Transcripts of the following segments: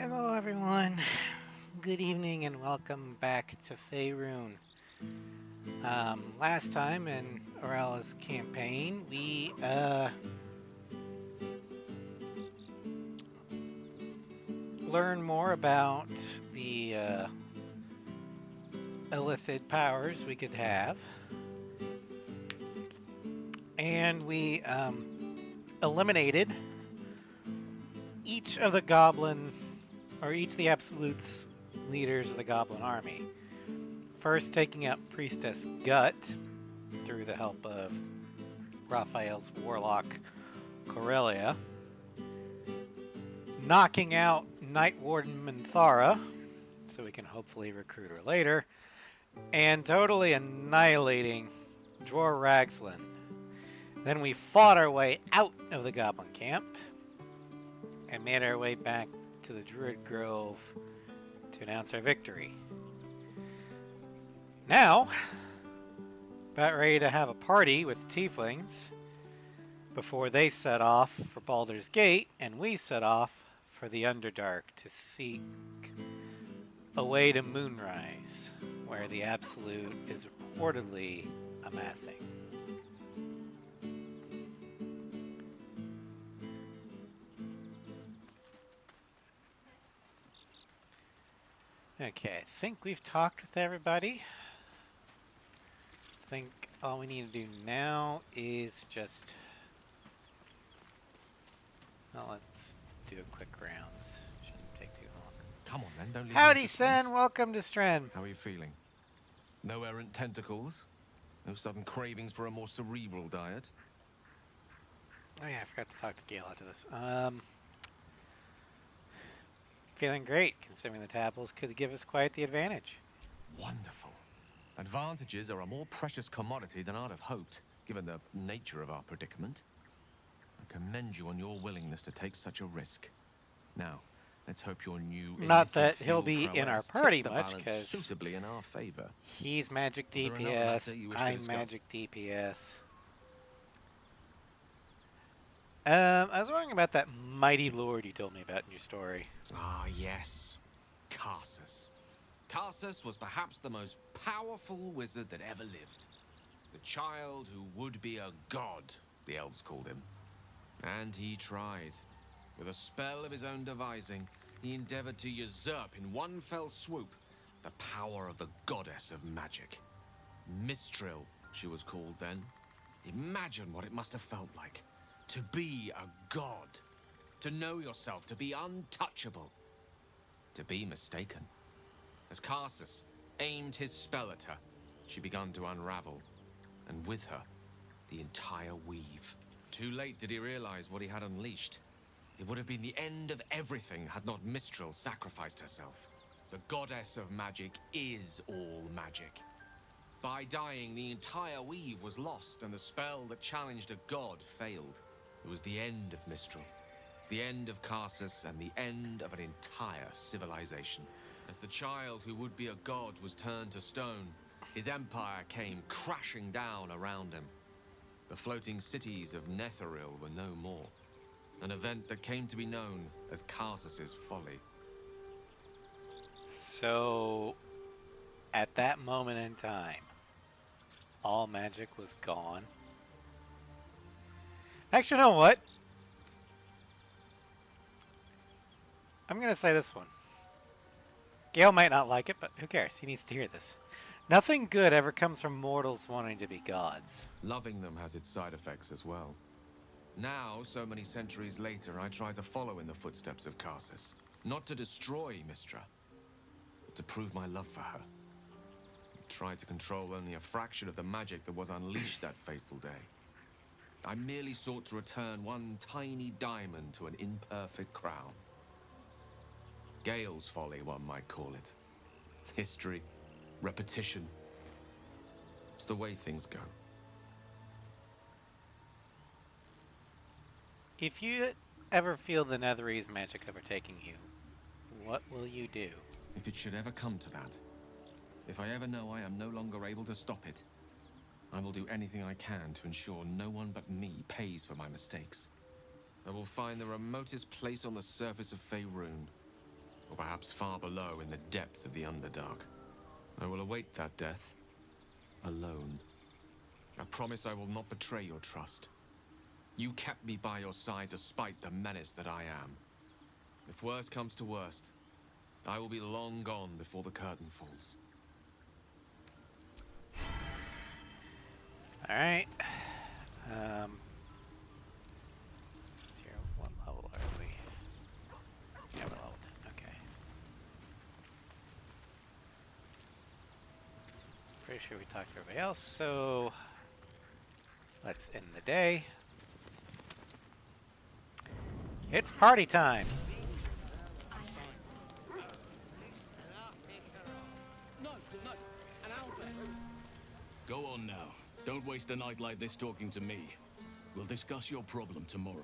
Hello, everyone. Good evening, and welcome back to Faerun. Last time in Arella's campaign, we learned more about the illithid powers we could have, and we eliminated each of the goblin, or each of the absolutes leaders of the goblin army. First, taking out Priestess Gut through the help of Raphael's warlock Corellia, knocking out Night Warden Minthara, so we can hopefully recruit her later, and totally annihilating Dror Ragslin. Then we fought our way out of the goblin camp and made our way back to the Druid Grove to announce our victory. Now, about ready to have a party with tieflings before they set off for Baldur's Gate and we set off for the Underdark to seek a way to Moonrise, where the Absolute is reportedly amassing. Okay, I think we've talked with everybody. I think all we need to do now is just... Well, let's do a quick rounds. Shouldn't take too long. Come on then, don't leave Howdy, me in suspense. Sen. Welcome to Stren. How are you feeling? No errant tentacles? No sudden cravings for a more cerebral diet? Oh yeah, I forgot to talk to Gale after this. Feeling great, considering the tadpoles could give us quite the advantage. Wonderful. Advantages are a more precious commodity than I'd have hoped, given the nature of our predicament. I commend you on your willingness to take such a risk. Now, let's hope your new... Not that he'll be in our party much, because suitably in our favor. He's magic DPS, I'm magic DPS. I was wondering about that mighty lord you told me about in your story. Ah, yes. Karsus. Karsus was perhaps the most powerful wizard that ever lived. The child who would be a god, the elves called him. And he tried. With a spell of his own devising, he endeavored to usurp in one fell swoop the power of the goddess of magic. Mistril, she was called then. Imagine what it must have felt like. To be a god. To know yourself, to be untouchable. To be mistaken. As Karsus aimed his spell at her, she began to unravel. And with her, the entire weave. Too late did he realize what he had unleashed. It would have been the end of everything had not Mistril sacrificed herself. The goddess of magic is all magic. By dying, the entire weave was lost, and the spell that challenged a god failed. It was the end of Mistril, the end of Karsus, and the end of an entire civilization. As the child who would be a god was turned to stone, his empire came crashing down around him. The floating cities of Netheril were no more, an event that came to be known as Karsus's folly. So, at that moment in time, all magic was gone. Actually, you know what? I'm going to say this one. Gale might not like it, but who cares? He needs to hear this. Nothing good ever comes from mortals wanting to be gods. Loving them has its side effects as well. Now, so many centuries later, I try to follow in the footsteps of Karsus. Not to destroy Mistra, but to prove my love for her. I tried to control only a fraction of the magic that was unleashed that fateful day. I merely sought to return one tiny diamond to an imperfect crown. Gale's folly, one might call it. History, repetition. It's the way things go. If you ever feel the Netherese magic overtaking you, what will you do? If it should ever come to that, if I ever know I am no longer able to stop it, I will do anything I can to ensure no one but me pays for my mistakes. I will find the remotest place on the surface of Faerun or perhaps far below in the depths of the Underdark. I will await that death, alone. I promise I will not betray your trust. You kept me by your side despite the menace that I am. If worst comes to worst, I will be long gone before the curtain falls. Alright. Let's see here. What level are we? Yeah, we're level 10. Okay. Pretty sure we talked to everybody else, so let's end the day. It's party time! Go on now. Don't waste a night like this talking to me. We'll discuss your problem tomorrow.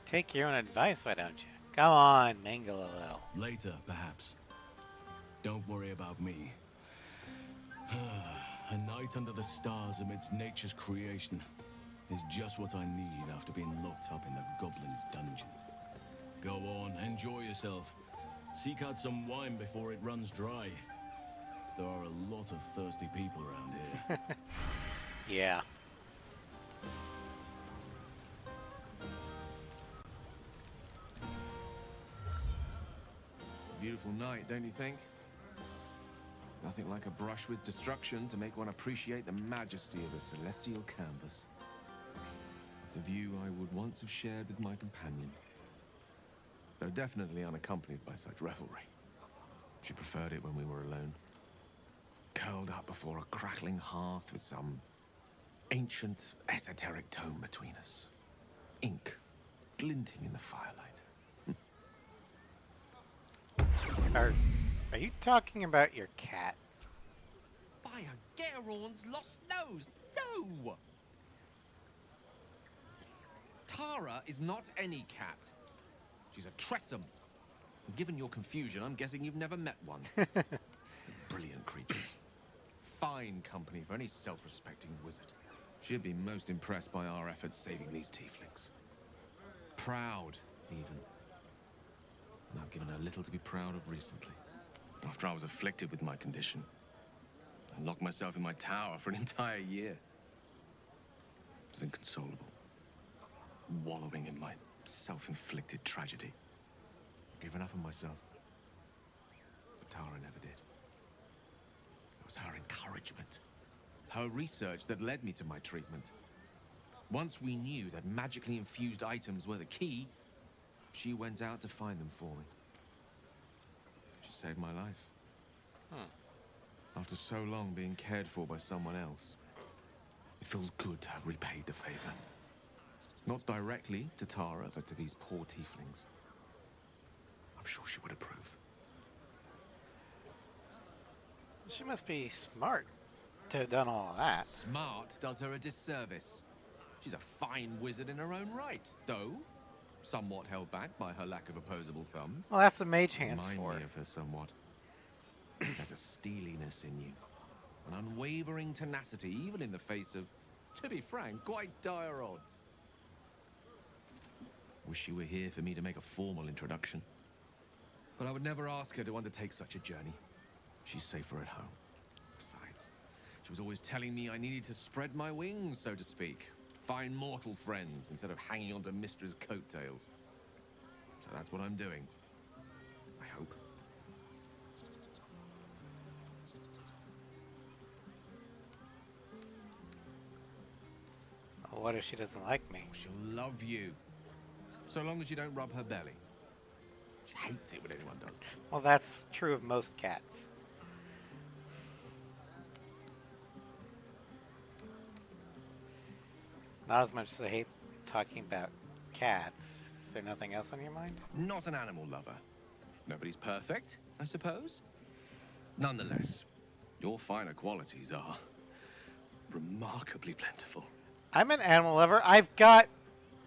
Take your own advice, why don't you? Come on, mingle a little. Later, perhaps. Don't worry about me. A night under the stars amidst nature's creation is just what I need after being locked up in the goblin's dungeon. Go on, enjoy yourself. Seek out some wine before it runs dry. There are a lot of thirsty people around here. Yeah. Beautiful night, don't you think? Nothing like a brush with destruction to make one appreciate the majesty of a celestial canvas. It's a view I would once have shared with my companion, though definitely unaccompanied by such revelry. She preferred it when we were alone, curled up before a crackling hearth with some ancient, esoteric tome between us. Ink glinting in the firelight. Are you talking about your cat? By a Geron's lost nose! No! Tara is not any cat. She's a Tressum. And given your confusion, I'm guessing you've never met one. Brilliant creatures. Fine company for any self-respecting wizard. She'd be most impressed by our efforts saving these tieflings. Proud, even. And I've given her little to be proud of recently. After I was afflicted with my condition, I locked myself in my tower for an entire year. I was inconsolable, wallowing in my self-inflicted tragedy. Given up on myself. But Tara never did. It was her encouragement, her research that led me to my treatment. Once we knew that magically infused items were the key, she went out to find them for me. She saved my life. After so long being cared for by someone else, it feels good to have repaid the favor. Not directly to Tara, but to these poor tieflings. I'm sure she would approve. She must be smart to have done all of that. Smart does her a disservice. She's a fine wizard in her own right, though somewhat held back by her lack of opposable thumbs. Well, that's the mage hands Remind for. me of her somewhat. There's a steeliness in you, an unwavering tenacity, even in the face of, to be frank, quite dire odds. Wish you were here for me to make a formal introduction. But I would never ask her to undertake such a journey. She's safer at home. Besides, she was always telling me I needed to spread my wings, so to speak. Find mortal friends instead of hanging onto Mistra's coattails. So that's what I'm doing. I hope. Well, what if she doesn't like me? She'll love you. So long as you don't rub her belly. She hates it when anyone does that. Well, that's true of most cats. Not as much as I hate talking about cats. Is there nothing else on your mind? Not an animal lover. Nobody's perfect, I suppose. Nonetheless, your finer qualities are remarkably plentiful. I'm an animal lover. I've got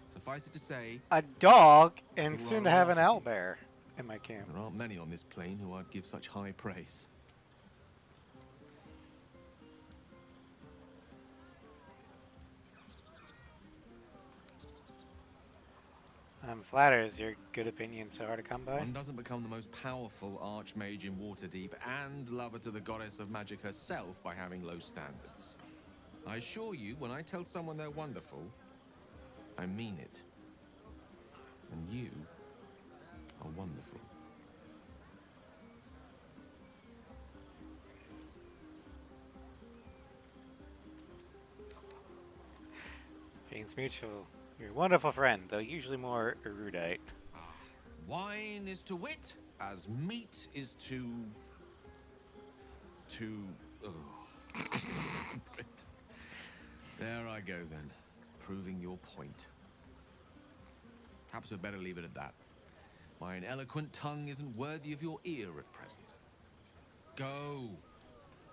Suffice it to say, a dog and You soon are to have an lovely. owlbear in my camp. there aren't many on this plane who I'd give such high praise. I'm flattered. Is your good opinion so hard to come by? One doesn't become the most powerful archmage in Waterdeep and lover to the goddess of magic herself by having low standards. I assure you, when I tell someone they're wonderful, I mean it. And you are wonderful. Feelings mutual. You're a wonderful friend, though usually more erudite. Wine is to wit as meat is to... Oh. There I go then, proving your point. Perhaps we'd better leave it at that. My ineloquent tongue isn't worthy of your ear at present. Go.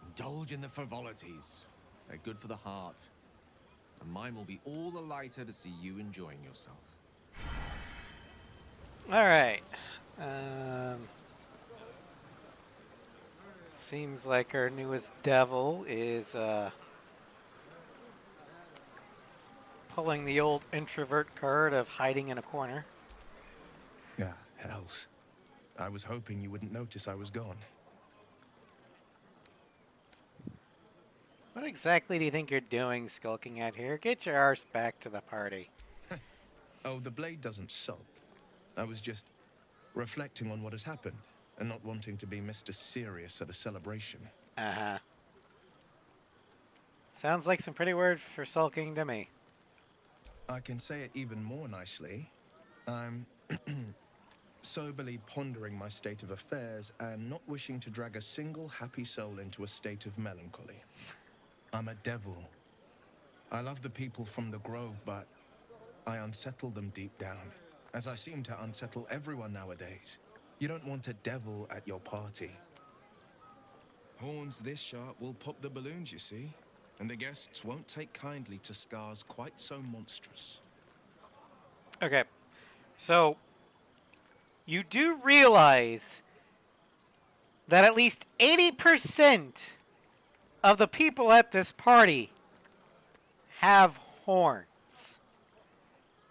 Indulge in the frivolities. They're good for the heart. And mine will be all the lighter to see you enjoying yourself. Alright. Seems like our newest devil is pulling the old introvert card of hiding in a corner. Ah, hells. I was hoping you wouldn't notice I was gone. What exactly do you think you're doing skulking out here? Get your arse back to the party. Oh, the blade doesn't sulk. I was just reflecting on what has happened and not wanting to be Mr. Serious at a celebration. Uh-huh. Sounds like some pretty words for sulking to me. I can say it even more nicely. I'm soberly pondering my state of affairs and not wishing to drag a single happy soul into a state of melancholy. I'm a devil. I love the people from the Grove, but I unsettle them deep down, as I seem to unsettle everyone nowadays. You don't want a devil at your party. Horns this sharp will pop the balloons, you see, and the guests won't take kindly to scars quite so monstrous. Okay. So, you do realize that at least 80% of the people at this party have horns.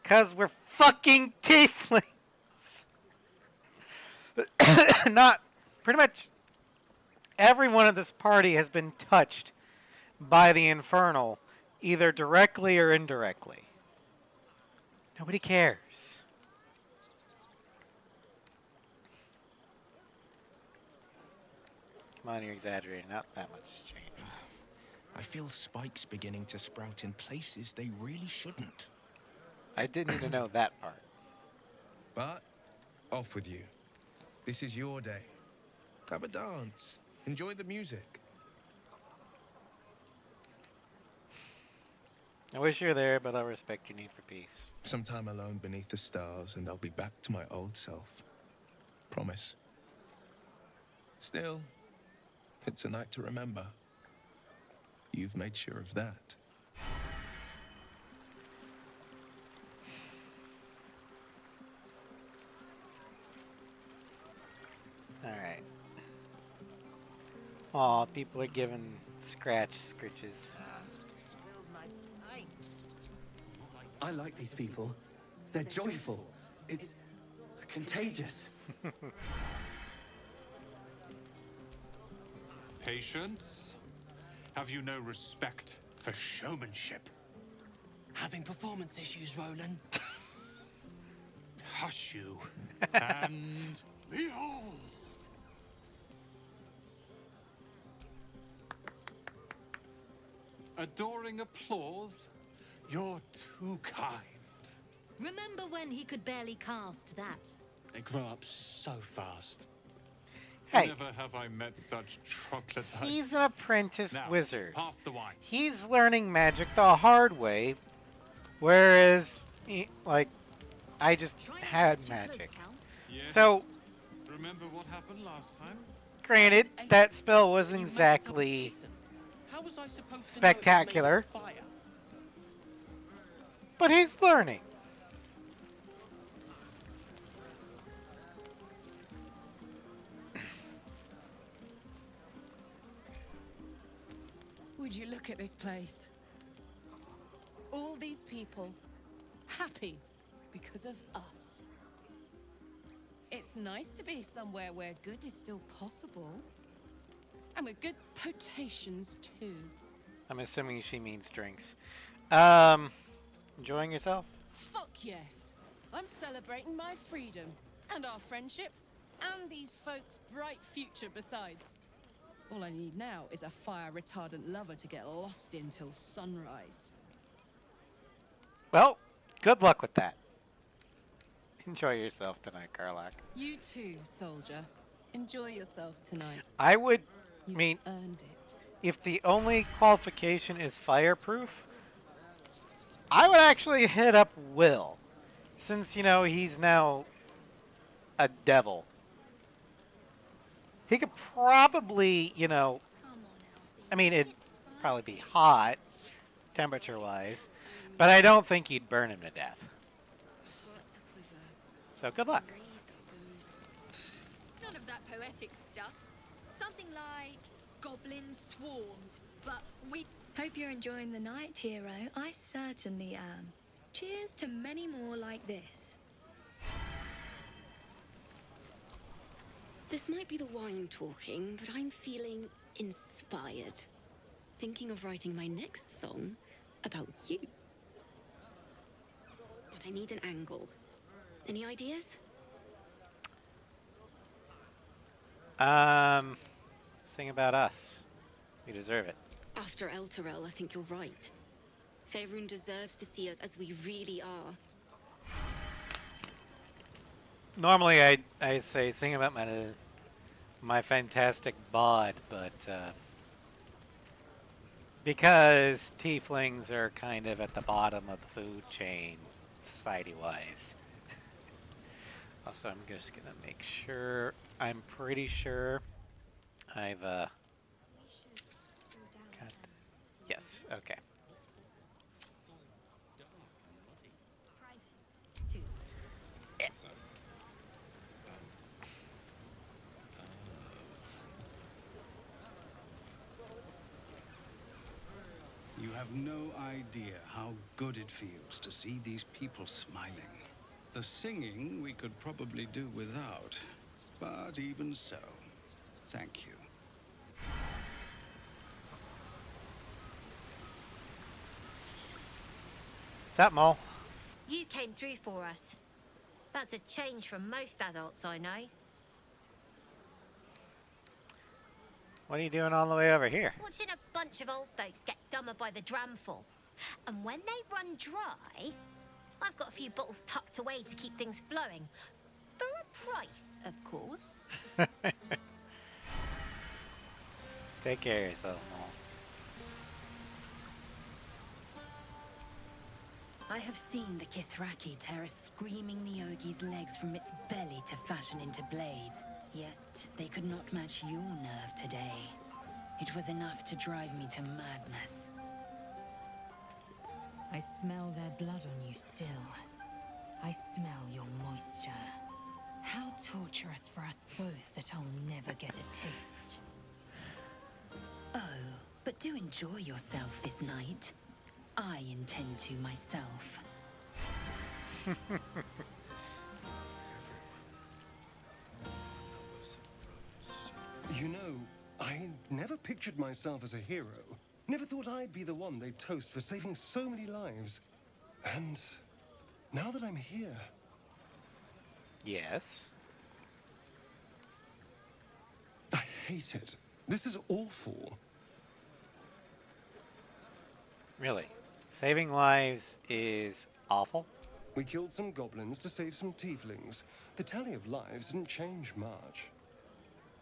'Cause we're fucking tieflings. Not pretty much everyone at this party has been touched by the infernal, either directly or indirectly. Nobody cares. Come on, you're exaggerating. Not that much has changed. I feel spikes beginning to sprout in places they really shouldn't. I didn't even know that part. But off with you. This is your day. Have a dance. Enjoy the music. I wish you were there, but I'll respect your need for peace. Some time alone beneath the stars, and I'll be back to my old self. Promise. Still, it's a night to remember. You've made sure of that. Alright. Aw, people are giving scritches. I like these people. They're joyful. It's contagious. Patience? Have you no respect for showmanship? Having performance issues, Roland. Hush you, and behold! Adoring applause? You're too kind. Remember when he could barely cast that? They grow up so fast. Hey, Never have I met such troglodytes. he's an apprentice Now, wizard. pass the wine. He's learning magic the hard way, whereas, I just Try and had get too magic. close, Cal. Yes. So, Remember what happened last time? granted, that spell wasn't exactly How was I supposed to know it was spectacular, made of fire? but he's learning. Would you look at this place? All these people, happy, because of us. It's nice to be somewhere where good is still possible. And with good potations, too. I'm assuming she means drinks. Enjoying yourself? Fuck yes. I'm celebrating my freedom, and our friendship, and these folks' bright future besides. All I need now is a fire-retardant lover to get lost in till sunrise. Well, good luck with that. Enjoy yourself tonight, Karlak. You too, soldier. Enjoy yourself tonight. I would, You've mean, earned it. if the only qualification is fireproof, I would actually hit up Will. Since, you know, he's now a devil. He could probably, you know, I mean, it'd probably be hot, temperature-wise, but I don't think you'd burn him to death. So good luck. None of that poetic stuff. Something like goblins swarmed, but we... Hope you're enjoying the night, hero. I certainly am. Cheers to many more like this. This might be the wine talking, but I'm feeling inspired. Thinking of writing my next song about you. But I need an angle. Any ideas? Sing about us. We deserve it. After Elturel, I think you're right. Faerun deserves to see us as we really are. Normally, I say sing about my fantastic bod, but because tieflings are kind of at the bottom of the food chain, society-wise. Also, I'm just gonna make sure. I'm pretty sure I've got. Yes. Okay. You have no idea how good it feels to see these people smiling. The singing we could probably do without, but even so, thank you. What's up, Mole? You came through for us. That's a change from most adults I know. What are you doing all the way over here? Watching a bunch of old folks get dumber by the dramful. And when they run dry, I've got a few bottles tucked away to keep things flowing. For a price, of course. Take care of yourself, Mole. I have seen the Kithraki tear a screaming Neogi's legs from its belly to fashion into blades. Yet, they could not match your nerve today. It was enough to drive me to madness. I smell their blood on you still. I smell your moisture. How torturous for us both that I'll never get a taste. Oh, but do enjoy yourself this night. I intend to myself. You know, I never pictured myself as a hero. Never thought I'd be the one they'd toast for saving so many lives. And now that I'm here... Yes? I hate it. This is awful. Really? Saving lives is awful? We killed some goblins to save some tieflings. The tally of lives didn't change much.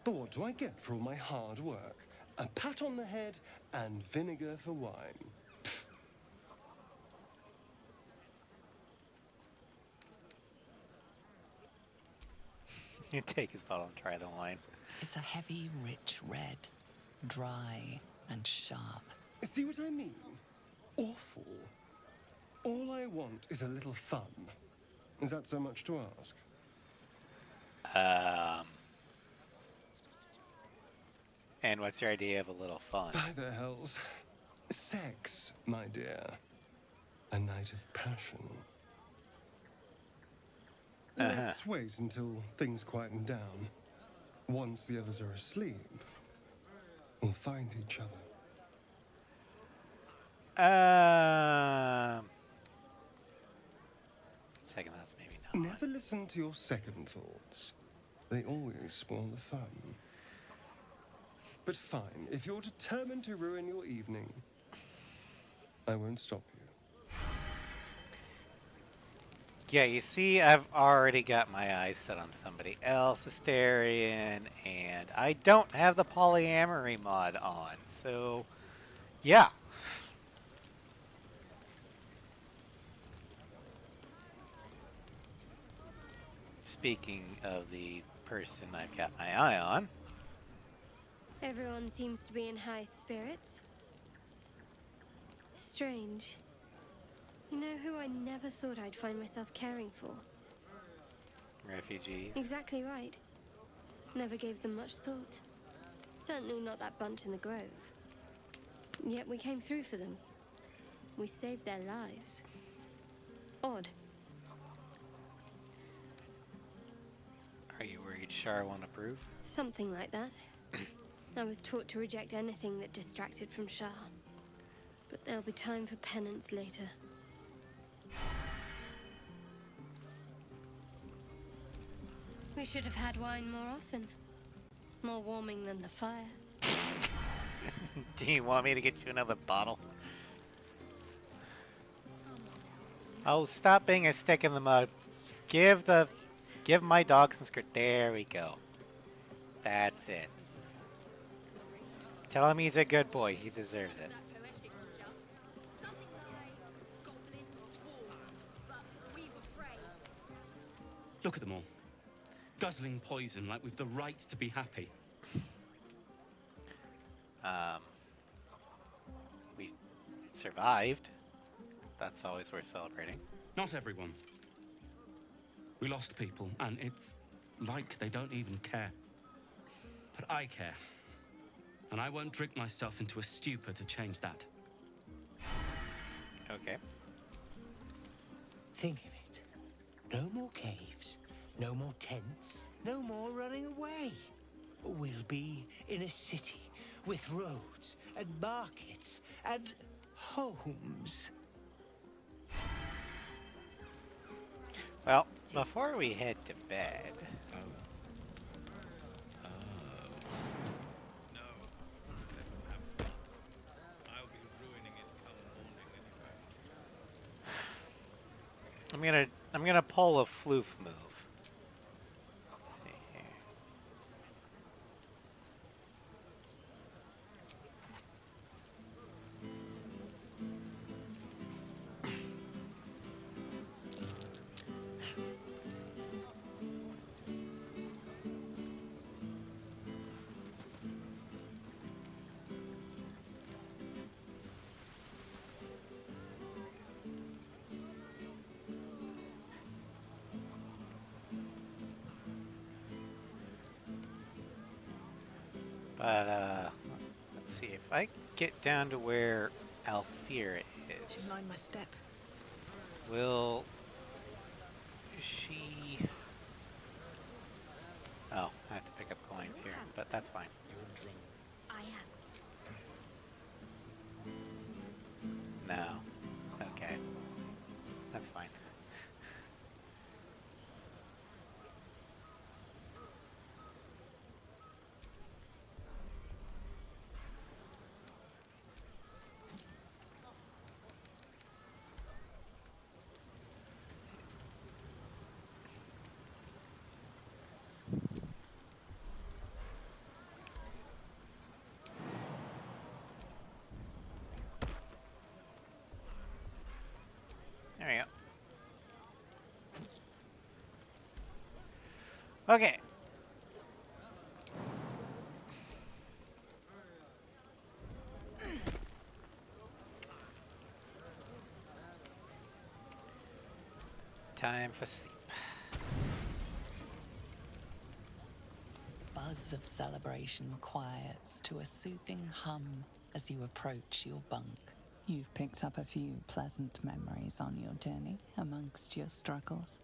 But what do I get for all my hard work? A pat on the head and vinegar for wine. Pfft. You take his bottle and try the wine. It's a heavy, rich red. Dry and sharp. See what I mean? Awful. All I want is a little fun. Is that so much to ask? And what's your idea of a little fun? By the hells. Sex, my dear. A night of passion. Let's wait until things quieten down. Once the others are asleep, we'll find each other. Second thoughts, maybe not. Never listen to your second thoughts. They always spoil the fun. But fine, if you're determined to ruin your evening, I won't stop you. Yeah, you see, I've already got my eyes set on somebody else, Asterion, and I don't have the polyamory mod on, so yeah. Speaking of the person I've got my eye on. Everyone seems to be in high spirits. Strange. You know who I never thought I'd find myself caring for? Refugees. Exactly right. Never gave them much thought. Certainly not that bunch in the grove. Yet we came through for them. We saved their lives. Odd. Are you worried Shar won't approve? Something like that. I was taught to reject anything that distracted from Shah. But there'll be time for penance later. We should have had wine more often. More warming than the fire. Do you want me to get you another bottle? Oh, stop being a stick in the mud. Give my dog some skirt. There we go. That's it. Tell him he's a good boy. He deserves it. Look at them all. Guzzling poison like we've the right to be happy. We survived. That's always worth celebrating. Not everyone. We lost people, and it's like they don't even care. But I care. And I won't drink myself into a stupor to change that. Okay. Think of it. No more caves, no more tents, no more running away. We'll be in a city with roads and markets and homes. Well, before we head to bed... I'm gonna pull a floof move. Let's see here. But, let's see, if I get down to where Alfira is... Mind my step. Will... she... Oh, I have to pick up coins here, but that's fine. I am. No. Okay. That's fine. There we go. Okay. Time for sleep. Buzz of celebration quiets to a soothing hum as you approach your bunk. You've picked up a few pleasant memories on your journey amongst your struggles.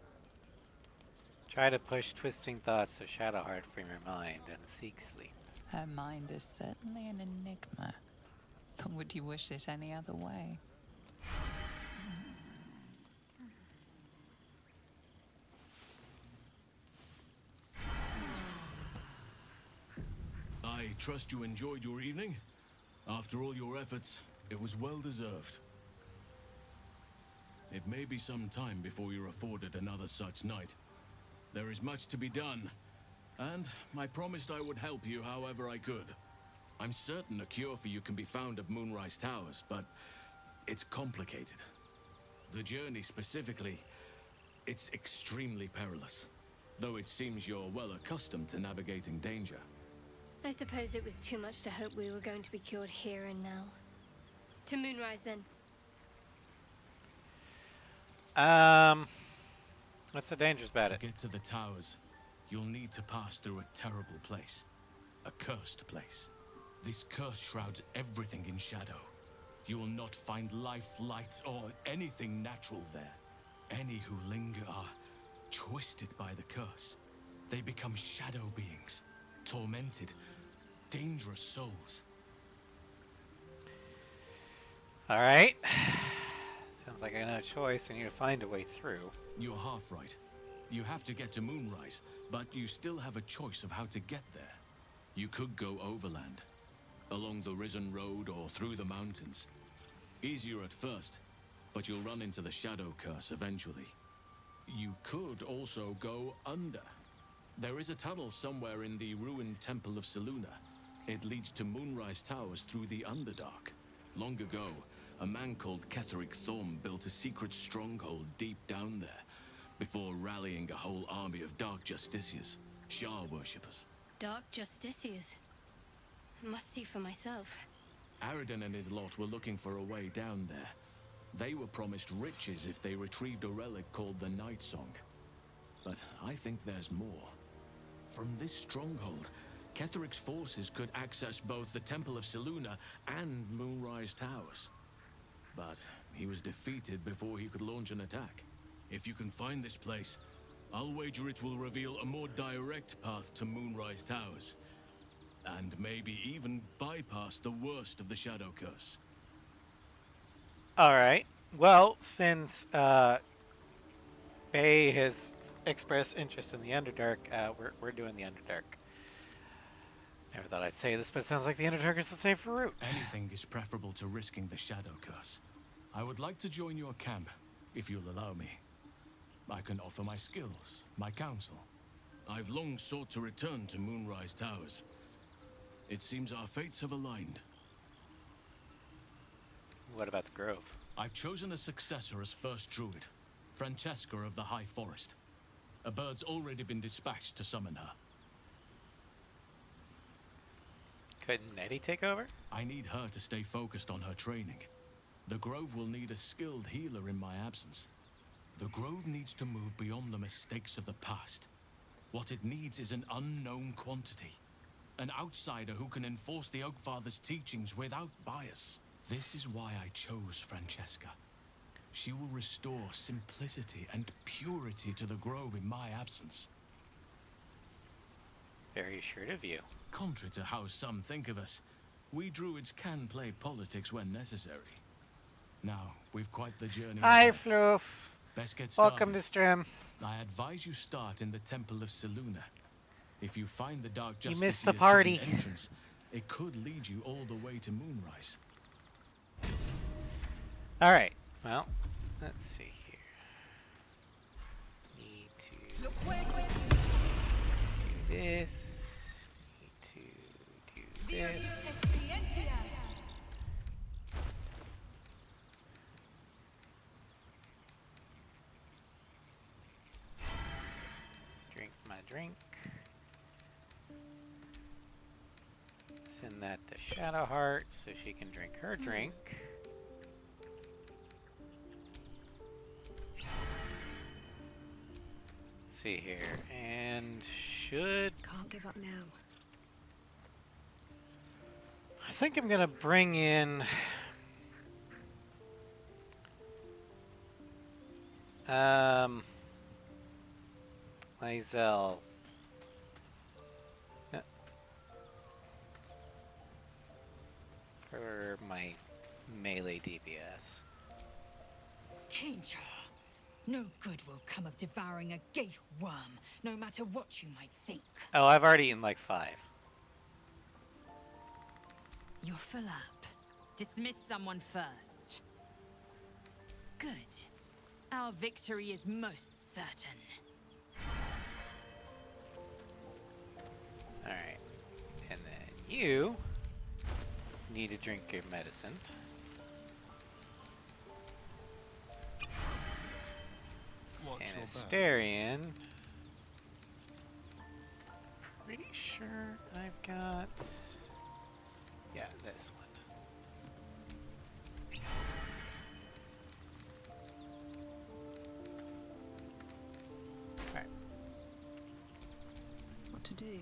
Try to push twisting thoughts of Shadowheart from your mind and seek sleep. Her mind is certainly an enigma. But would you wish it any other way? I trust you enjoyed your evening. After all your efforts, it was well deserved. It may be some time before you're afforded another such night. There is much to be done, and I promised I would help you however I could. I'm certain a cure for you can be found at Moonrise Towers, but it's complicated. The journey specifically, it's extremely perilous, though it seems you're well accustomed to navigating danger. I suppose it was too much to hope we were going to be cured here and now. To Moonrise, then. What's so dangerous about it? To get to the towers, you'll need to pass through a terrible place. A cursed place. This curse shrouds everything in shadow. You will not find life, light, or anything natural there. Any who linger are twisted by the curse. They become shadow beings, tormented, dangerous souls. All right. Sounds like I got no choice. I need to find a way through. You're half right. You have to get to Moonrise, but you still have a choice of how to get there. You could go overland, along the Risen Road or through the mountains. Easier at first, but you'll run into the Shadow Curse eventually. You could also go under. There is a tunnel somewhere in the ruined Temple of Selûne. It leads to Moonrise Towers through the Underdark. Long ago, a man called Ketheric Thorm built a secret stronghold deep down there, before rallying a whole army of Dark Justiciars, Shah worshippers. Dark Justiciars. Must see for myself. Aradin and his lot were looking for a way down there. They were promised riches if they retrieved a relic called the Night Song. But I think there's more. From this stronghold, Ketheric's forces could access both the Temple of Selûne and Moonrise Towers. But he was defeated before he could launch an attack. If you can find this place, I'll wager it will reveal a more direct path to Moonrise Towers. And maybe even bypass the worst of the Shadow Curse. All right. Well, since Bay has expressed interest in the Underdark, we're doing the Underdark. Never thought I'd say this, but it sounds like the Underdark is the safer route. Anything is preferable to risking the Shadow Curse. I would like to join your camp, if you'll allow me. I can offer my skills, my counsel. I've long sought to return to Moonrise Towers. It seems our fates have aligned. What about the Grove? I've chosen a successor as first druid, Francesca of the High Forest. A bird's already been dispatched to summon her. Couldn't Nettie take over? I need her to stay focused on her training. The Grove will need a skilled healer in my absence. The Grove needs to move beyond the mistakes of the past. What it needs is an unknown quantity. An outsider who can enforce the Oakfather's teachings without bias. This is why I chose Francesca. She will restore simplicity and purity to the Grove in my absence. Very assured of you. Contrary to how some think of us, we druids can play politics when necessary. Now, we've quite the journey. Hi, Floof. Best get started. Welcome to stream. I advise you start in the Temple of Selûne. If you find the Dark You Justiciar's missed the party. hidden entrance, it could lead you all the way to Moonrise. All right. Well, let's see here. Need to do this. Need to do this. Drink my drink. Send that to Shadowheart so she can drink her drink. Let's see here, and Can't give up now. I think I'm gonna bring in Myzel. For my melee DPS. Kinja, no good will come of devouring a gay worm, no matter what you might think. Oh, I've already eaten like 5. You're full up. Dismiss someone first. Good. Our victory is most certain. Alright. And then you need to drink your medicine. And Asterion. Pretty sure I've got... Yeah, this one. Alright. What to do?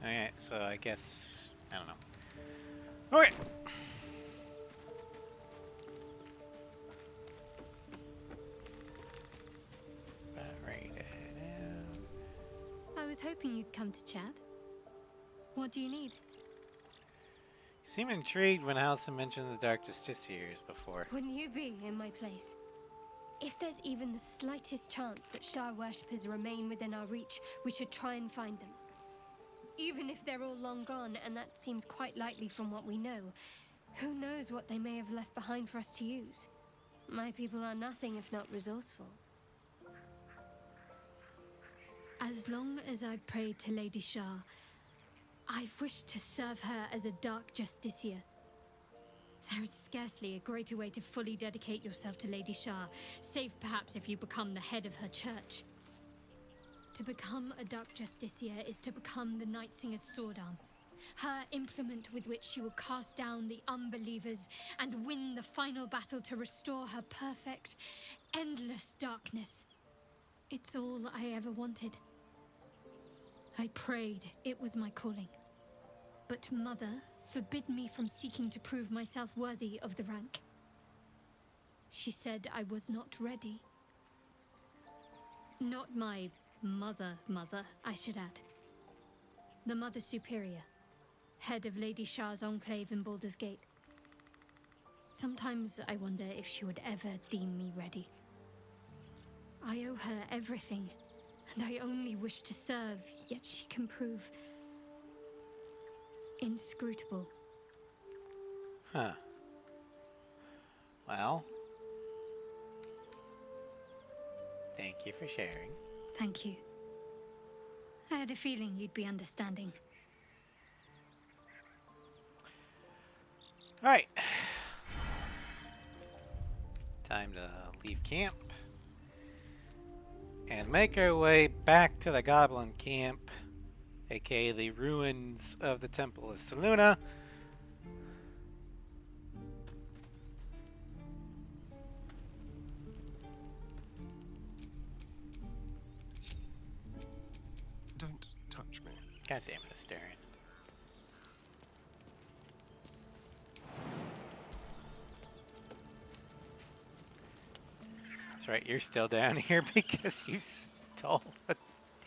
Alright, so I guess... I don't know. Okay! I was hoping you'd come to chat. What do you need? You seem intrigued when Allison mentioned the Dark Justiciars before. Wouldn't you be in my place? If there's even the slightest chance that Shah worshippers remain within our reach, we should try and find them. Even if they're all long gone, and that seems quite likely from what we know, who knows what they may have left behind for us to use? My people are nothing if not resourceful. As long as I've prayed to Lady Shah, I've wished to serve her as a Dark Justiciar. There is scarcely a greater way to fully dedicate yourself to Lady Shah, save perhaps if you become the head of her church. To become a Dark Justiciar is to become the Night Singer's sword arm, her implement with which she will cast down the unbelievers and win the final battle to restore her perfect, endless darkness. It's all I ever wanted. I prayed it was my calling. But Mother forbid me from seeking to prove myself worthy of the rank. She said I was not ready. Not my mother, I should add. The Mother Superior, head of Lady Shah's enclave in Baldur's Gate. Sometimes I wonder if she would ever deem me ready. I owe her everything, and I only wish to serve, yet she can prove inscrutable. Huh. Well, thank you for sharing. Thank you. I had a feeling you'd be understanding. Alright. Time to leave camp. And make our way back to the Goblin Camp, aka the ruins of the Temple of Selûne. Don't touch me. God damn it, Asterion. That's right, you're still down here because you stole the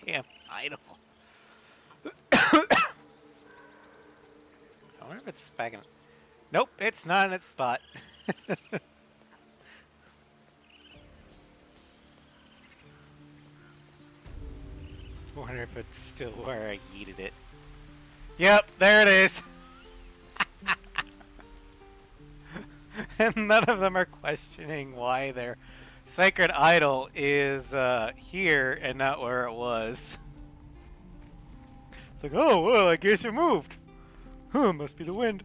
damn idol. I wonder if it's back in... Nope, it's not in its spot. I wonder if it's still where I yeeted it. Yep, there it is. And none of them are questioning why their sacred idol is here and not where it was. It's like, oh, well, I guess it moved. Huh, must be the wind.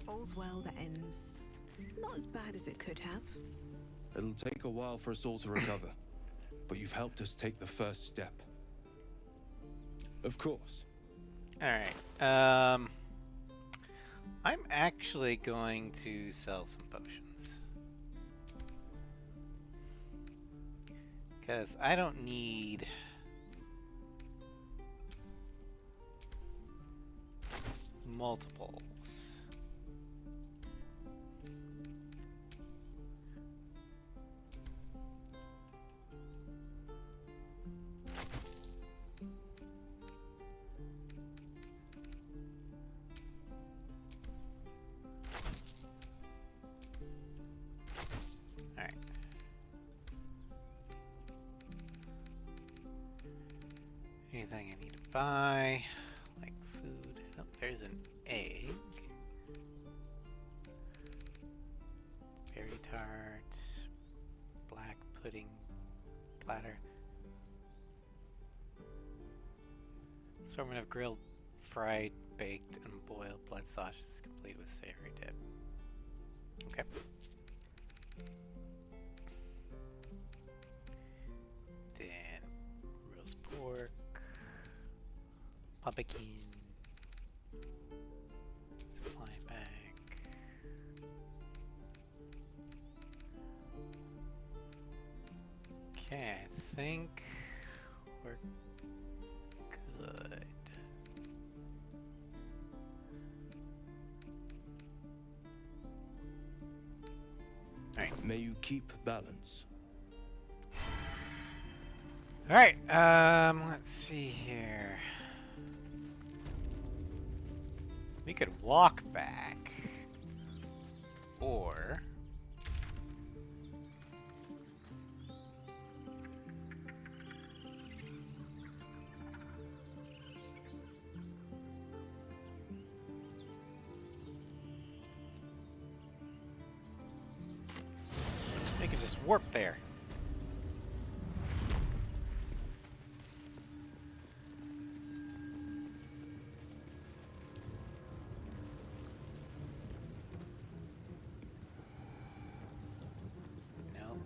All's well that ends not as bad as it could have. It'll take a while for us all to recover, but you've helped us take the first step. Of course. Alright, I'm actually going to sell some potions. Because I don't need multiples. Alright. Anything I need to buy, like food. Oh, there's an egg. Berry tart, black pudding platter. Assortment of grilled, fried, baked, and boiled blood sausages complete with savory dip. Okay. Then roast pork, pumpkin, supply bag. Okay, I think we're good. Alright. May you keep balance. Alright, let's see here. We could walk back. Or we could just warp there. Nope.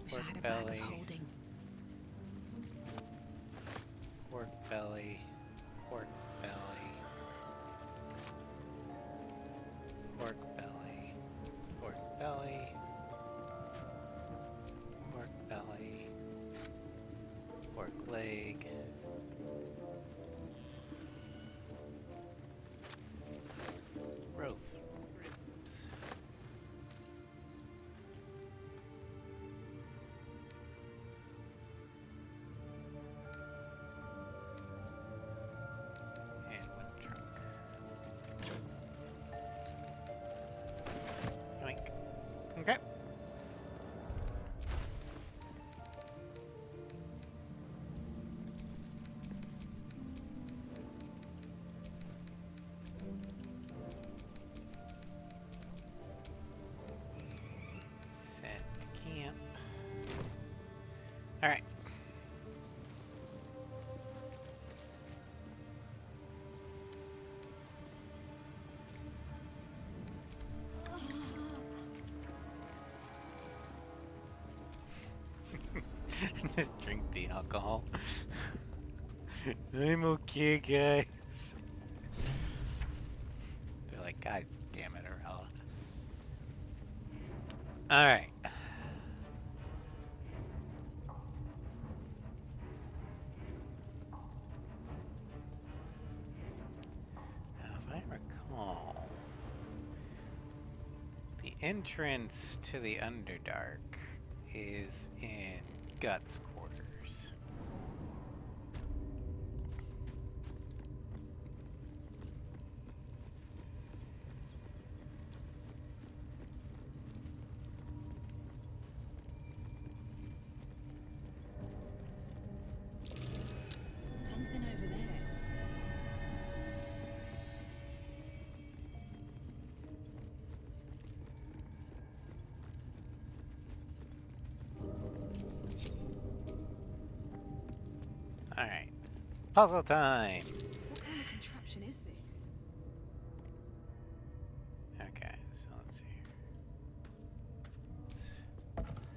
Wish I had a bag of holding. Pork belly. Pork belly. Pork belly. Pork belly. Pork belly. Pork leg. Roast ribs. And one trunk. Yoink. Okay. Set camp. All right. Just drink the alcohol. I'm okay, guys. They're like, God damn it, Arella. Alright. Now, if I recall, the entrance to the Underdark is in Guts quarters. Something over there. Alright. Puzzle time! potion is this? Okay, so let's see here. Let's move this.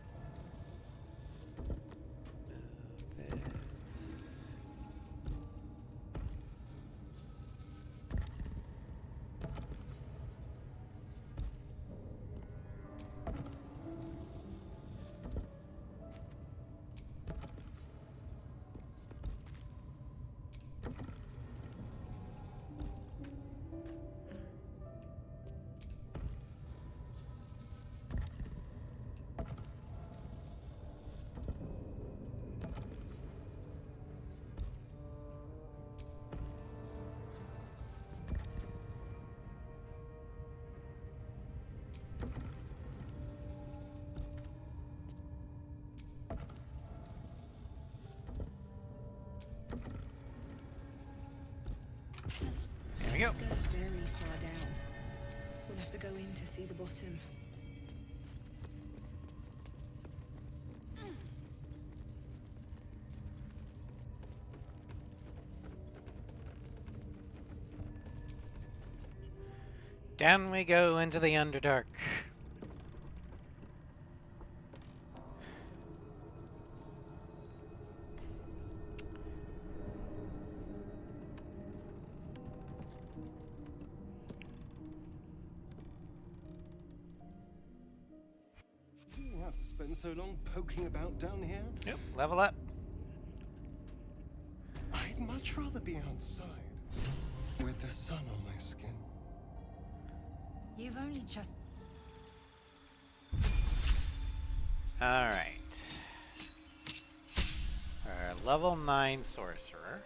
There we go. This goes very far down. We'll have to go in to see the bottom. Down we go into the Underdark. I've spent so long poking about down here. Yep, level up. I'd much rather be outside with the sun on my skin. You've only just... Alright. Our level 9 sorcerer.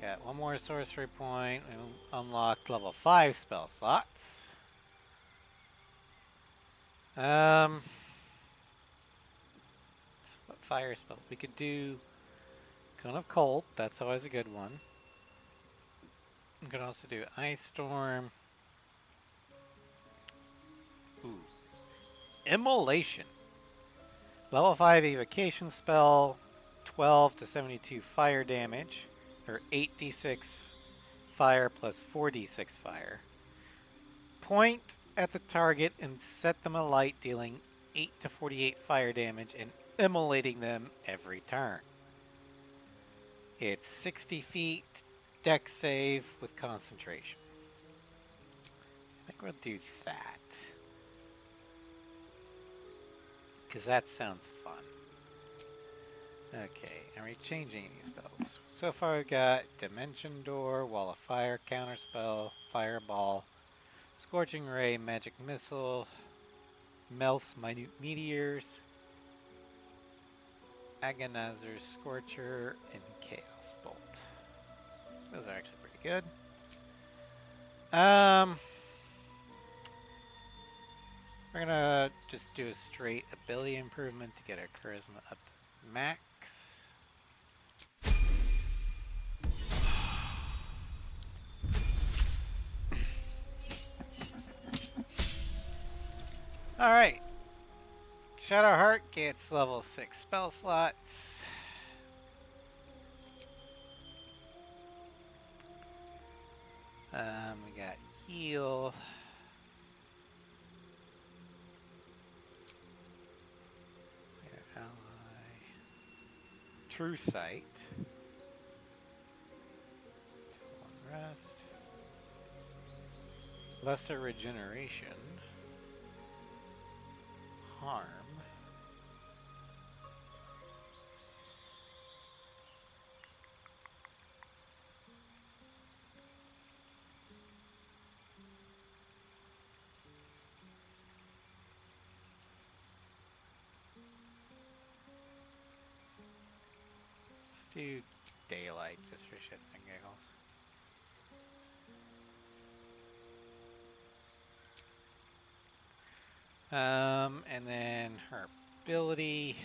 Got one more sorcery point. We unlocked level 5 spell slots. What fire spell? We could do Cone of Cold. That's always a good one. We could also do Ice Storm. Ooh. Immolation. Level 5 evocation spell. 12 to 72 fire damage. Or 8d6 fire plus 4d6 fire. Point at the target and set them alight, dealing 8 to 48 fire damage and immolating them every turn. It's 60 feet, dex save with concentration. I think we'll do that. Because that sounds fun. Okay, are we changing any spells? So far we've got Dimension Door, Wall of Fire, Counterspell, Fireball, Scorching Ray, Magic Missile, Melts Minute Meteors, Agonizer's Scorcher, and Chaos Bolt. Those are actually pretty good. We're gonna just do a straight ability improvement to get our charisma up to max. Alright. Shadowheart gets level 6 spell slots. We got heal. Ally. True Sight. One rest. Lesser Regeneration. Harm. Let's do daylight just for shits and giggles. And then her ability.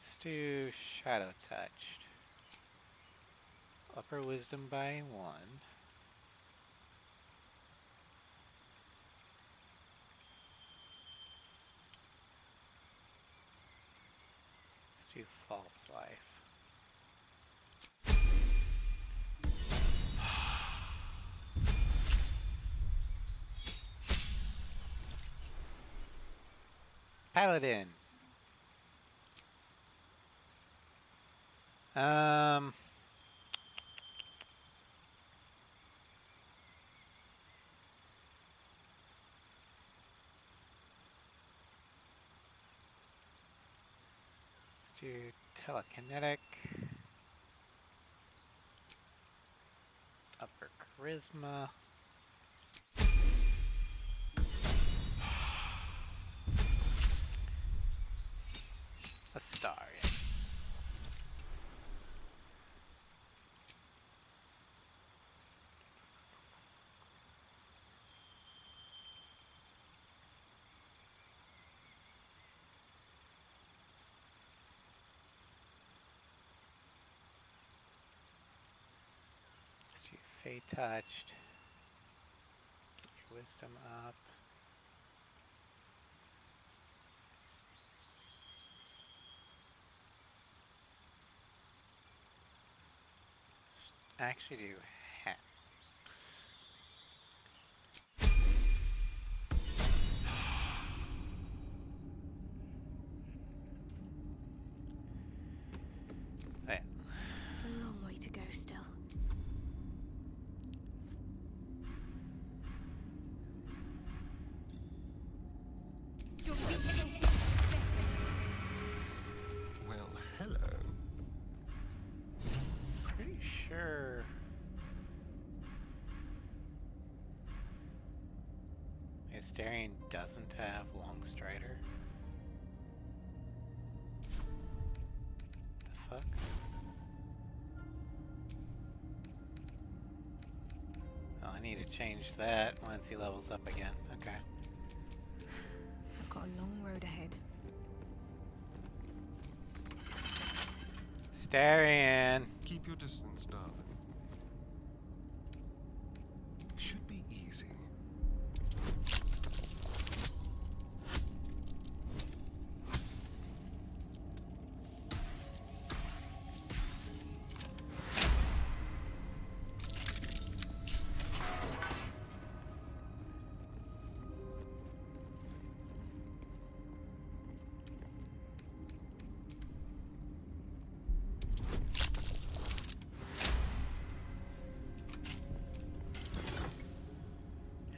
Let's do Shadow Touched. Upper Wisdom by 1. Let's do False Life. Paladin. Let's do Telekinetic. Upper Charisma. Astarion. Let's do Fey Touched. Get your Wisdom up. Let's actually do Hex. Right. A long way to go still. Well, hello. Pretty sure. Astarion doesn't have Long Strider. The fuck? Oh, I need to change that once he levels up again. Okay. I've got a long road ahead. Astarion. Keep your distance, darling. Should be easy.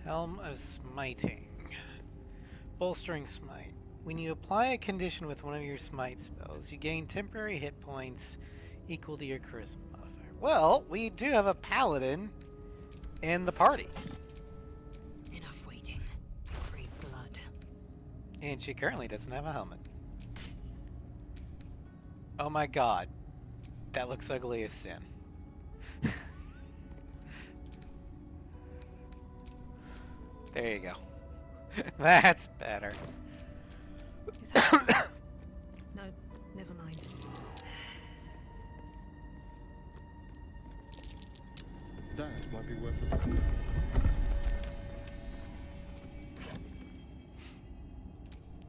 Helm of Smiting. Bolstering Smite. When you apply a condition with one of your Smite spells, you gain temporary hit points equal to your Charisma modifier. Well, we do have a Paladin in the party. Enough waiting. I crave blood. And she currently doesn't have a helmet. Oh my god. That looks ugly as sin. There you go. That's better. No, never mind. That might be worth a look.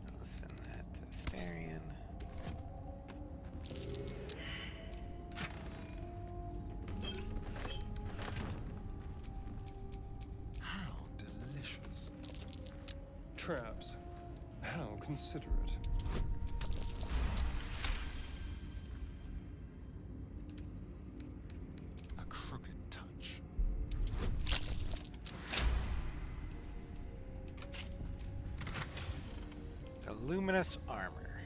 I'll send that to Astarion. How delicious. Traps. How considerate. A crooked touch. The Luminous Armor.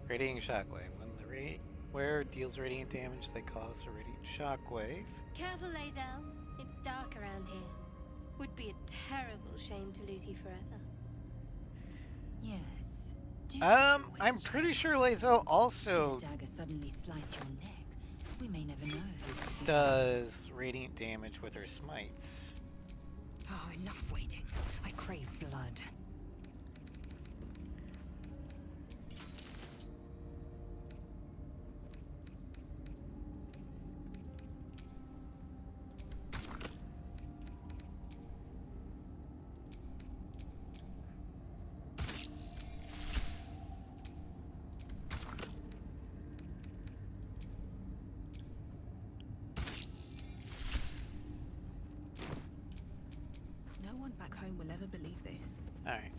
Radiant Shockwave. When the wearer deals radiant damage, they cause a radiant shockwave. Careful, Lae'zel. It's dark around here. Would be a terrible shame to lose you forever. Yes. I'm pretty sure Lae'zel also Should a dagger suddenly slice your neck, we may never know who's to blame. does radiant damage with her smites. Oh, enough waiting. I crave blood. home will ever believe this. Alright.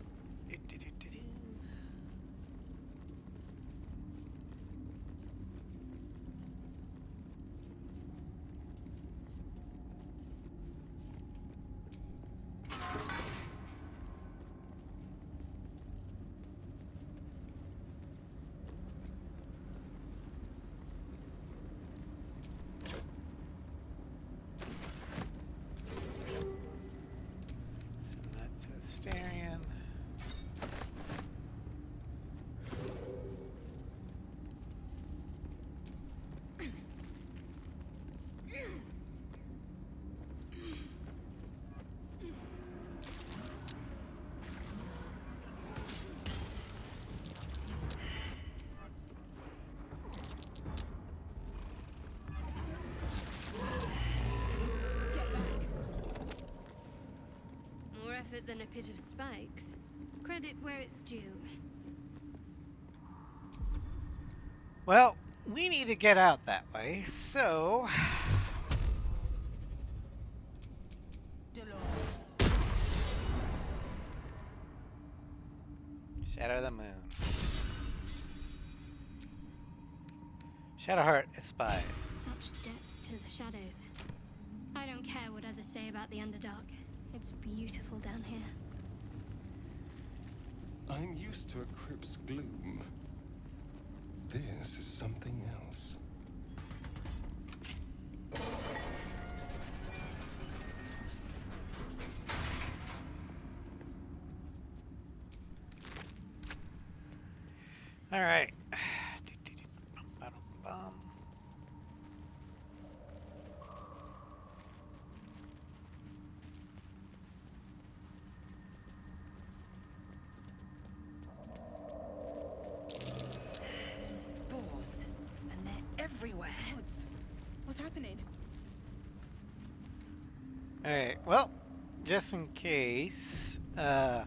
Send that to Astarion. More effort than a pit of spikes. Credit where it's due. Well, we need to get out that way, so... Shadow of the Moon. Shadowheart espied. Such depth to the shadows. I don't care what others say about the Underdark. It's beautiful down here. I'm used to a crypt's gloom. This is something else. All right. Spores, and they're everywhere. Gods, what's happening? Alright, well, just in case the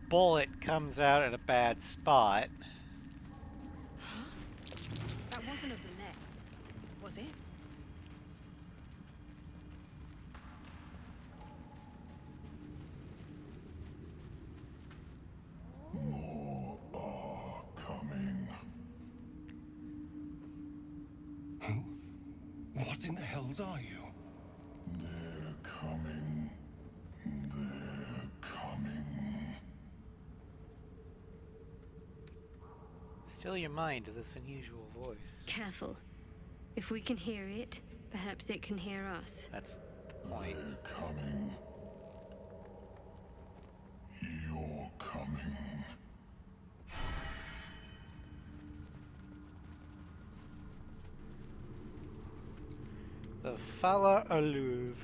bullet comes out at a bad spot. That wasn't a bullet, was it? More are coming. Who? What in the hells are you? They're coming. They're coming. Still your mind to this unusual voice. Careful. If we can hear it, perhaps it can hear us. That's the point. They're coming. You're coming. The Fala Aluv.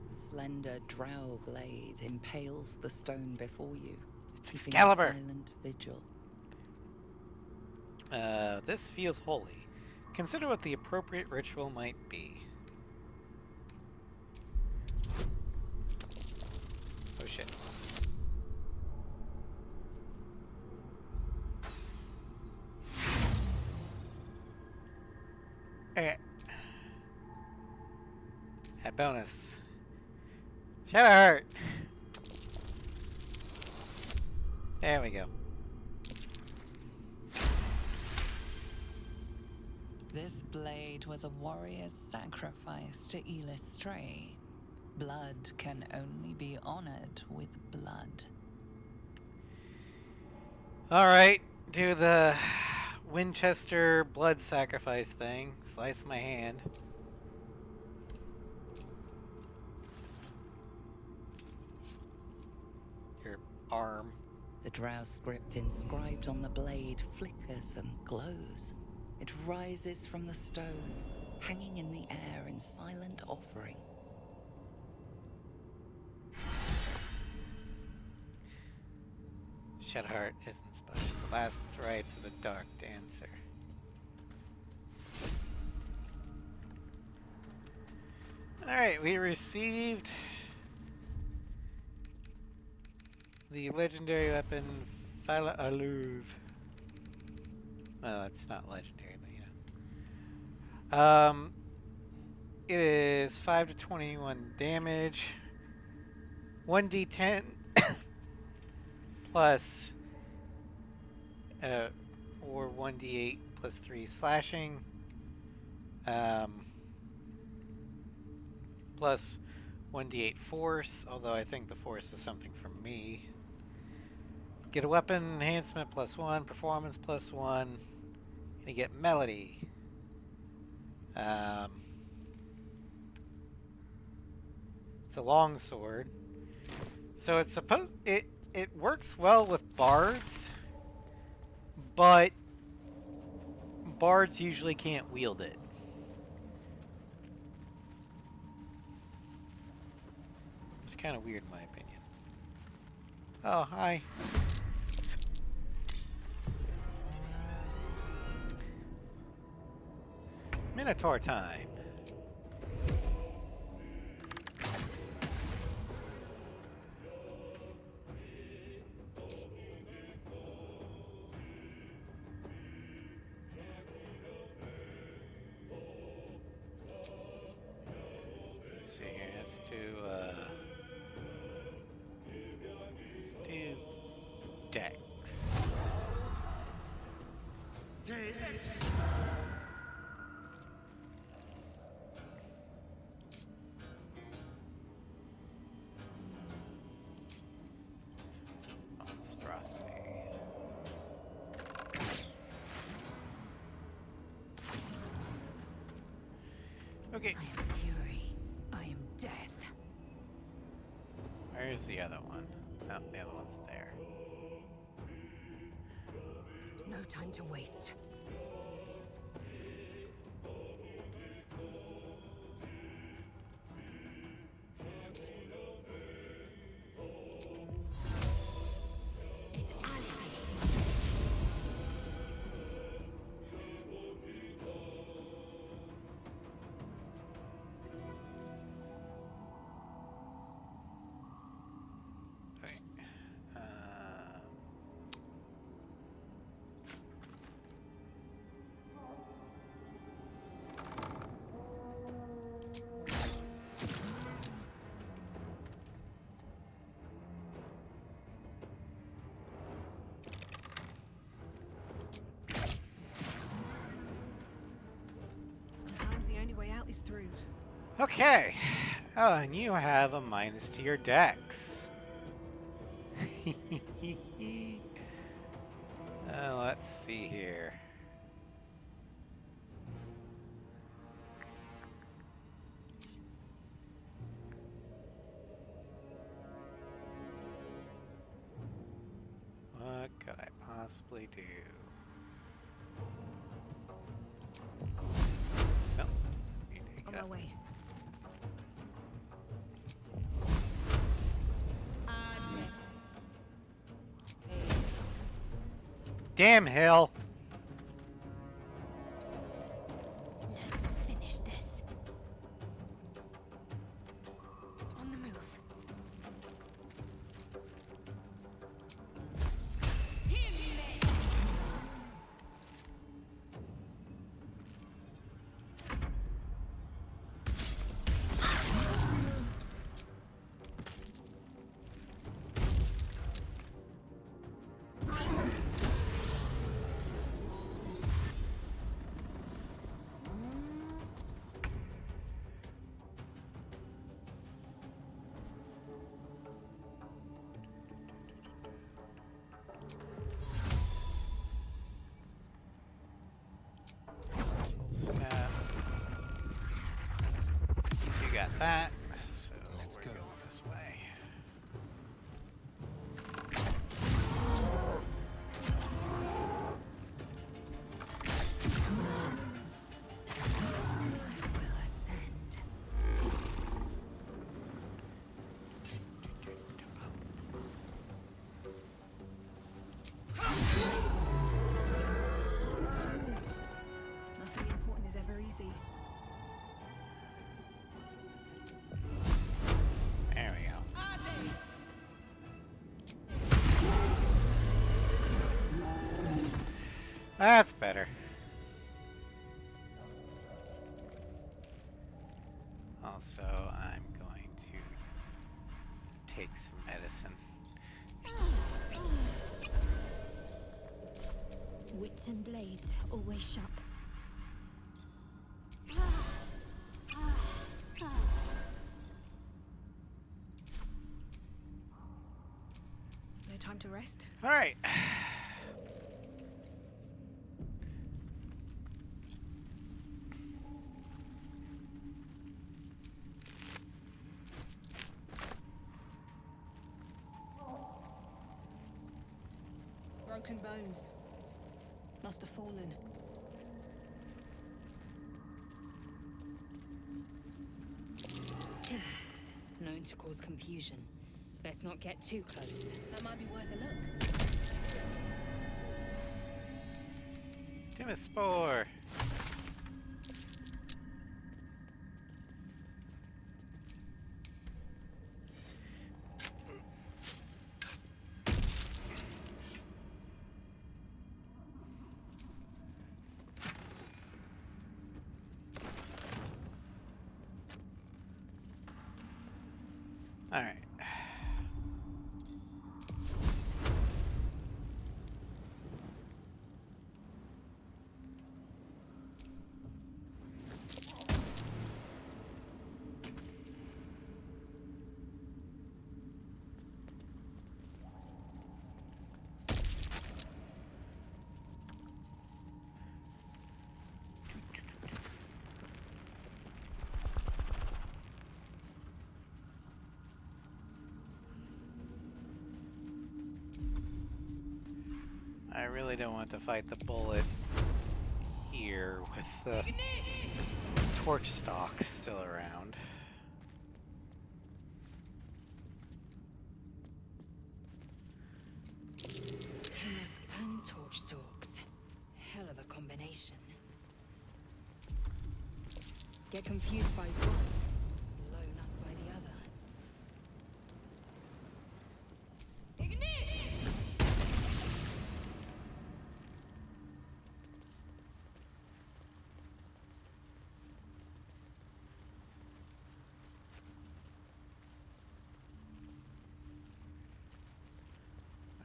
A slender drow blade impales the stone before you. It's keeping Excalibur. a silent vigil. This feels holy. Consider what the appropriate ritual might be. Oh shit. Okay. Add bonus. Shadowheart! There we go. This blade was a warrior's sacrifice to Stray. Blood can only be honored with blood. Alright, do the Winchester blood sacrifice thing. Slice my hand. Your arm. The drow script inscribed on the blade flickers and glows. It rises from the stone, hanging in the air in silent offering. Shadowheart is inspired. The last rites of the Dark Dancer. Alright, we received the legendary weapon Phyla Aluv. Well, it's not legendary, but you know. It is 5 to 21 damage. 1d10 plus or 1d8 plus 3 slashing, plus 1d8 force, although I think the force is something from me. Get a weapon enhancement plus 1, performance plus 1, and you get melody. It's a long sword. So it's supposed it works well with bards, but bards usually can't wield it. It's kind of weird in my opinion. Oh, hi. Minotaur time. Let's see here. Let's do Dex. Monstrosity. Okay. I am fury. I am death. Where's the other one? Oh, the other one's there. No time to waste. It's Wait. Sometimes the only way out is through. Okay. Oh, and you have a minus to your dex. Let's see here. What could I possibly do? Nope. On my way. Damn hill. Let's finish this. On the move. Snap. You got that. So let's go this way. Nothing important is ever easy. There we go. That's better. Also, I'm going to take gates and blades always shut. No time to rest. All right. Broken bones. Must have fallen. Masks, known to cause confusion. Best not get too close. That might be worth a look. Spore. All right. I really don't want to fight the bullet here with the torch stalks still around. Tamask and torch stalks. Hell of a combination. Get confused by one, blown up by the other.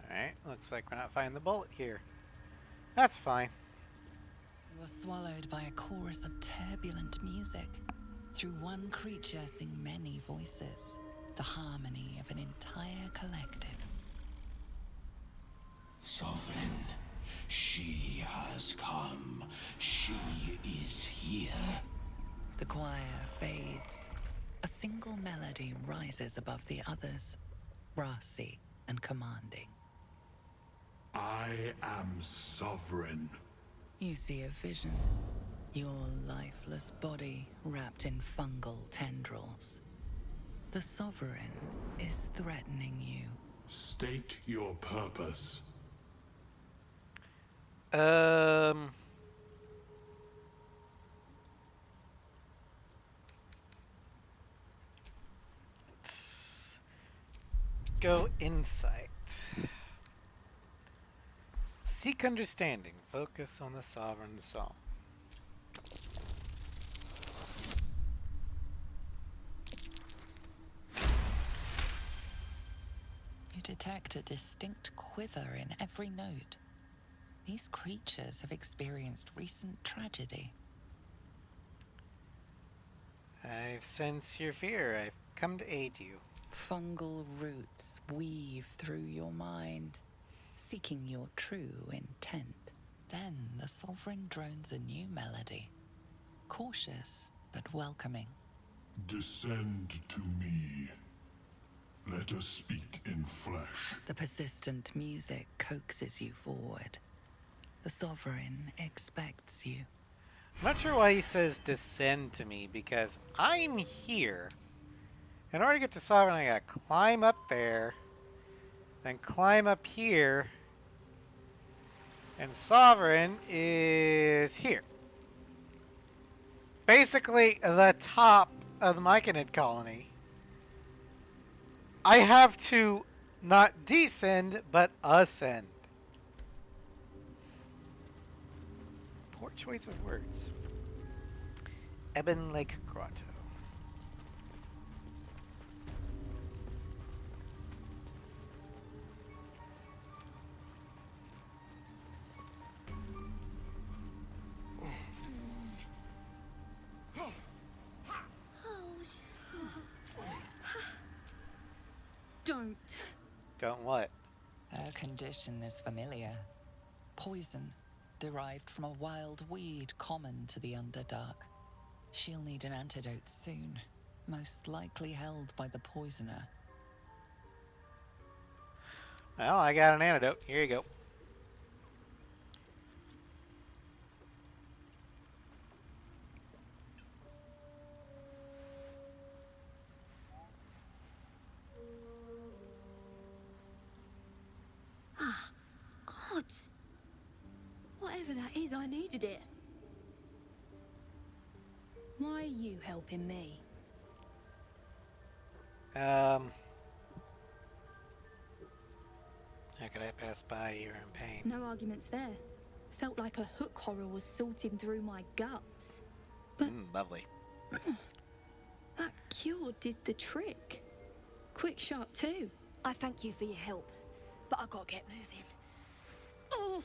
Alright, looks like we're not finding the bullet here. That's fine. You are swallowed by a chorus of turbulent music. Through one creature sing many voices, the harmony of an entire collective. Sovereign, she has come. She is here. The choir fades. A single melody rises above the others, brassy and commanding. I am sovereign. You see a vision. Your lifeless body wrapped in fungal tendrils. The Sovereign is threatening you. State your purpose. Let's go insight. Seek understanding. Focus on the Sovereign Song. You detect a distinct quiver in every note. These creatures have experienced recent tragedy. I've sensed your fear. I've come to aid you. Fungal roots weave through your mind, seeking your true intent. Then the Sovereign drones a new melody, cautious but welcoming. Descend to me. Let us speak in flesh. The persistent music coaxes you forward. The Sovereign expects you. I'm not sure why he says descend to me, because I'm here. In order to get to Sovereign, I gotta climb up there, then climb up here, and Sovereign is here. Basically, the top of the Myconid colony. I have to not descend, but ascend. Poor choice of words. Ebon Lake Grotto. Don't what? Her condition is familiar. Poison, derived from a wild weed common to the Underdark. She'll need an antidote soon, most likely held by the poisoner. Well, I got an antidote. Here you go. Ah, gods. Whatever that is, I needed it. Why are you helping me? How could I pass by? You're in pain. No arguments there. Felt like a hook horror was sorting through my guts. But Lovely. that cure did the trick. Quick, sharp too. I thank you for your help, but I gotta get moving. Oh,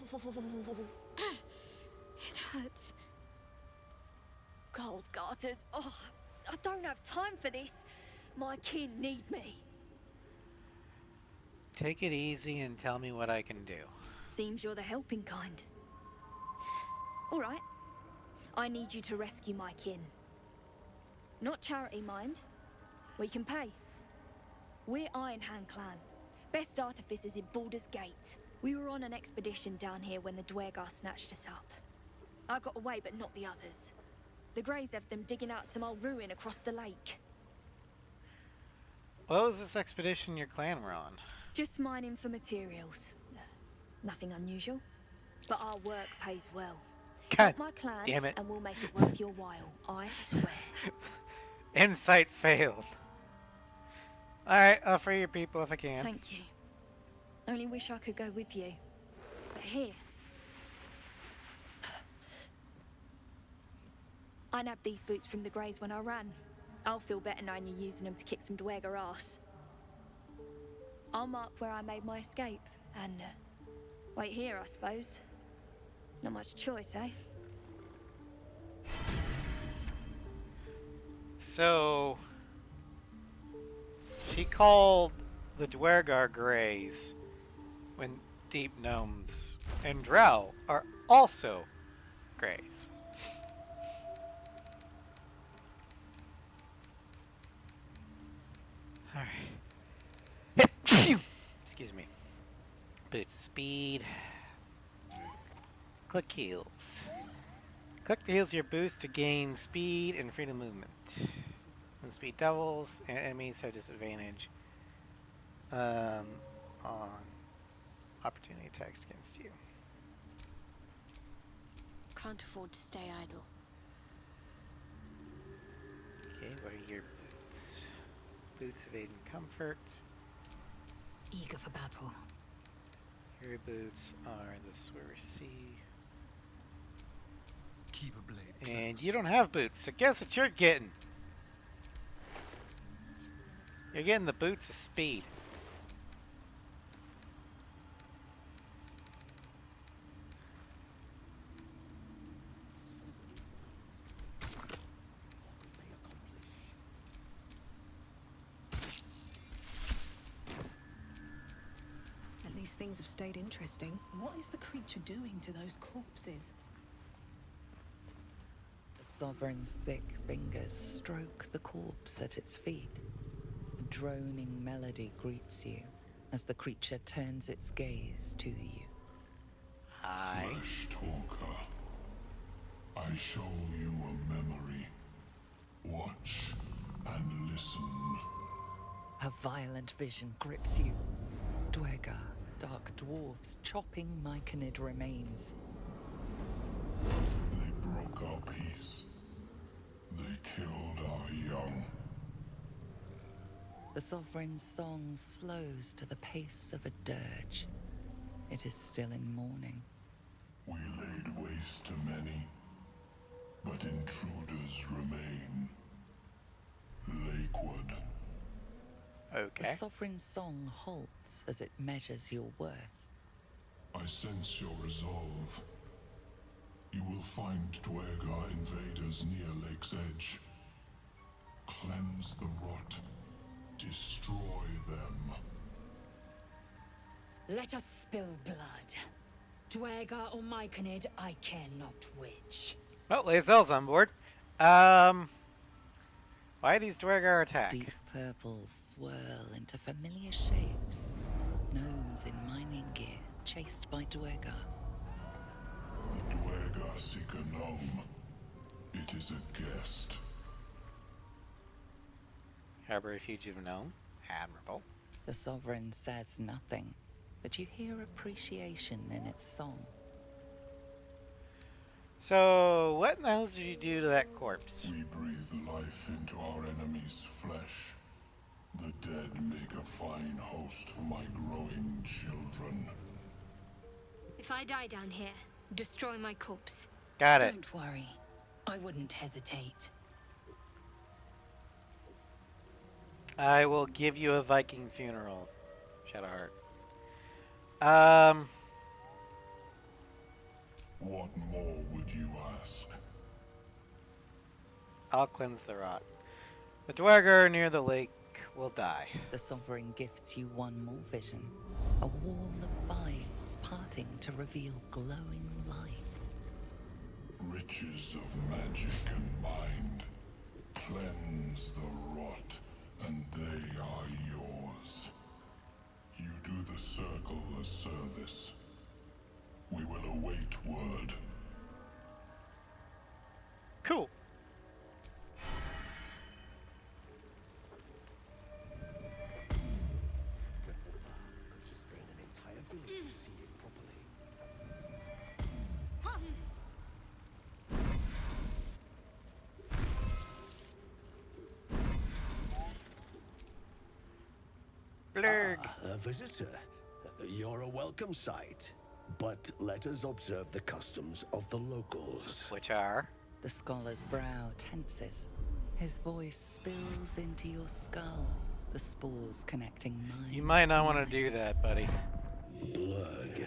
it hurts. Girls' garters. Oh, I don't have time for this. My kin need me. Take it easy and tell me what I can do. Seems you're the helping kind. All right. I need you to rescue my kin. Not charity, mind. We can pay. We're Iron Hand Clan. Best artificers in Baldur's Gate. We were on an expedition down here when the Dwergar snatched us up. I got away, but not the others. The Greys have them digging out some old ruin across the lake. What was this expedition your clan were on? Just mining for materials. Nothing unusual. But our work pays well. God Help my clan, damn it. and we'll make it worth your while. I swear. Insight failed. Alright, I'll free your people if I can. Thank you. Only wish I could go with you. But here. I nabbed these boots from the Greys when I ran. I'll feel better knowing you're using them to kick some Dwergar ass. I'll mark where I made my escape, and wait here, I suppose. Not much choice, eh? So, she called the Dwergar Greys when deep gnomes and drow are also Greys. Alright. Excuse me. Boots speed. Click heals. Click the heals your boost to gain speed and freedom movement. When speed doubles, and enemies have disadvantage on opportunity attacks against you. Can't afford to stay idle. Okay, what are your boots? Boots of aid and comfort. Eager for battle. Your boots are the Sorceress. Keep a blade And close. you don't have boots, so guess what you're getting? You're getting the boots of speed. At least things have stayed interesting. What is the creature doing to those corpses? The Sovereign's thick fingers stroke the corpse at its feet. A droning melody greets you as the creature turns its gaze to you. Hi. Flesh talker, I show you a memory. Watch and listen. A violent vision grips you. Dwergar, dark dwarves chopping myconid remains. They broke our peace. They killed our young. The Sovereign's song slows to the pace of a dirge. It is still in mourning. We laid waste to many, but intruders remain. Lakewood. Okay. The Sovereign's song halts as it measures your worth. I sense your resolve. You will find Dwergar invaders near Lake's Edge. Cleanse the rot. Destroy them. Let us spill blood. Dwergar or Myconid, I care not which. Well, Lae'zel's on board. Why these Dwergar attack? Deep purples swirl into familiar shapes. Gnomes in mining gear, chased by Dwergar. The Dwergar seek a gnome. It is a guest. Harbor a fugitive gnome. Admirable. The Sovereign says nothing, but you hear appreciation in its song. So, what in the hell did you do to that corpse? We breathe life into our enemy's flesh. The dead make a fine host for my growing children. If I die down here, destroy my corpse. Got it. Don't worry. I wouldn't hesitate. I will give you a Viking funeral, Shadowheart. What more would you ask? I'll cleanse the rot. The Dwergar near the lake will die. The Sovereign gifts you one more vision. A wall of vines parting to reveal glowing light. Riches of magic and mind. Cleanse the rot, and they are yours. You do the circle a service. We will await word. Cool. Blurg. A visitor. You're a welcome sight. But let us observe the customs of the locals. Which are? The scholar's brow tenses. His voice spills into your skull, the spores connecting mind. You might not want to do that, buddy. Blurg,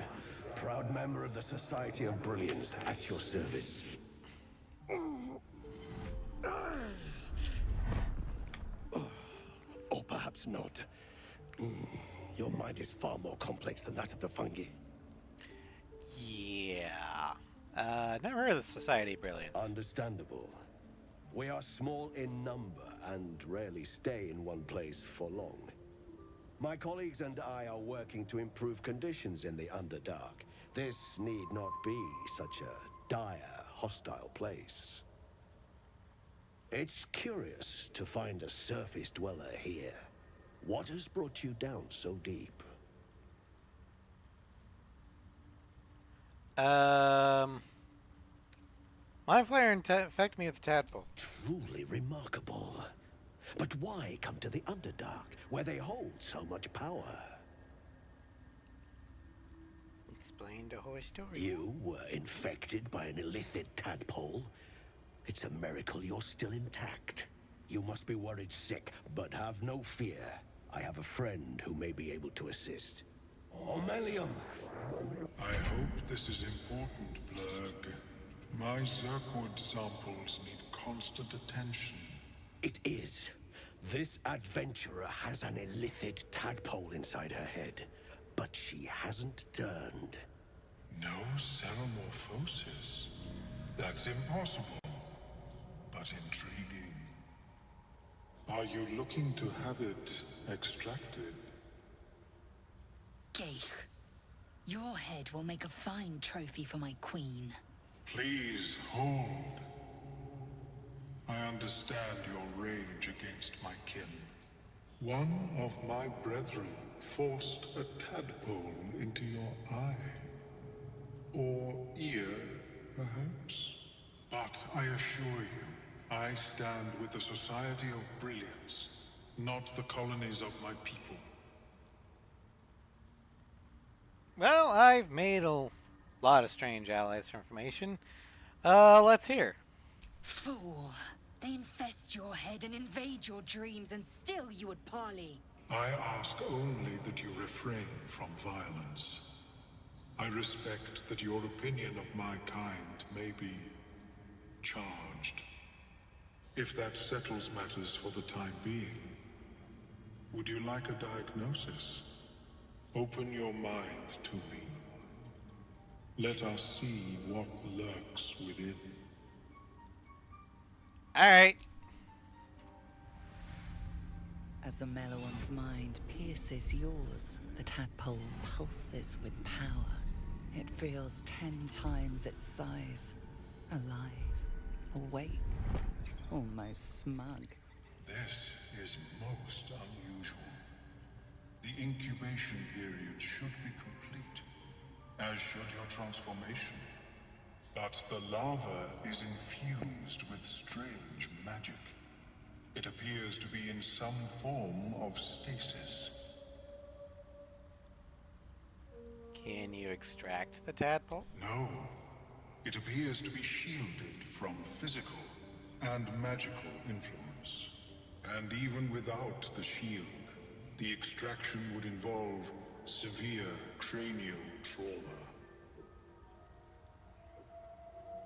proud member of the Society of Brilliance, at your service. Or perhaps not. Your mind is far more complex than that of the fungi. Yeah. Never heard of the Society of Brilliance. Understandable. We are small in number and rarely stay in one place for long. My colleagues and I are working to improve conditions in the Underdark. This need not be such a dire, hostile place. It's curious to find a surface dweller here. What has brought you down so deep? Mind flare infect me with tadpole. Truly remarkable. But why come to the Underdark, where they hold so much power? Explain the whole story. You were infected by an illithid tadpole? It's a miracle you're still intact. You must be worried sick, but have no fear. I have a friend who may be able to assist. Omelium! I hope this is important, Blurg. My Zerkwood samples need constant attention. It is. This adventurer has an illithid tadpole inside her head, but she hasn't turned. No ceremorphosis. That's impossible, but intriguing. Are you looking to have it extracted? Geich, your head will make a fine trophy for my queen. Please hold. I understand your rage against my kin. One of my brethren forced a tadpole into your eye. Or ear, perhaps? But I assure you, I stand with the Society of Brilliance, not the colonies of my people. Well, I've made a lot of strange allies for information. Let's hear. Fool. They infest your head and invade your dreams, and still you would parley. I ask only that you refrain from violence. I respect that your opinion of my kind may be charged. If that settles matters for the time being, would you like a diagnosis? Open your mind to me. Let us see what lurks within. Alright. As the Meloan's mind pierces yours, the tadpole pulses with power. It feels 10 times its size. Alive, awake, almost smug. This is most unusual. The incubation period should be complete, as should your transformation. But the larva is infused with strange magic. It appears to be in some form of stasis. Can you extract the tadpole? No. It appears to be shielded from physical and magical influence. And even without the shield, the extraction would involve severe cranial trauma.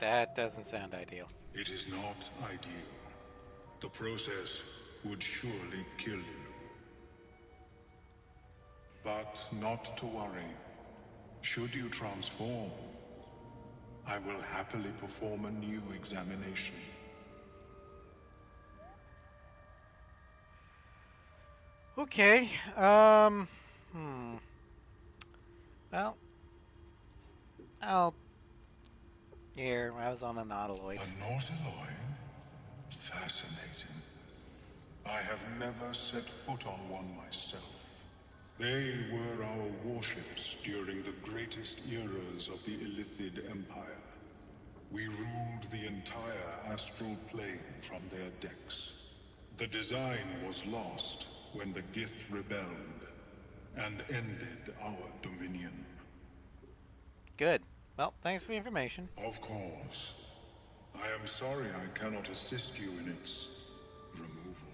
That doesn't sound ideal. It is not ideal. The process would surely kill you. But not to worry. Should you transform, I will happily perform a new examination. Okay, well, here, I was on a nautiloid. A nautiloid? Fascinating. I have never set foot on one myself. They were our warships during the greatest eras of the Illithid Empire. We ruled the entire astral plane from their decks. The design was lost when the Gith rebelled and ended our dominion. Good. Well, thanks for the information. Of course. I am sorry I cannot assist you in its removal.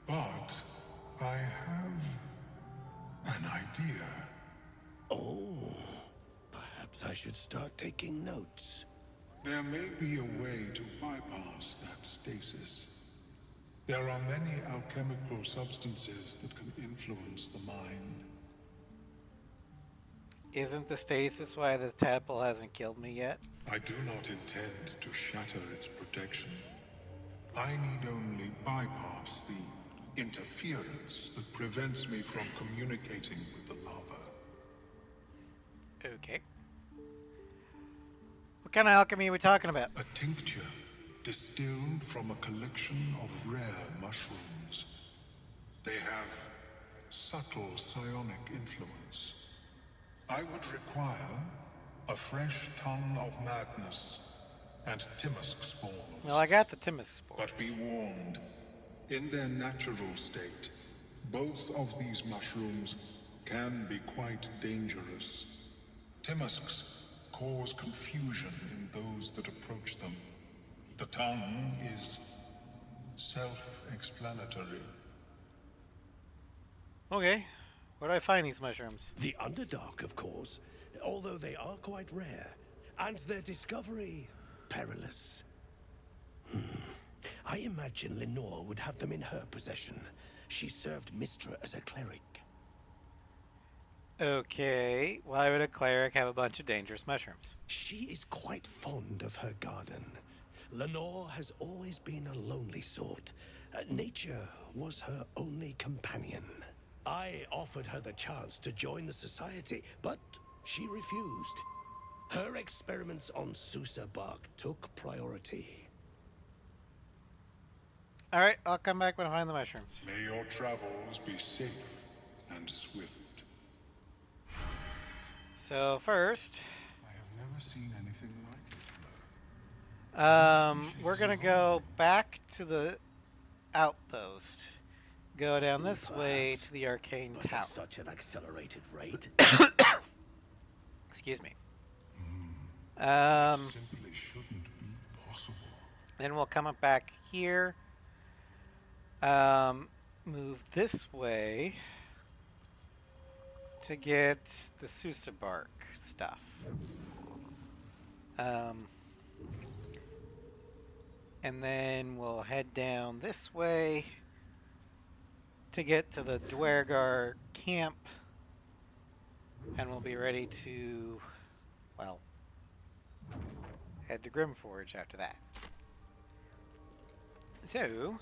But I have an idea. Oh, perhaps I should start taking notes. There may be a way to bypass that stasis. There are many alchemical substances that can influence the mind. Isn't the stasis why the tadpole hasn't killed me yet? I do not intend to shatter its protection. I need only bypass the interference that prevents me from communicating with the larva. Okay. What kind of alchemy are we talking about? A tincture distilled from a collection of rare mushrooms. They have subtle psionic influence. I would require a fresh ton of madness and Timisk spores. Well, I got the Timisk spores. But be warned, in their natural state, both of these mushrooms can be quite dangerous. Timisks cause confusion in those that approach them. The tongue is self-explanatory. Okay. Where do I find these mushrooms? The Underdark, of course, although they are quite rare, and their discovery perilous. I imagine Lenore would have them in her possession. She served Mistra as a cleric. Okay, why would a cleric have a bunch of dangerous mushrooms? She is quite fond of her garden. Lenore has always been a lonely sort. Nature was her only companion. I offered her the chance to join the society, but she refused. Her experiments on Susa bark took priority. Alright, I'll come back when I find the mushrooms. May your travels be safe and swift. So first, I have never seen anything like it. We're gonna go back to the outpost. Go down this way to the arcane tower. At such an accelerated rate. Excuse me. Simply shouldn't be possible. Then we'll come up back here. Move this way to get the Susa bark stuff. And then we'll head down this way to get to the Dwergar camp And we'll be ready to, well, head to Grimforge after that. So...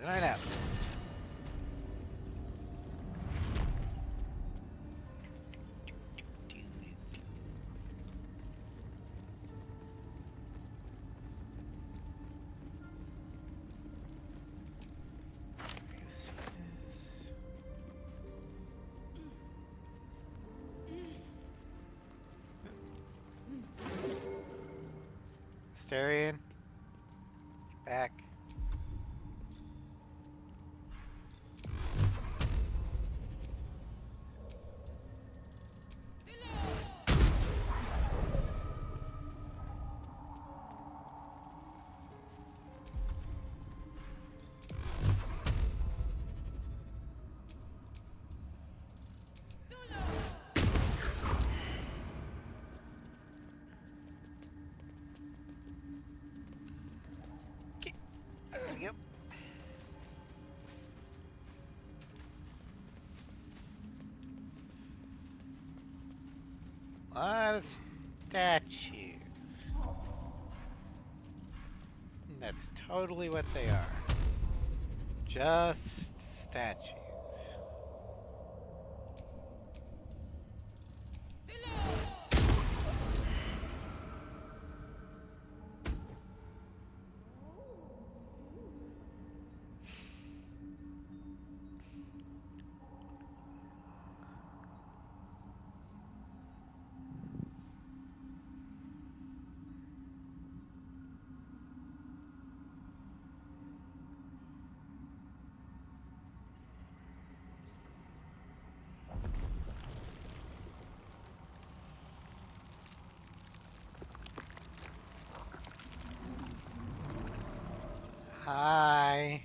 the Night Outpost. Astarion, back. Yep. A lot of statues. That's totally what they are. Just statues. Hi.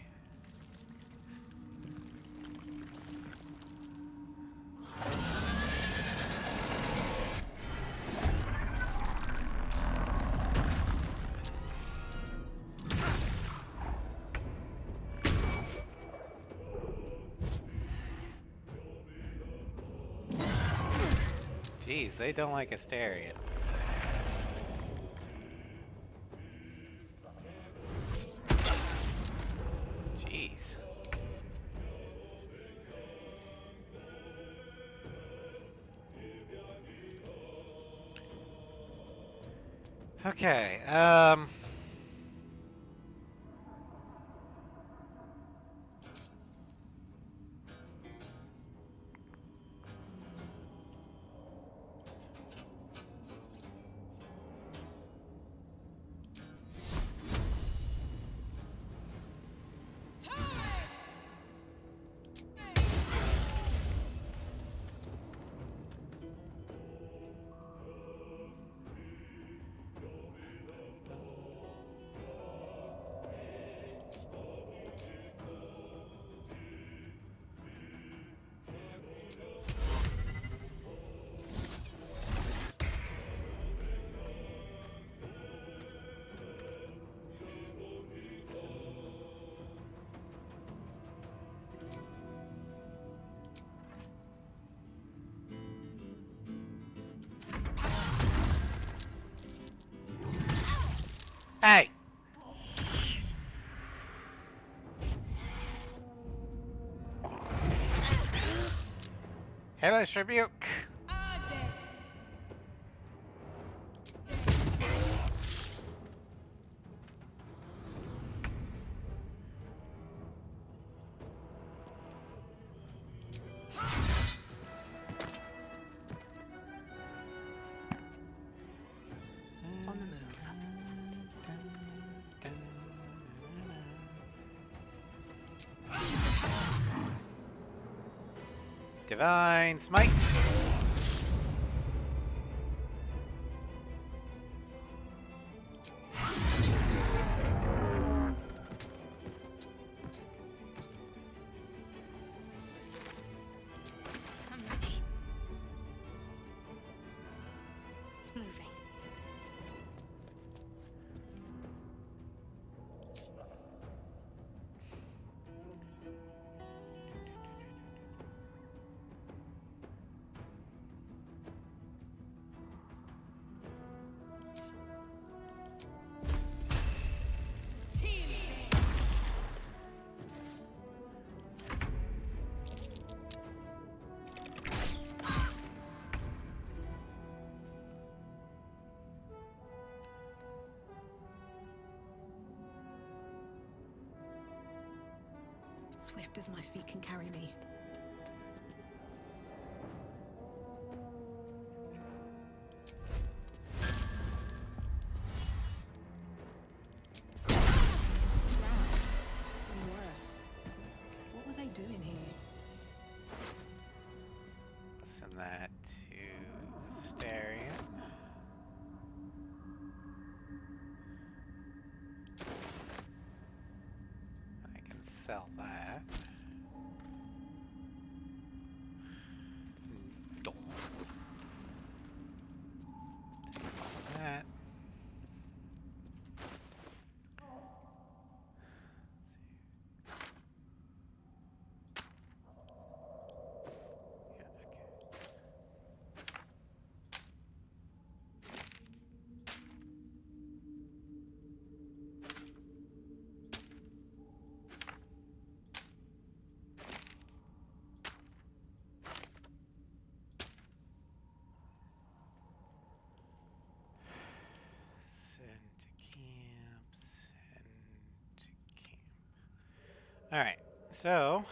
Jeez, they don't like Astarion. Jeez. Okay, hey! Hellish Rebuke! On the move. Divine Smite! swift as my feet can carry me. And worse. What were they doing here? Send that to Asterion. I can sell that. Take all that. Send to camp, send to camp. Alright, so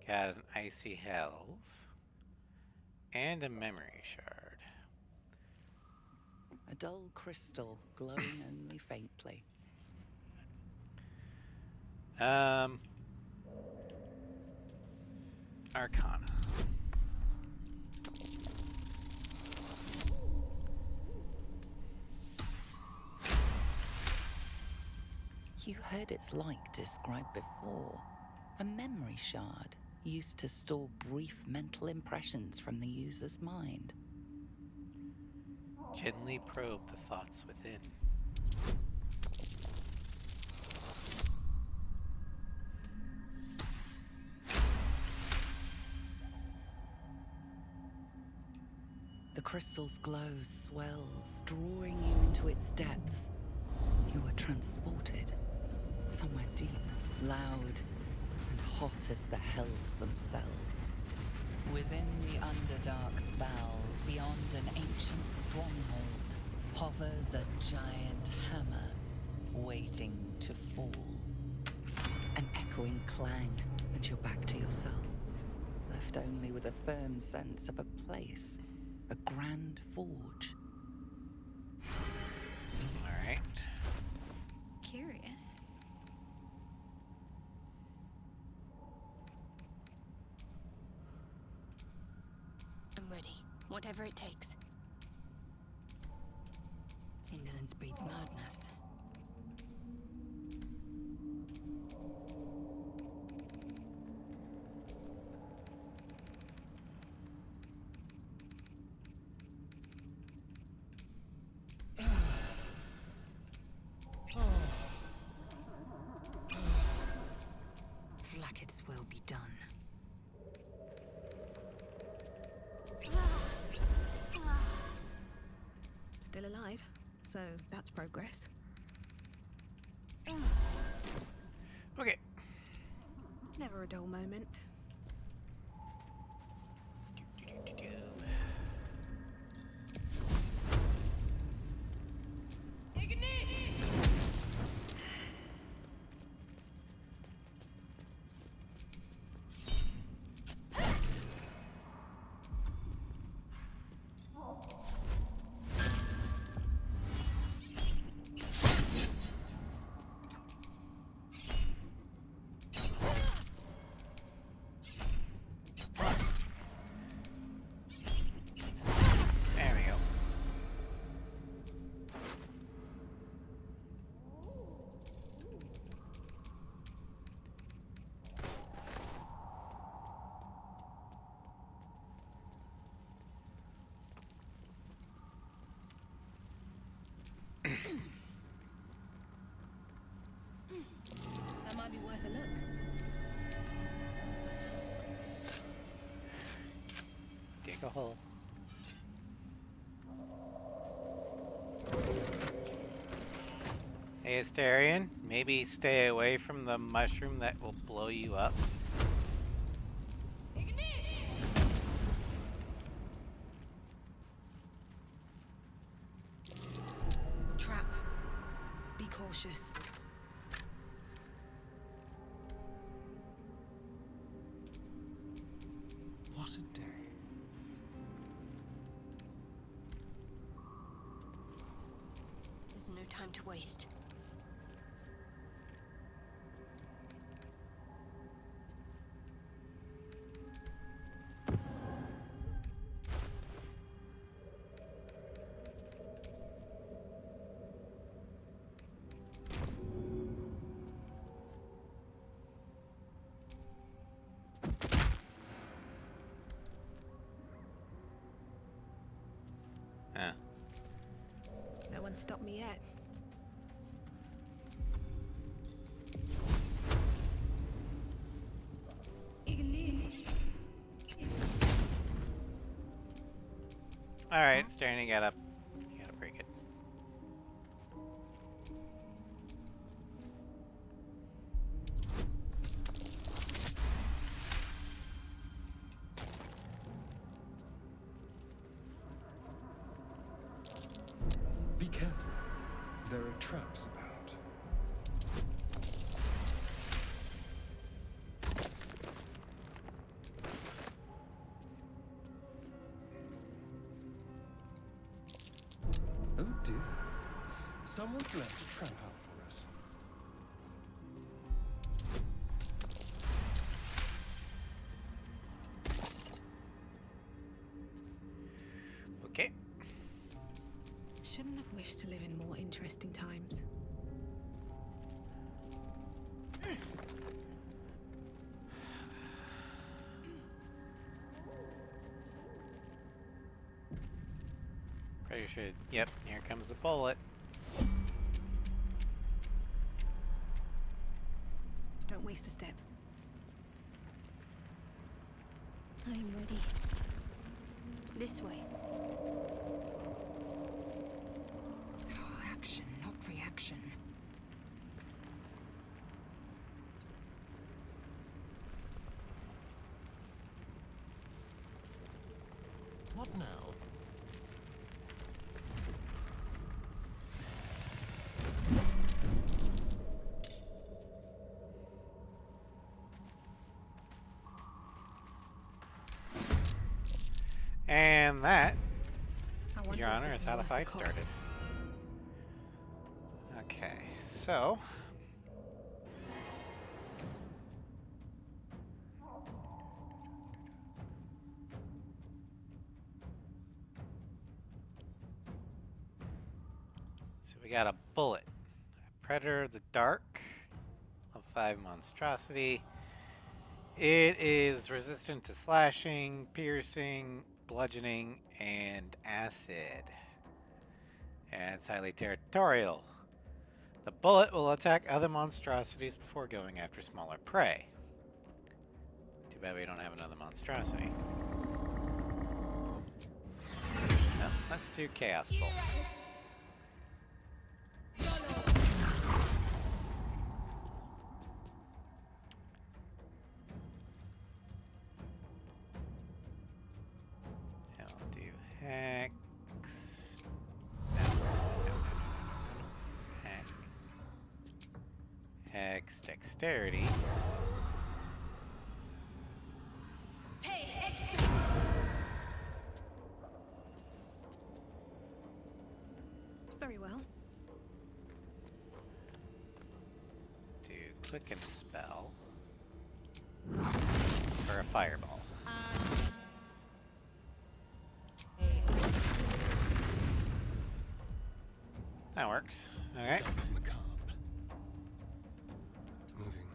got an icy helve and a memory shard. A dull crystal glowing only faintly. Arcana. You heard its like described before. A memory shard used to store brief mental impressions from the user's mind. Gently probe the thoughts within. The crystal's glow swells, drawing you into its depths. You are transported somewhere deep, loud, and hot as the hells themselves. Within the Underdark's bowels, beyond an ancient stronghold, hovers a giant hammer, waiting to fall. An echoing clang, and you're back to yourself, left only with a firm sense of a place, a grand forge. Alright. Curious. I'm ready. Whatever it takes. Indolence breeds madness. Vlaakith's will be done. Still alive, so that's progress. Okay. Never a dull moment. There we go. That might be worth a look. Dig a hole. Hey, Asterion, maybe stay away from the mushroom that will blow you up. Trap. Be cautious. There's no time to waste. No one stopped me yet. Alright, Stern, you gotta break it. Be careful. There are traps about. Oh dear. Someone's left a trap out for us. Okay. Shouldn't have wished to live in more interesting times. Pretty sure. Yep, here comes the bullet. Don't waste a step. I am ready. This way. Action, not reaction. What now? And that, wonder Your if Honor, this is is how the worth the fight cost. started. Okay, so... So we got a bullet. A Predator of the Dark. Level 5 monstrosity. It is resistant to slashing, piercing, bludgeoning, and acid. And it's highly territorial. The bullet will attack other monstrosities before going after smaller prey. Too bad we don't have another monstrosity. No, let's do Chaos Bolt. I'll do Hex. Hex, Dexterity. Very well. Do Quicken Spell. Or a Fireball. That works. Okay. That's macabre. Moving.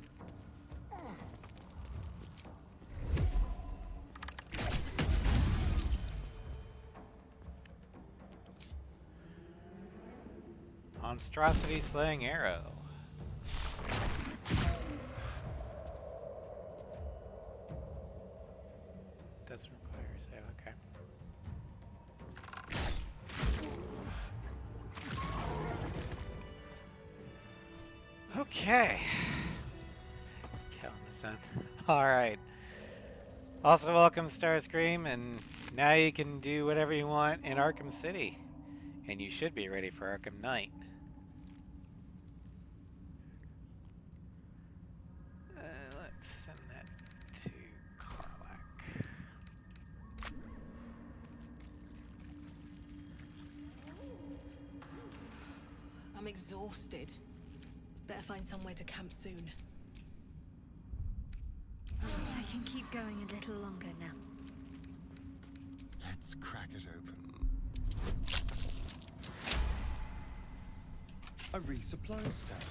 Monstrosity Slaying Arrow. Doesn't require a save, okay. Okay. Calendar Alright. Also welcome Starscream, and now you can do whatever you want in Arkham City. And you should be ready for Arkham Knight. Let's send that to Karlach. exhausted. Better find somewhere to camp soon. I can keep going a little longer now. Let's crack it open. A resupply stash.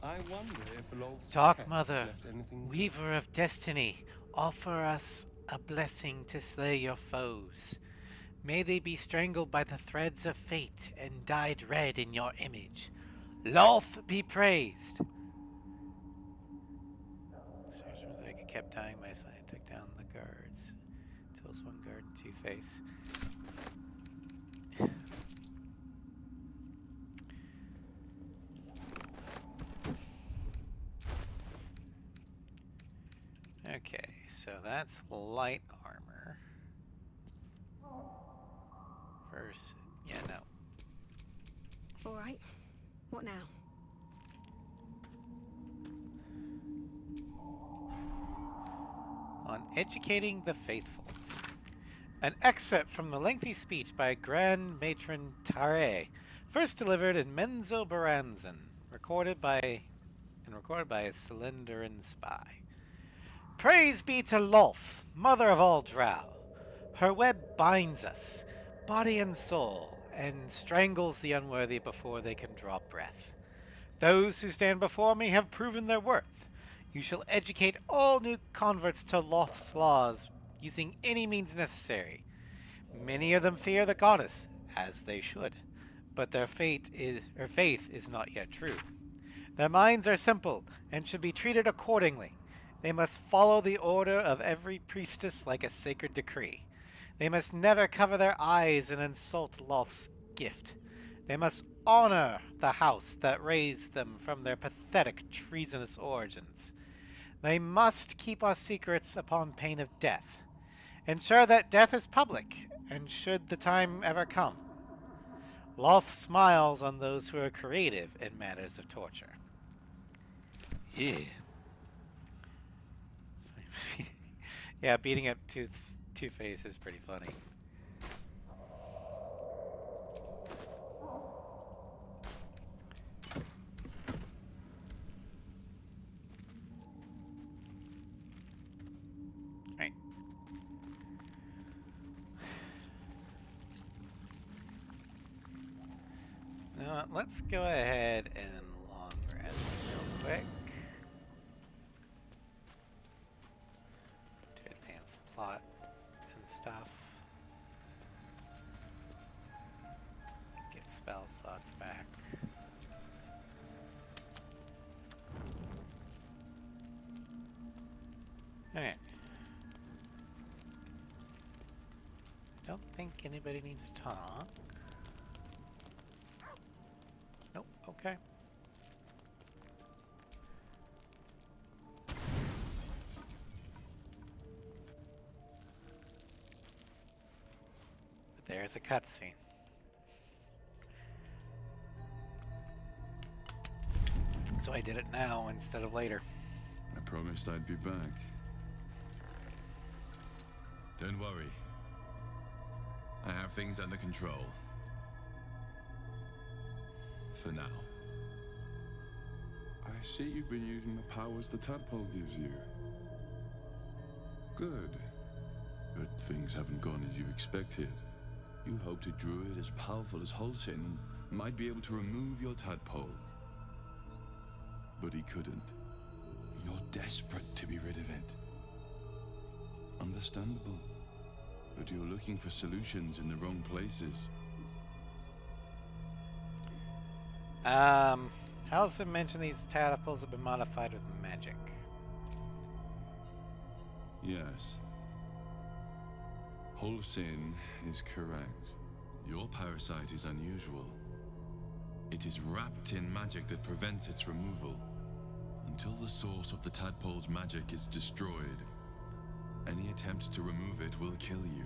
I wonder if Lolth's Dark pets Mother, left anything. Weaver of Destiny, offer us a blessing to slay your foes. May they be strangled by the threads of fate and dyed red in your image. Lolth be praised! Sorceress kept dying by side and took down the guards. Kills one guard and Two-Face. Okay, so that's light armor. First, yeah, no. All right. What now? On educating the faithful. An excerpt from the lengthy speech by Grand Matron Tare, first delivered in Menzoberranzan, recorded by a Cylinderan spy. Praise be to Lolth, mother of all drow. Her web binds us, body and soul, and strangles the unworthy before they can draw breath. Those who stand before me have proven their worth. You shall educate all new converts to Lolth's laws using any means necessary. Many of them fear the goddess, as they should, but their faith is not yet true. Their minds are simple and should be treated accordingly. They must follow the order of every priestess like a sacred decree. They must never cover their eyes and insult Lolth's gift. They must honor the house that raised them from their pathetic, treasonous origins. They must keep our secrets upon pain of death. Ensure that death is public, and should the time ever come. Lolth smiles on those who are creative in matters of torture. Yeah. Yeah, beating up Two-Face is pretty funny. Alright. Now, let's go ahead and long rest real quick. To advance plot and stuff. Get spell slots back. Alright. Don't think anybody needs to talk. Nope, okay. But there's a cutscene. So I did it now instead of later. I promised I'd be back. Don't worry. I have things under control. For now. I see you've been using the powers the tadpole gives you. Good. But things haven't gone as you expected. You hoped a druid as powerful as Holsin might be able to remove your tadpole. But he couldn't. You're desperate to be rid of it. Understandable. But you're looking for solutions in the wrong places. Allison mentioned these tadpoles have been modified with magic. Yes. Holsin is correct. Your parasite is unusual. It is wrapped in magic that prevents its removal. Until the source of the tadpole's magic is destroyed, any attempt to remove it will kill you.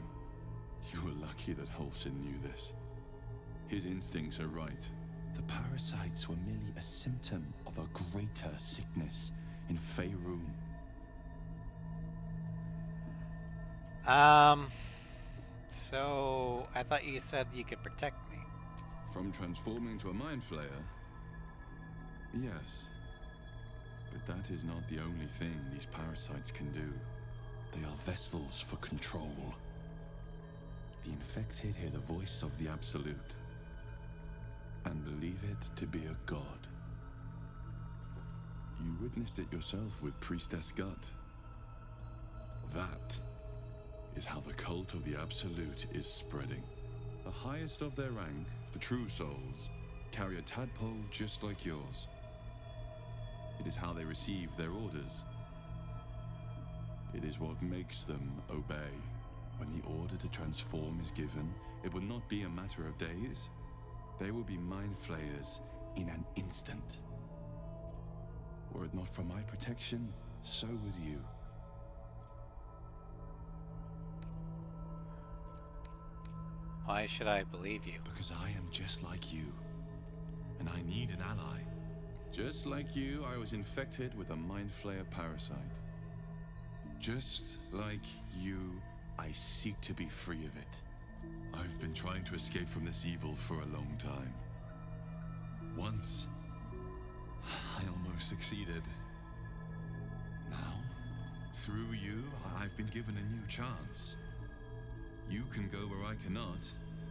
You were lucky that Holsin knew this. His instincts are right. The parasites were merely a symptom of a greater sickness in Faerun. So I thought you said you could protect me. From transforming into a mind flayer? Yes. But that is not the only thing these parasites can do. They are vessels for control. The infected hear the voice of the Absolute and believe it to be a god. You witnessed it yourself with Priestess Gut. That is how the cult of the Absolute is spreading. The highest of their rank, the true souls, carry a tadpole just like yours. It is how they receive their orders. It is what makes them obey. When the order to transform is given, it will not be a matter of days. They will be mind flayers in an instant. Were it not for my protection, so would you. Why should I believe you? Because I am just like you, and I need an ally. Just like you, I was infected with a mind flayer parasite. Just like you, I seek to be free of it. I've been trying to escape from this evil for a long time. Once, I almost succeeded. Now, through you, I've been given a new chance. You can go where I cannot,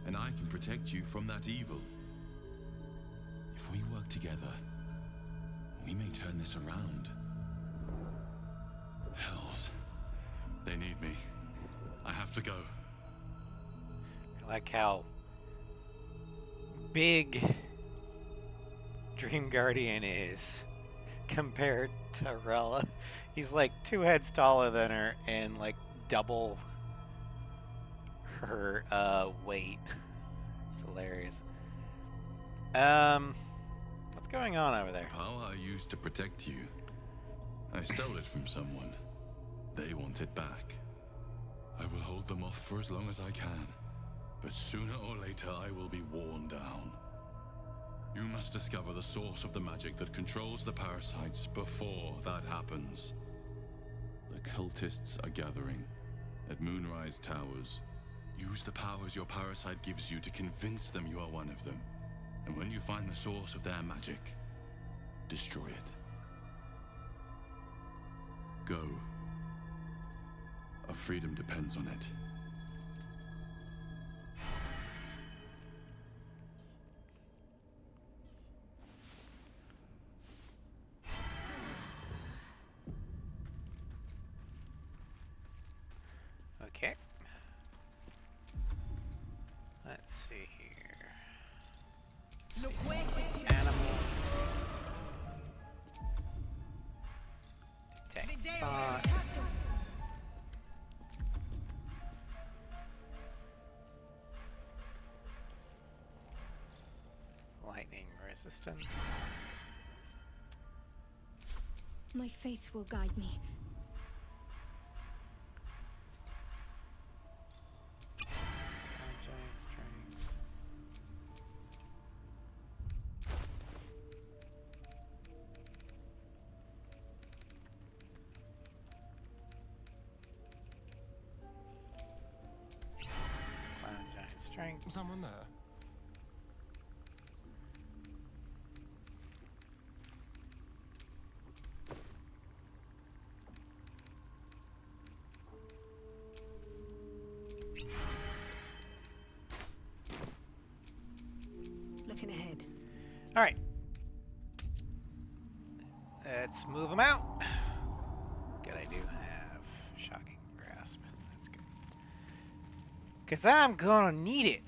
and I can protect you from that evil. If we work together, we may turn this around. Hells. They need me. I have to go. I like how big Dream Guardian is compared to Arella. He's like 2 heads taller than her and like double her weight. It's hilarious. What's going on over there? The power I used to protect you, I stole it from someone. They want it back. I will hold them off for as long as I can, but sooner or later I will be worn down. You must discover the source of the magic that controls the parasites before that happens. The cultists are gathering at Moonrise Towers. Use the powers your parasite gives you to convince them you are one of them. And when you find the source of their magic, destroy it. Go. Our freedom depends on it. Okay. Let's see here. Animal. Detect thoughts. Lightning resistance. My faith will guide me. Giant strength. Cloud giant strength. Someone there? Looking ahead. All right. Let's move them out. Good, I do have shocking grasp. That's good. Because I'm gonna need it.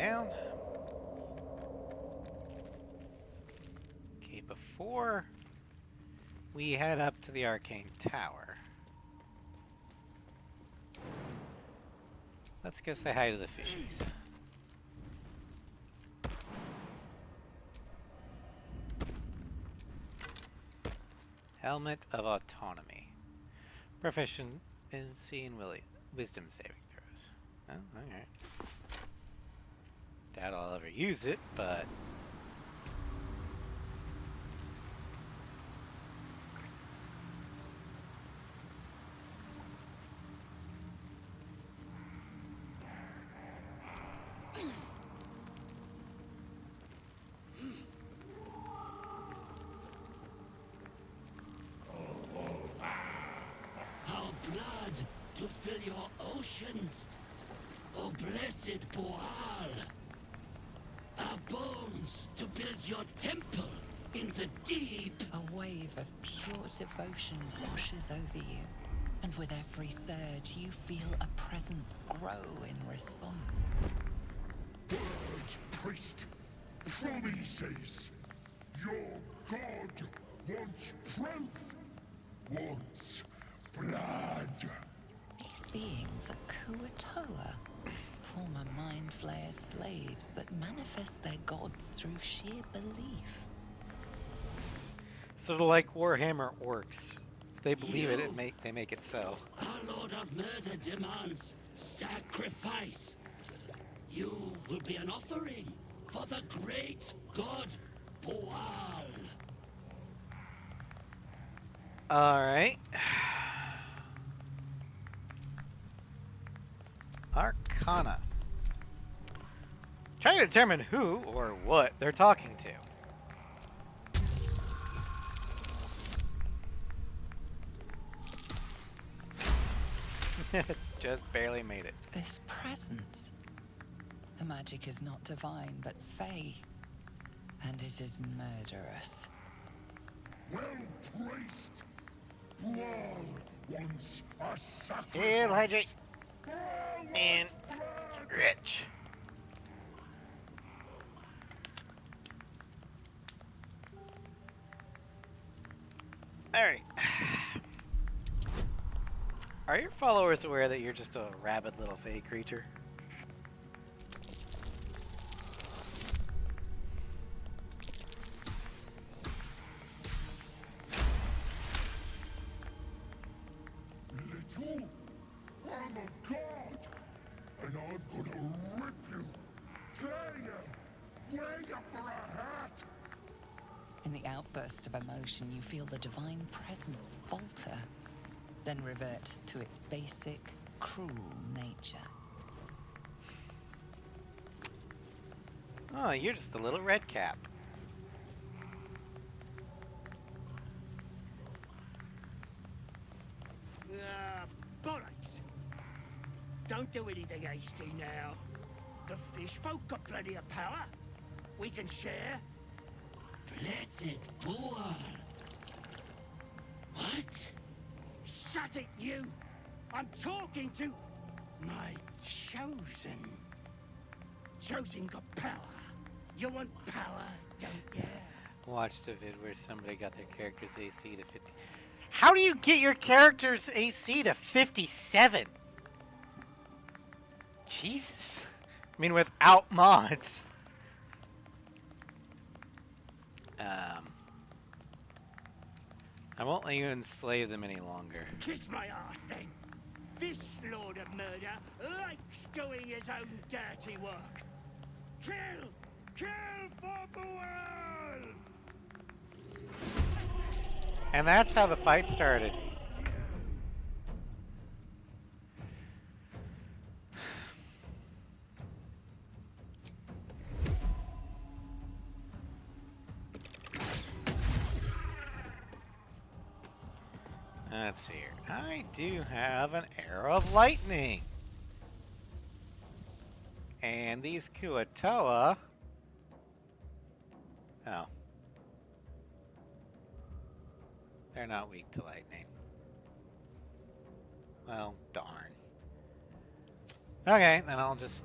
down. Okay, before we head up to the arcane tower, let's go say hi to the fishies. Helmet of Autonomy. Proficiency in wisdom saving throws. Oh, alright. Doubt I'll ever use it, but... Our blood to fill your oceans, O blessed Boal. Our bones to build your temple in the deep. A wave of pure devotion washes over you, and with every surge, you feel a presence grow in response. Word, priest. Promises. Your god wants proof. Wants blood. These beings are Kuatoa, former Mind Flayer slaves that manifest their gods through sheer belief. Sort of like Warhammer orcs. If they believe it, they make it so. Our Lord of Murder demands sacrifice. You will be an offering for the great god Boal. Alright. Arcana. Trying to determine who or what they're talking to. Just barely made it. This presence. The magic is not divine, but fey. And it is murderous. Well placed. Boal wants a sacrifice. Heal, hydrate. And rich. Alright. Are your followers aware that you're just a rabid little fey creature? Little, I'm a god, and I'm gonna rip you, tear you, wear you for a hat. In the outburst of emotion, you feel the divine presence falter, then revert to its basic, cruel nature. Oh, you're just a little red cap. Bollocks! Don't do anything hasty now. The fish folk got plenty of power. We can share. Blessed Boal. What? Shut it, you! I'm talking to my chosen. Chosen got power. You want power, don't you? Watched a vid where somebody got their character's AC to 50. How do you get your character's AC to 57? Jesus. I mean, without mods. I won't let you enslave them any longer. Kiss my ass, then. This Lord of Murder likes doing his own dirty work. Kill! Kill for Boal! And that's how the fight started. Let's see here. I do have an arrow of lightning. And these Kuatoa... Oh. They're not weak to lightning. Well, darn. Okay, then I'll just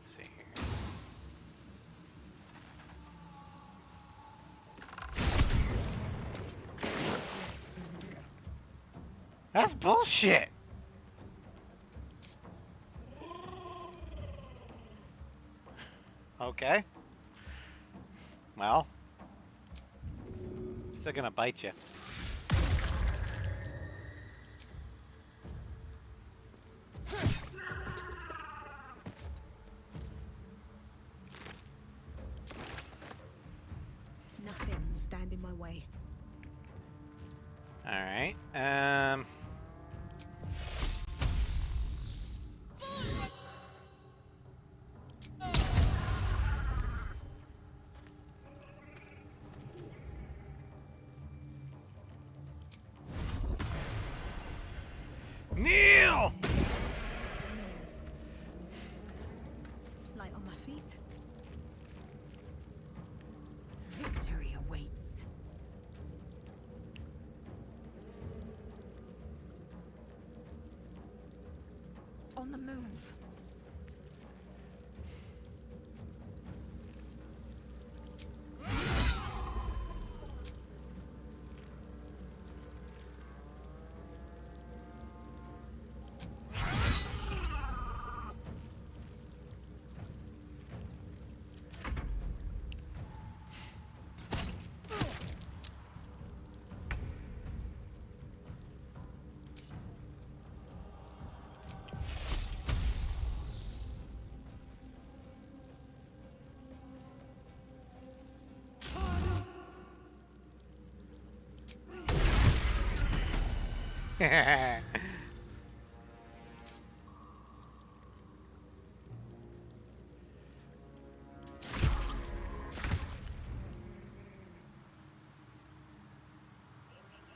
Let's see here. That's bullshit. Okay. Well, still gonna bite you. Nothing will stand in my way. All right. Neil! Light on my feet. Victory awaits. On the move.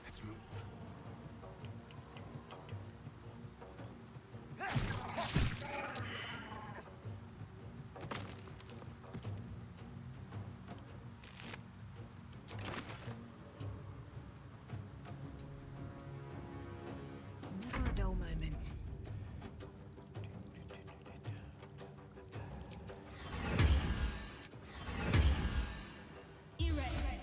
Let's move. Never a dull moment. Erect.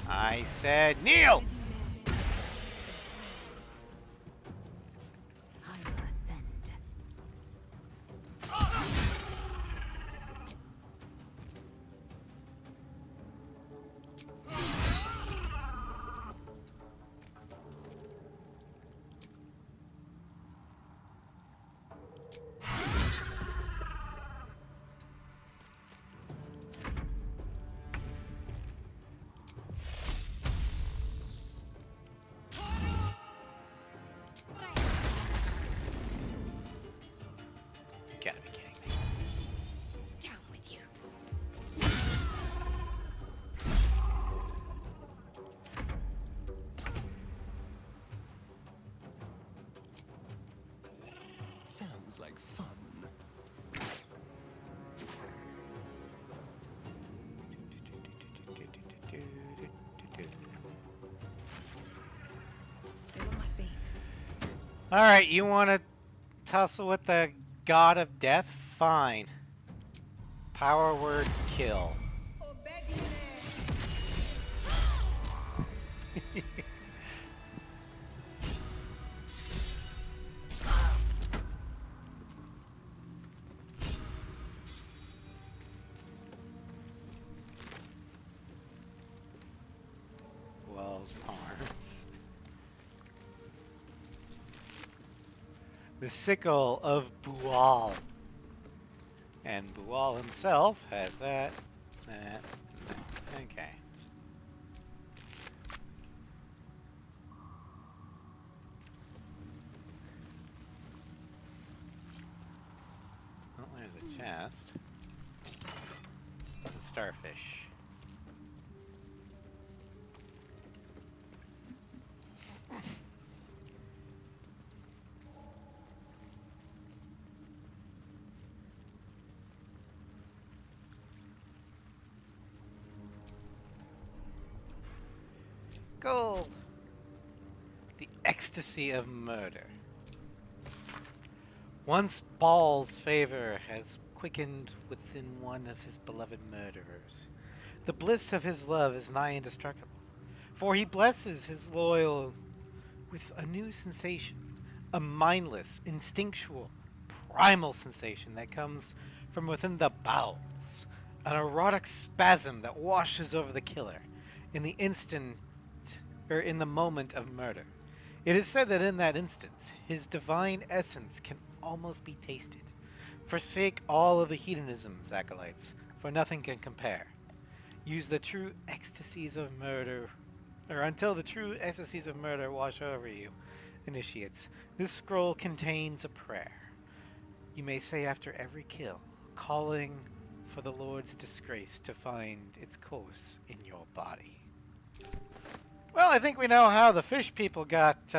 I said kneel! I will ascend. Gotta be kidding me. Down with you. Sounds like fun. Still on my feet. Alright, you want to tussle with the god of death? Fine. Power word kill. Well's arms. The sickle of Bual. And Bual himself has that, and that. Okay. Well, there's a chest. A starfish. skull. The ecstasy of murder. Once Baal's favor has quickened within one of his beloved murderers, the bliss of his love is nigh indestructible, for he blesses his loyal with a new sensation, a mindless, instinctual, primal sensation that comes from within the bowels, an erotic spasm that washes over the killer in the instant, or in the moment of murder. It is said that in that instance, his divine essence can almost be tasted. Forsake all of the hedonisms, acolytes, for nothing can compare. Use the true ecstasies of murder, or until the true ecstasies of murder wash over you, initiates. This scroll contains a prayer. You may say after every kill, calling for the Lord's disgrace to find its course in your body. Well, I think we know how the fish people got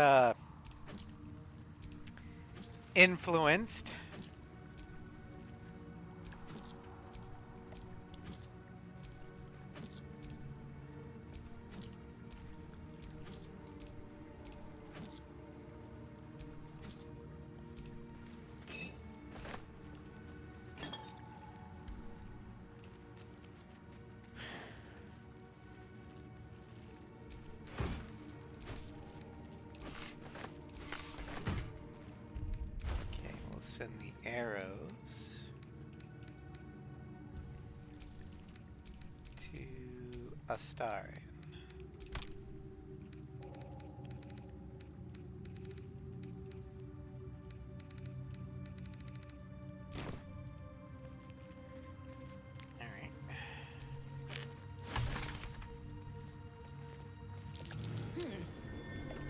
influenced. Send the arrows to Astarion. All right.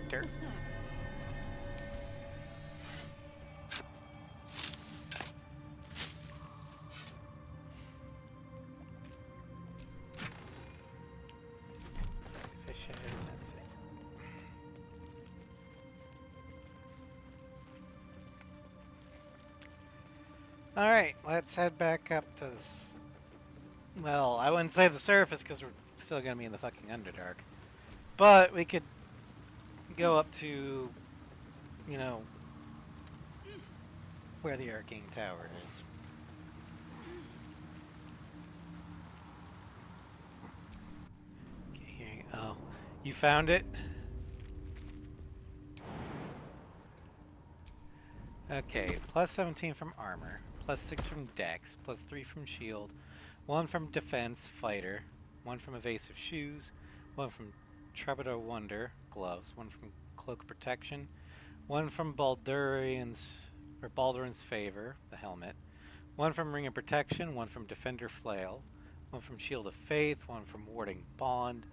Dirt. What's that? That's it. All right, let's head back up to this. Well, I wouldn't say the surface because we're still gonna be in the fucking Underdark, but we could go up to, you know, where the Arcane Tower is. Okay, here you go. Oh, you found it? Okay, plus 17 from armor, plus 6 from dex, plus 3 from shield, 1 from defense, fighter, 1 from evasive shoes, 1 from troubadour wonder, gloves, 1 from cloak protection, 1 from Baldurin's favor, the helmet, 1 from ring of protection, 1 from defender flail, 1 from shield of faith, 1 from warding bond,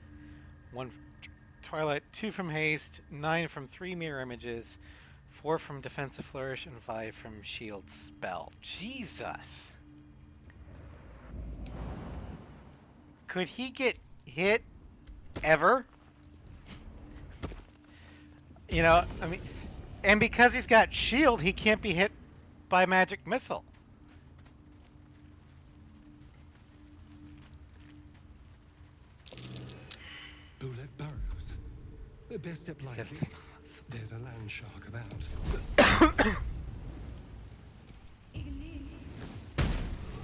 1 from twilight, 2 from haste, 9 from 3 mirror images, 4 from defensive flourish, and 5 from shield spell. Jesus! Could he get hit ever? You know, I mean, and because he's got shield, he can't be hit by magic missile. Bullet burrows. Best step lightly. There's a land shark about.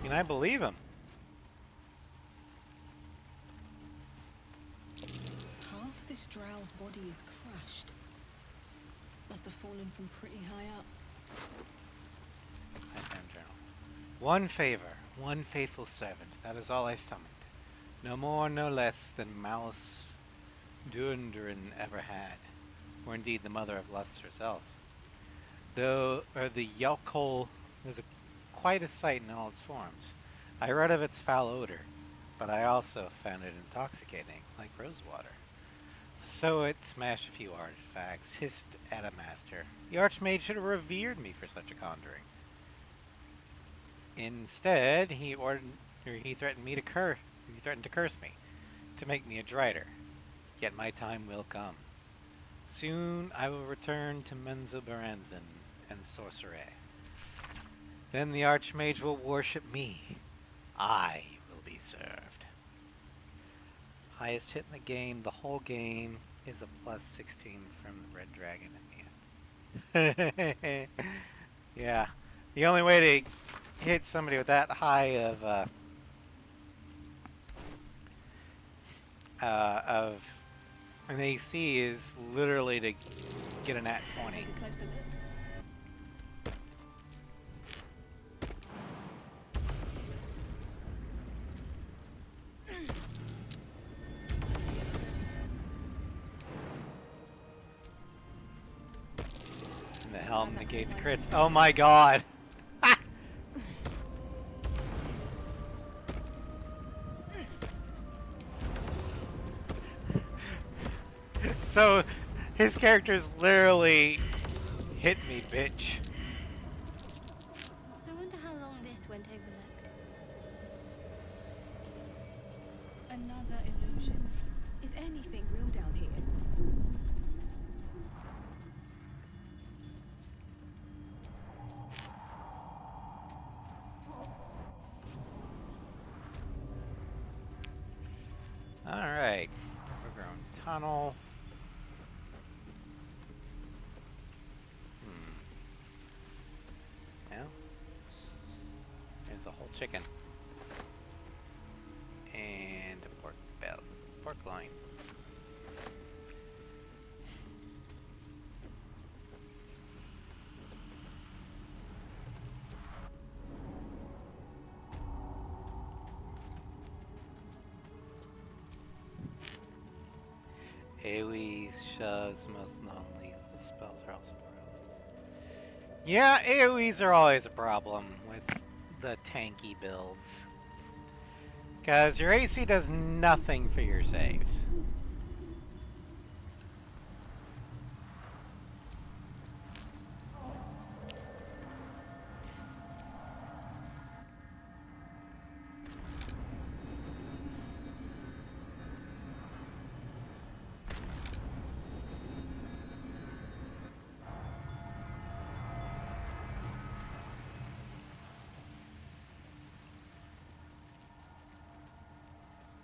And I believe him. Half this drow's body is crushed. Must have fallen from pretty high up. Journal. One favor, one faithful servant. That is all I summoned. No more, no less than Malice Duendarin ever had, or indeed the mother of lust herself. Though, the Yelkol was quite a sight in all its forms. I read of its foul odor, but I also found it intoxicating, like rosewater. So it smashed a few artifacts, hissed at a master. The Archmage should have revered me for such a conjuring. Instead, he threatened me to He threatened to curse me, to make me a drider. Yet my time will come. Soon I will return to Menzoberranzan and Sorceress. Then the Archmage will worship me. I will be served. Highest hit in the game, the whole game, is a plus 16 from the red dragon at the end. Yeah. The only way to hit somebody with that high of an AC is literally to get a nat 20. Take a closer look. And the helm negates crits. Oh my god! So, his character's literally hit me, bitch. I wonder how long this went overlooked. Another illusion. Is anything real down here? Alright. Overgrown tunnel. Well, there's a whole chicken. And a pork loin. AoE shoves, most non-lethal spells are also problems. Yeah, AoEs are always a problem with the tanky builds. Because your AC does nothing for your saves.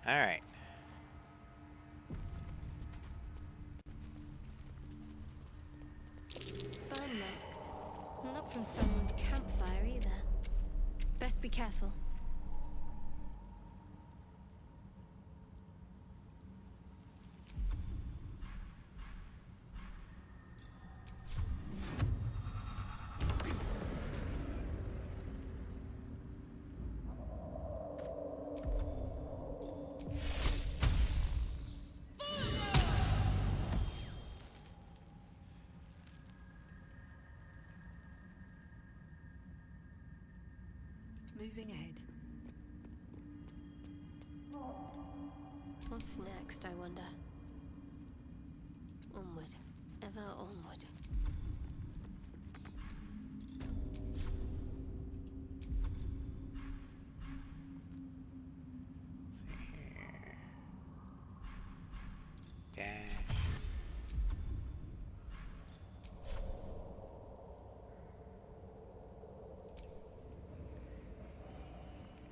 Alright. Burn marks. Not from someone's campfire either. Best be careful. Moving ahead. What's next, I wonder? Onward. Ever onward. See here. Dash.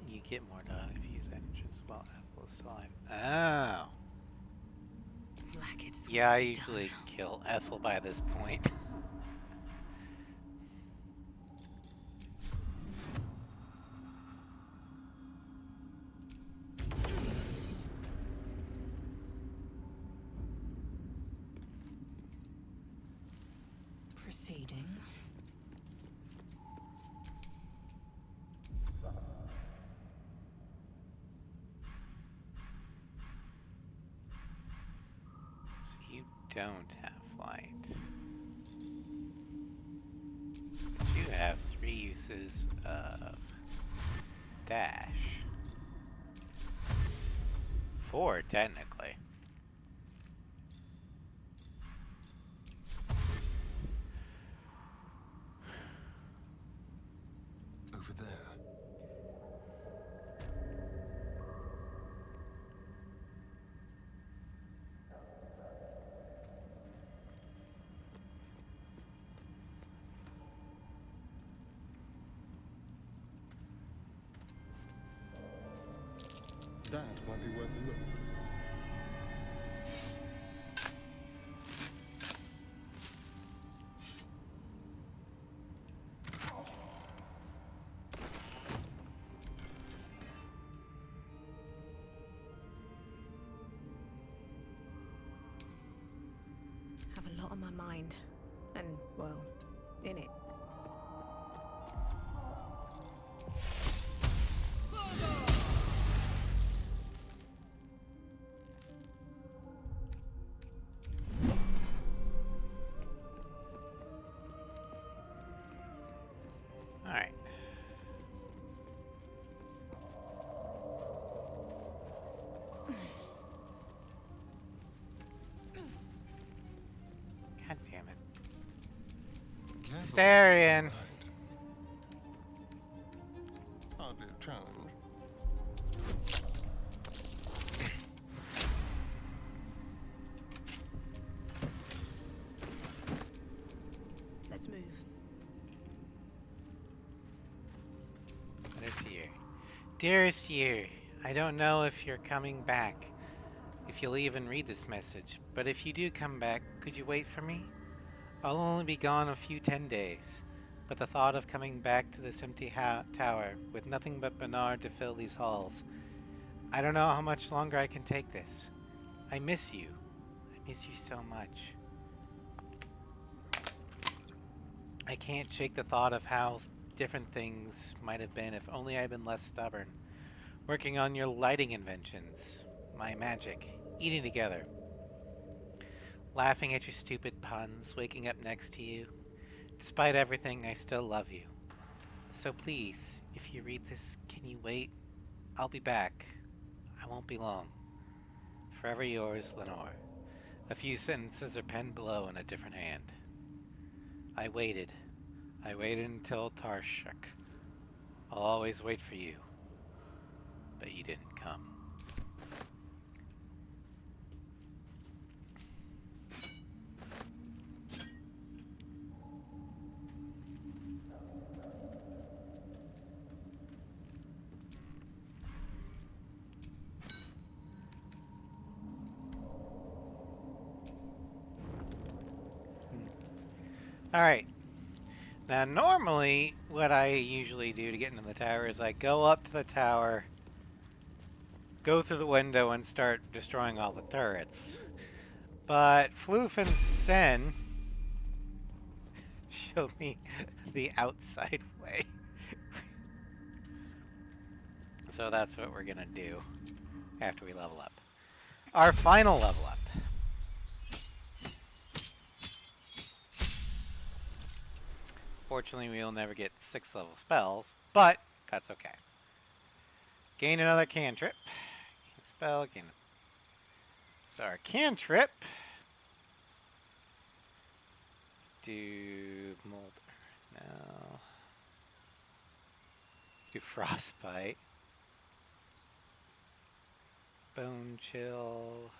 You get more die if you use energies while Ethel is alive. Oh. Yeah, I usually kill Ethel by this point. Proceeding. So you don't have flight. But you have 3 uses of dash. 4, technically. Over there. That might be worth a look. mind. And, well, in it. Alright. God damn it. Starion. Hardly a challenge. Let's move. Letter to you. Dearest you, I don't know if you're coming back, if you'll even read this message, but if you do come back, could you wait for me? I'll only be gone a few 10 days, but the thought of coming back to this empty tower with nothing but Bernard to fill these halls, I don't know how much longer I can take this. I miss you. I miss you so much. I can't shake the thought of how different things might have been if only I'd been less stubborn. Working on your lighting inventions, my magic, eating together, laughing at your stupid puns, waking up next to you. Despite everything, I still love you. So please, if you read this, can you wait? I'll be back. I won't be long. Forever yours, Lenore. A few sentences are penned below in a different hand. I waited. I waited until Tarshuk. I'll always wait for you. But you didn't come. Alright. Now, normally, what I usually do to get into the tower is I go up to the tower, go through the window, and start destroying all the turrets. But Floof and Sen showed me the outside way. So that's what we're gonna do after we level up. Our final level up. Fortunately, we'll never get 6th level spells, but that's okay. Gain another cantrip. Gain a spell, gain a... So our cantrip... Do mold... No. Do frostbite. Bone chill...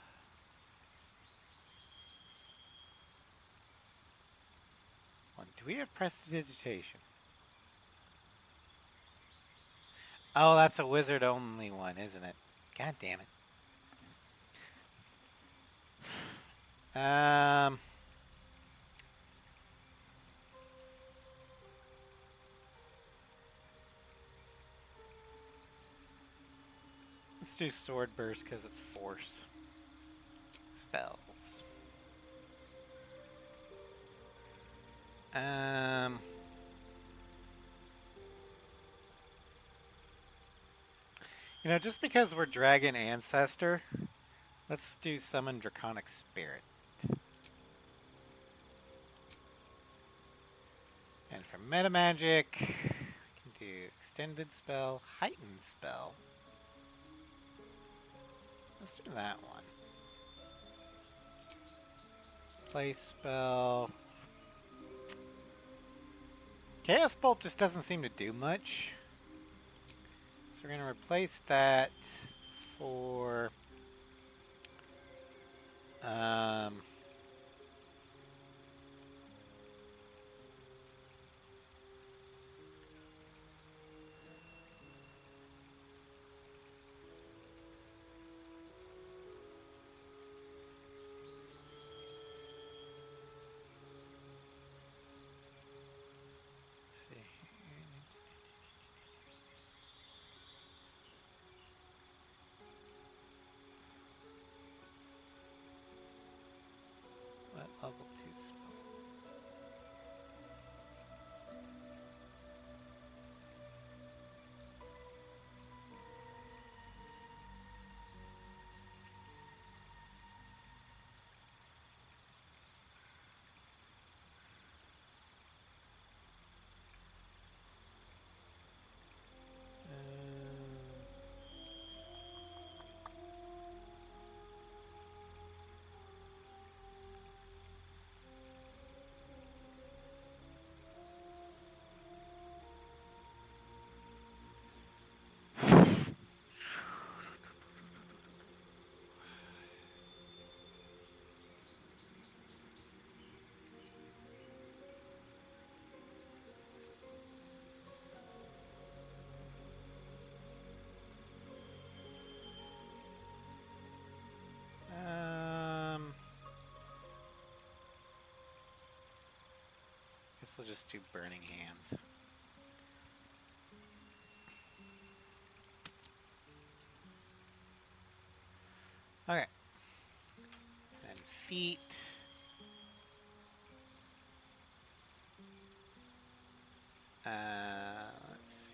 Do we have prestidigitation? Oh, that's a wizard only one, isn't it? God damn it. Let's do sword burst because it's force. Spells. You know, just because we're Dragon Ancestor, let's do Summon Draconic Spirit. And for Meta Magic, we can do Extended Spell, Heightened Spell. Let's do that one. Place Spell. Chaos Bolt just doesn't seem to do much. So we're going to replace that for... level 2 spell. we'll just do Burning Hands. Okay. And feet. Let's see.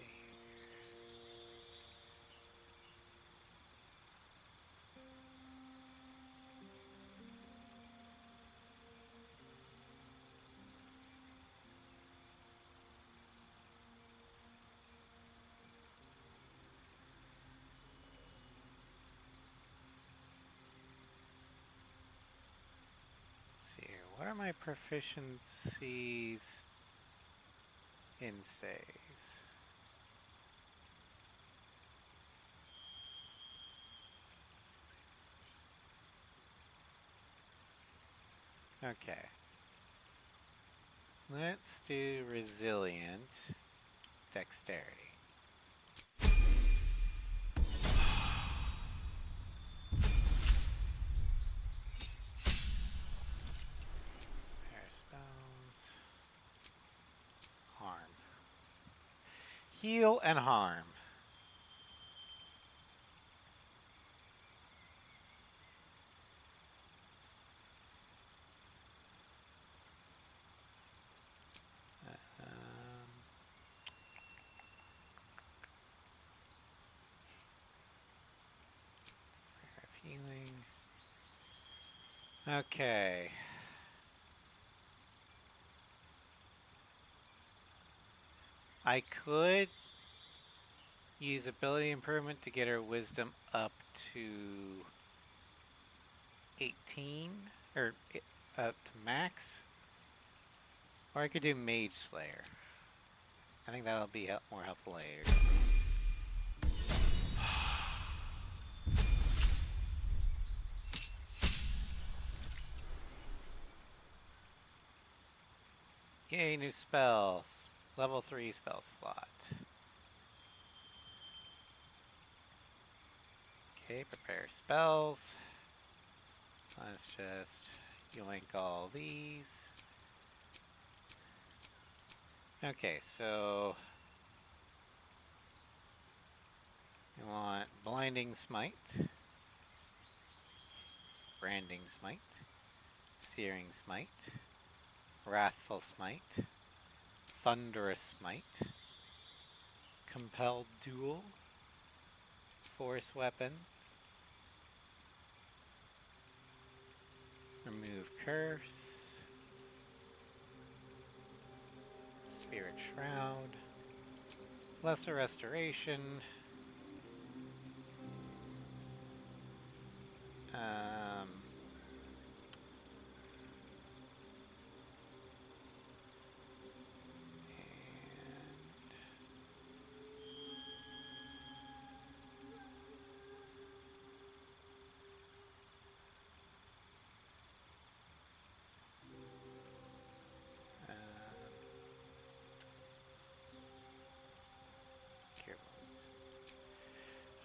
Let's see here. What are my proficiencies in saves? Okay. Let's do resilient dexterity. Pair spells. Harm. Heal and harm. Healing. Okay. I could use ability improvement to get her wisdom up to 18 or up to max. Or I could do Mage Slayer. I think that'll be more helpful later. Yay, new spells. Level 3 spell slot. Okay, prepare spells. Let's just yoink all these. Okay, so you want Blinding Smite, Branding Smite, Searing Smite, Wrathful Smite, Thunderous Smite, Compelled Duel, Force Weapon, Remove Curse, Spirit Shroud, Lesser Restoration,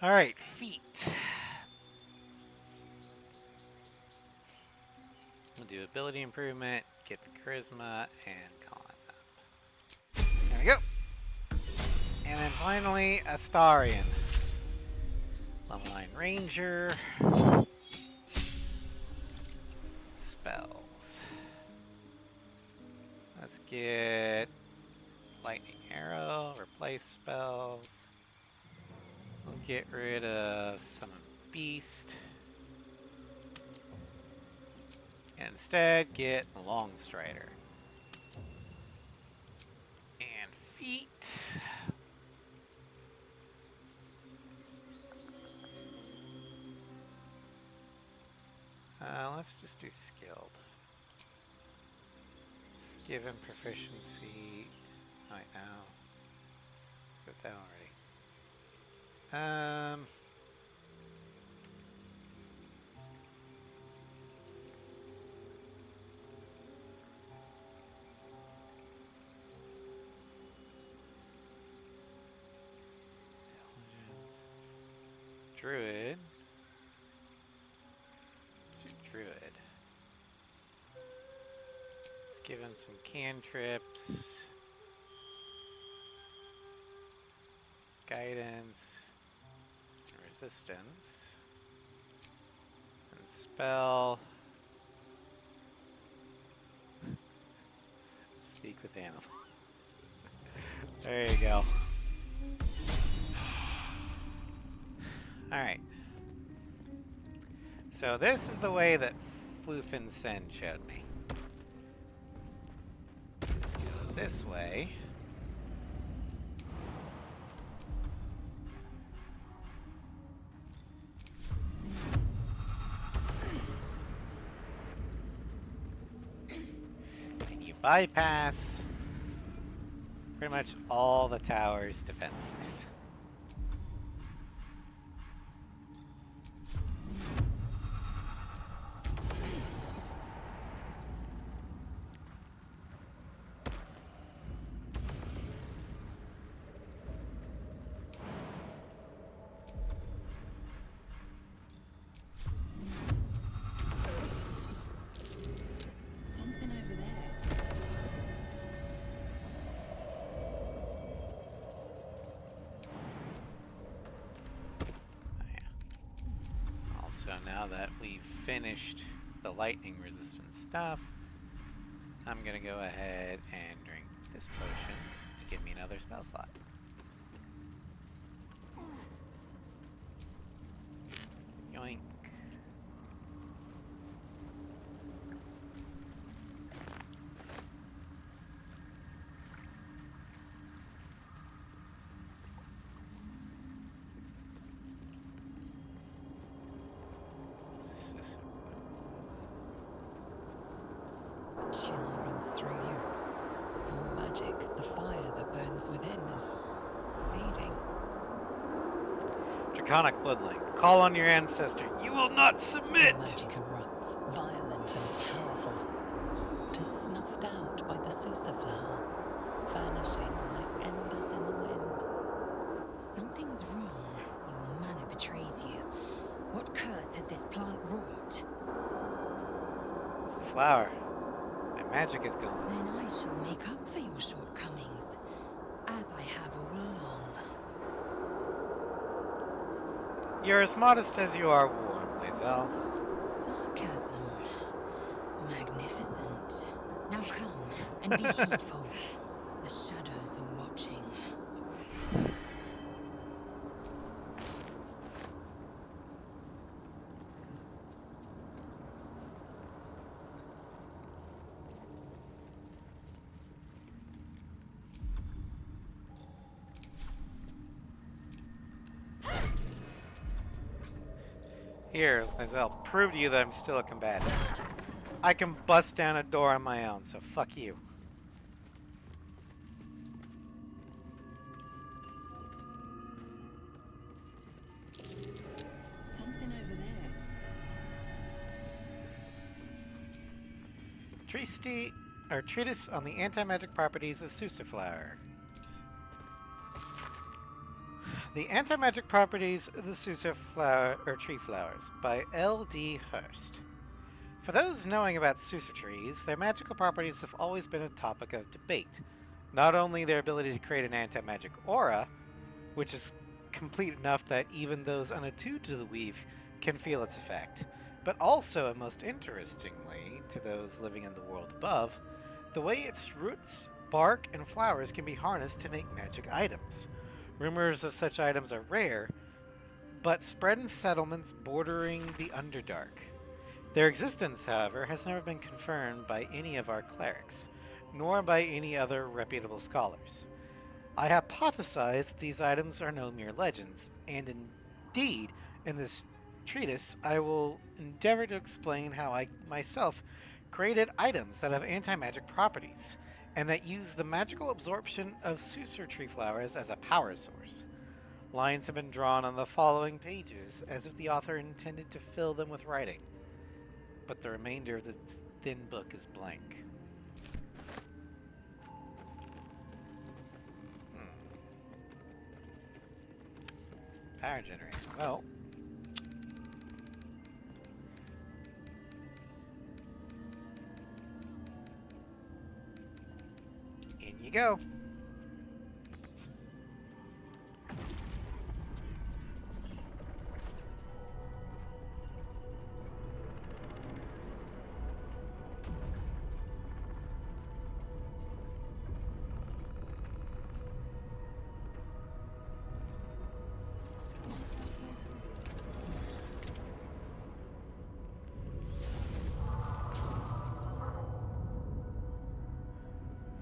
Alright, feet. We'll do ability improvement, get the charisma, and con up. There we go. And then finally, Astarion. Level 9 Ranger. Spells. Let's get Lightning Arrow, replace spells. We'll get rid of Summon Beast. And instead, get Long Strider. And feet. Let's just do skilled. Let's give him proficiency right now. Let's go with that already. Intelligence. Druid. Let's do Druid. Let's Give him some cantrips. Guidance. Resistance. And spell. Speak with animals. There you go. Alright. So this is the way that Flufin Sen showed me. Let's go this way. And you bypass pretty much all the tower's defenses. Something over there. Also, now that we've finished the lightning resistant stuff, I'm gonna go ahead and drink this potion to give me another spell slot. Yoink. Chill runs through you. The magic, the fire that burns within is fading. Draconic Bloodlink, call on your ancestor. You will not submit! The magic erupts, violent and powerful. It is snuffed out by the Susa flower, vanishing like embers in the wind. Something's wrong. Your manner betrays you. What curse has this plant wrought? It's the flower. My magic is gone. Then I shall make up for your shortcomings, as I have all along. You're as modest as you are warm, Lae'zel. Sarcasm. Magnificent. Now come and be heedful. The shadows are watching. Here, Lae'zel, prove to you that I'm still a combatant. I can bust down a door on my own, so fuck you. Something over there. Treatise on the anti-magic properties of Susa flower. The Anti-Magic Properties of the Susa flower, or Tree Flowers, by L.D. Hurst. For those knowing about Susa trees, their magical properties have always been a topic of debate. Not only their ability to create an anti-magic aura, which is complete enough that even those unattuned to the weave can feel its effect, but also, and most interestingly, to those living in the world above, the way its roots, bark, and flowers can be harnessed to make magic items. Rumors of such items are rare, but spread in settlements bordering the Underdark. Their existence, however, has never been confirmed by any of our clerics, nor by any other reputable scholars. I hypothesize that these items are no mere legends, and indeed, in this treatise, I will endeavor to explain how I myself created items that have anti-magic properties, and that use the magical absorption of Susa tree flowers as a power source. Lines have been drawn on the following pages, as if the author intended to fill them with writing, but the remainder of the thin book is blank. Power generator. Well, In you go.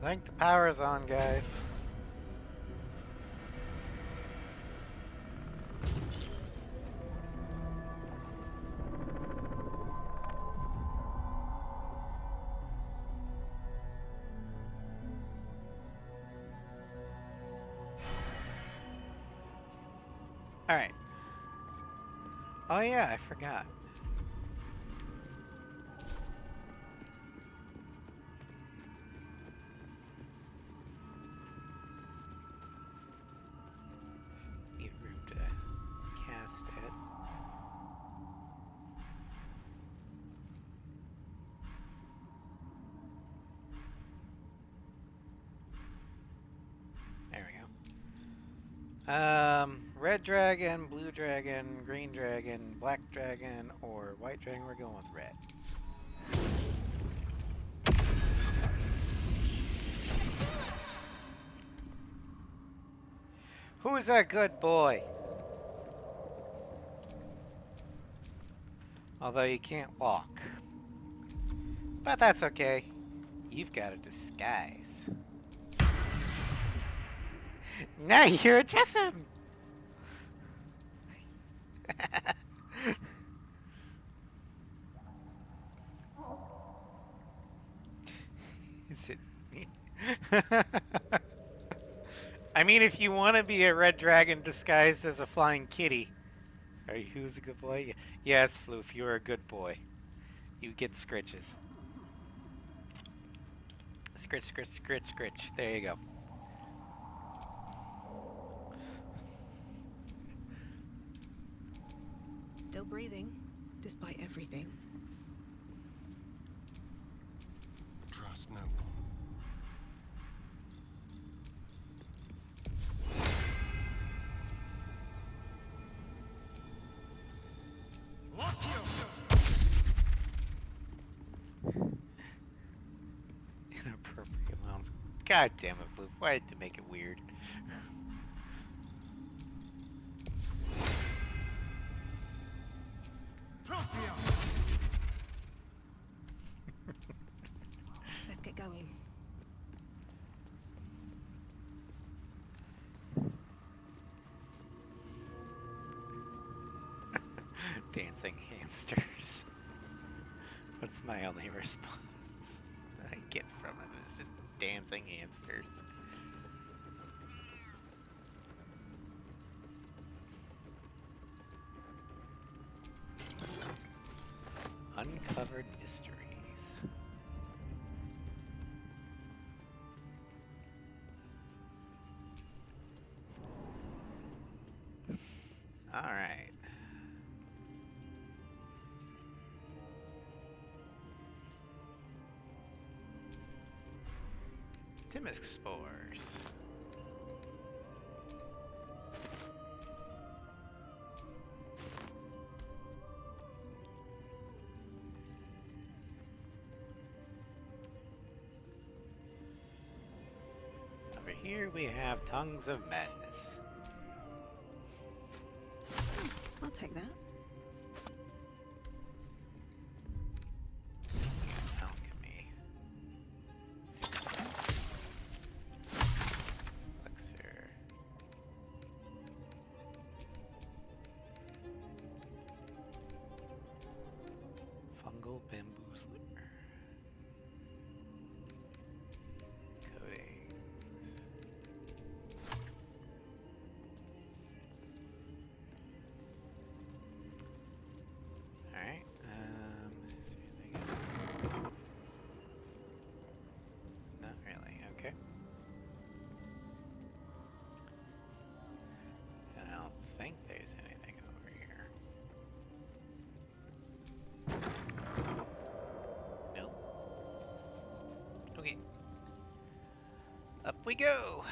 I think the power's on, guys. Alright. Oh yeah, I forgot. Need room to cast it. There we go. Red dragon, blue dragon, green dragon, black dragon, or white dragon. We're going with red. Who is that good boy? Although you can't walk. But that's okay. You've got a disguise. Now you're a Jessamine! Is it me? I mean, if you want to be a red dragon disguised as a flying kitty. Are you who's a good boy? Yes, Floof, you're a good boy. You get scritches. Scritch, scritch, scritch, scritch. There you go. Still breathing, despite everything. Trust no one. Inappropriate amounts. God damn it, Floof. Why did you make it weird? Let's get going. Dancing hamsters. That's my only response I get from it. It's just dancing hamsters. Uncovered mysteries. All right. Timisk spores. Over here we have tongues of madness. I'll take that. Alchemy. Elixir. Fungal bamboozler. Coatings. Alright, is there anything else? Not really, okay. And I don't think there's anything over here. we go.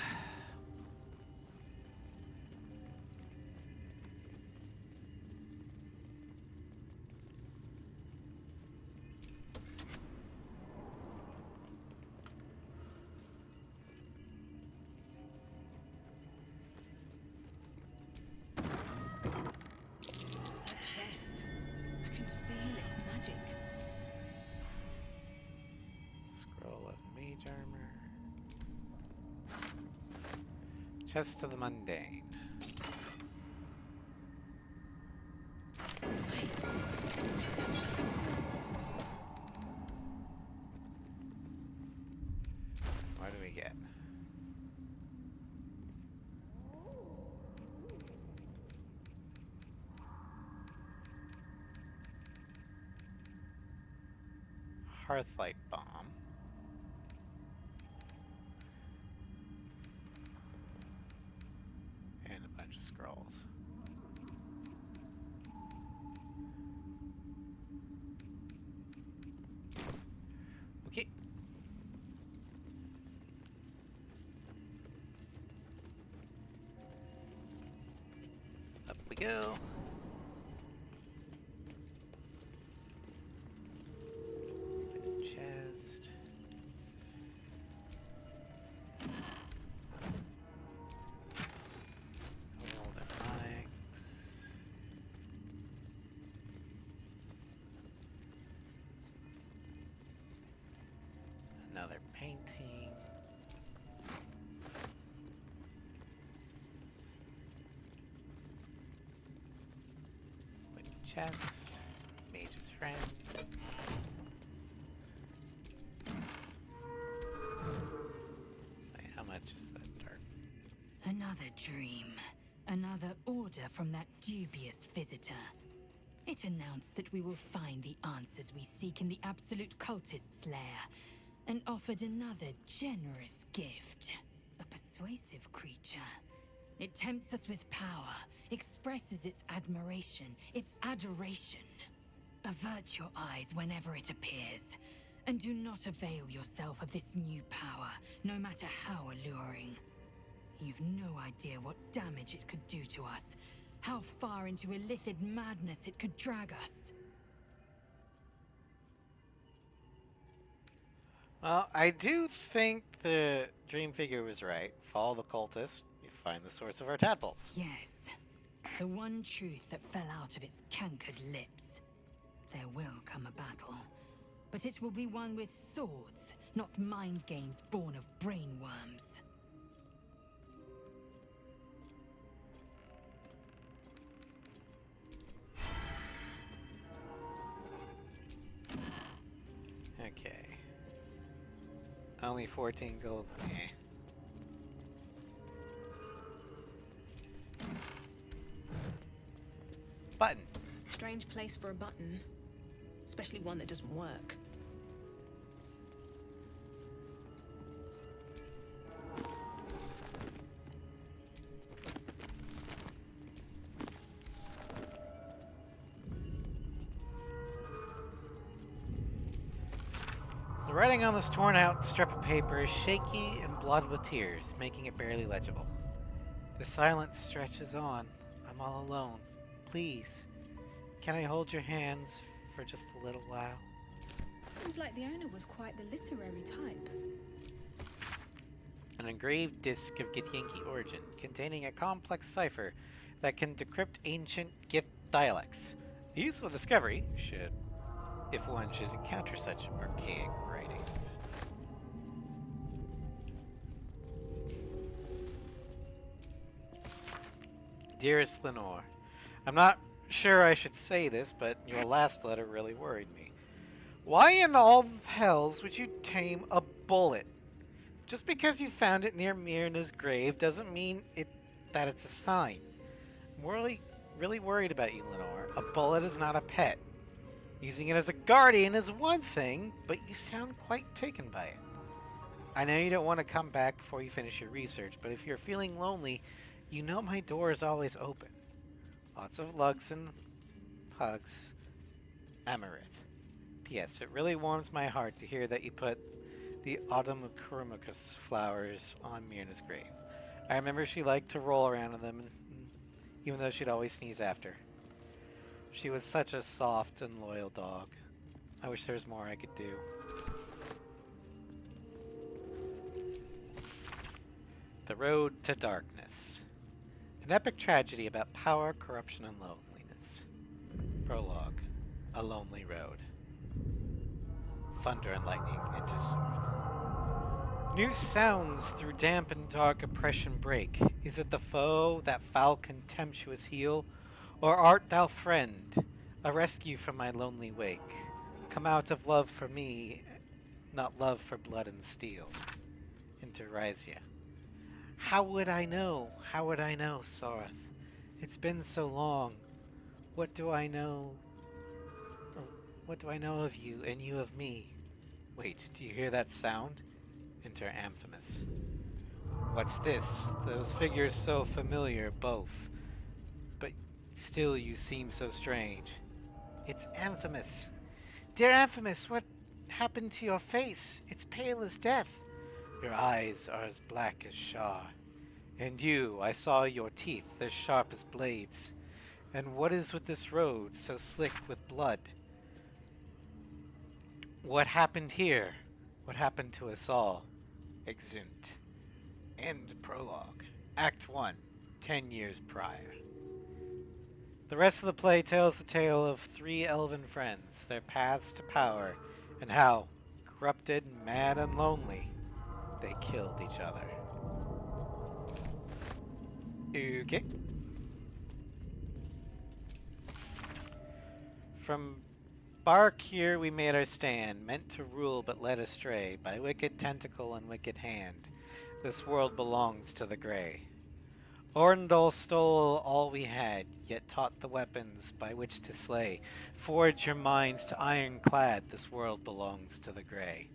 The chest. I can feel its magic. Scroll of mage armor. Chest of the mundane. What do we get? Hearthlight bomb. And a bunch of scrolls. Okay. Up we go. Chest. Golden onyx. Another painting. Wooden chest. Mage's friend. Wait, how much is that dark? Another dream. Another order from that dubious visitor. It announced that we will find the answers we seek in the absolute cultist's lair, and offered another generous gift. A persuasive creature. It tempts us with power, expresses its admiration, its adoration. Avert your eyes whenever it appears, and do not avail yourself of this new power, no matter how alluring. You've no idea what damage it could do to us, how far into illithid madness it could drag us. Well, I do think the dream figure was right. Follow the cultist, you find the source of our tadpoles. Yes, the one truth that fell out of its cankered lips. There will come a battle, but it will be one with swords, not mind games born of brainworms. Okay. Only 14 gold. Eh. Button. Strange place for a button. Especially one that doesn't work. The writing on this torn out strip of paper is shaky and blotted with tears, making it barely legible. The silence stretches on. I'm all alone. Please, can I hold your hands for just a little while? Seems like the owner was quite the literary type. An engraved disc of Githyanki origin, containing a complex cipher that can decrypt ancient Gith dialects. A useful discovery, if one should encounter such archaic writings. Dearest Lenore, I'm not sure I should say this, but your last letter really worried me. Why in all hells would you tame a bullet? Just because you found it near Myrna's grave doesn't mean that it's a sign. I'm really worried about you, Lenore. A bullet is not a pet. Using it as a guardian is one thing, but you sound quite taken by it. I know you don't want to come back before you finish your research, but if you're feeling lonely, you know my door is always open. Lots of lugs and hugs. Amarith. P.S. It really warms my heart to hear that you put the Autumnacurmicus flowers on Myrna's grave. I remember she liked to roll around in them, even though she'd always sneeze after. She was such a soft and loyal dog. I wish there was more I could do. The Road to Darkness. An epic tragedy about power, corruption, and loneliness. Prologue. A lonely road. Thunder and lightning enter Sorth. New sounds through damp and dark oppression break. Is it the foe, that foul contemptuous heel? Or art thou friend, a rescue from my lonely wake? Come out of love for me, not love for blood and steel. Enter Rhysia. How would I know? How would I know, Sorth? It's been so long. What do I know? Or what do I know of you and you of me? Wait, do you hear that sound? Enter Amphimus. What's this? Those figures so familiar, both. But still you seem so strange. It's Amphimus. Dear Amphimus, what happened to your face? It's pale as death. Your eyes are as black as Shar. And you, I saw your teeth as sharp as blades. And what is with this road so slick with blood? What happened here? What happened to us all? Exeunt. End prologue. Act 1, 10 years prior. The rest of the play tells the tale of 3 elven friends, their paths to power, and how, corrupted, mad, and lonely, they killed each other. Okay. From bark here we made our stand, meant to rule but led astray by wicked tentacle and wicked hand. This world belongs to the Grey. Orndal stole all we had, yet taught the weapons by which to slay. Forge your minds to ironclad, this world belongs to the Grey.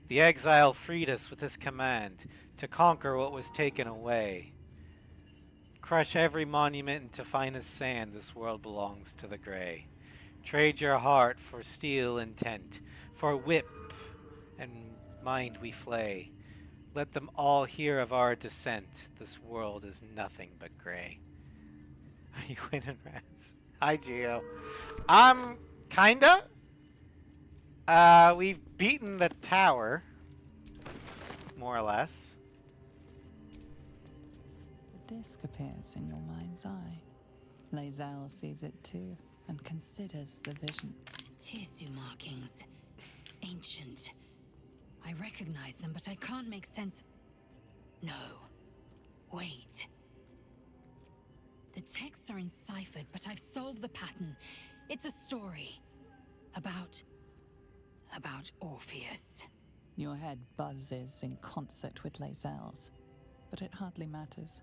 The exile freed us with his command to conquer what was taken away. Crush every monument into finest sand, this world belongs to the Grey. Trade your heart for steel intent, for whip and mind we flay. Let them all hear of our descent, this world is nothing but grey. Are you winning, Rats? Hi, Geo. Kinda. We've beaten the tower, more or less. The disc appears in your mind's eye. Lae'zel sees it too, and considers the vision. Tissue markings. Ancient. I recognize them, but I can't make sense of... No. Wait. The texts are enciphered, but I've solved the pattern. It's a story. About Orpheus. Your head buzzes in concert with Lae'zel's, but it hardly matters.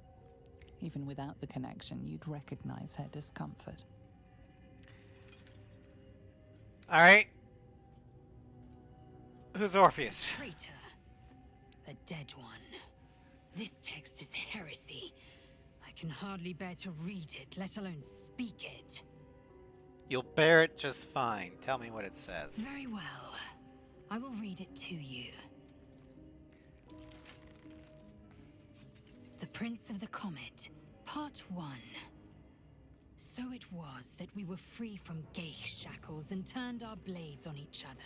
Even without the connection, you'd recognize her discomfort. All right. Who's Orpheus? Traitor. The dead one. This text is heresy. I can hardly bear to read it, let alone speak it. You'll bear it just fine. Tell me what it says. Very well. I will read it to you. The Prince of the Comet, Part 1. So it was that we were free from Geich shackles and turned our blades on each other.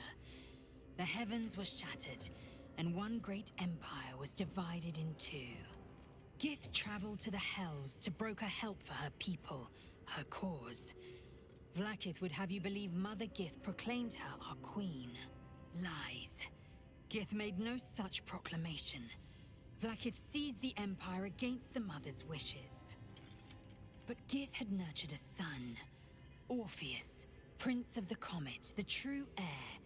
The heavens were shattered, and one great empire was divided in two. Gith traveled to the Hells to broker help for her people, her cause. Vlaakith would have you believe Mother Gith proclaimed her our queen. Lies. Gith made no such proclamation. Vlaakith seized the empire against the Mother's wishes. But Gith had nurtured a son, Orpheus, Prince of the Comet, the true heir.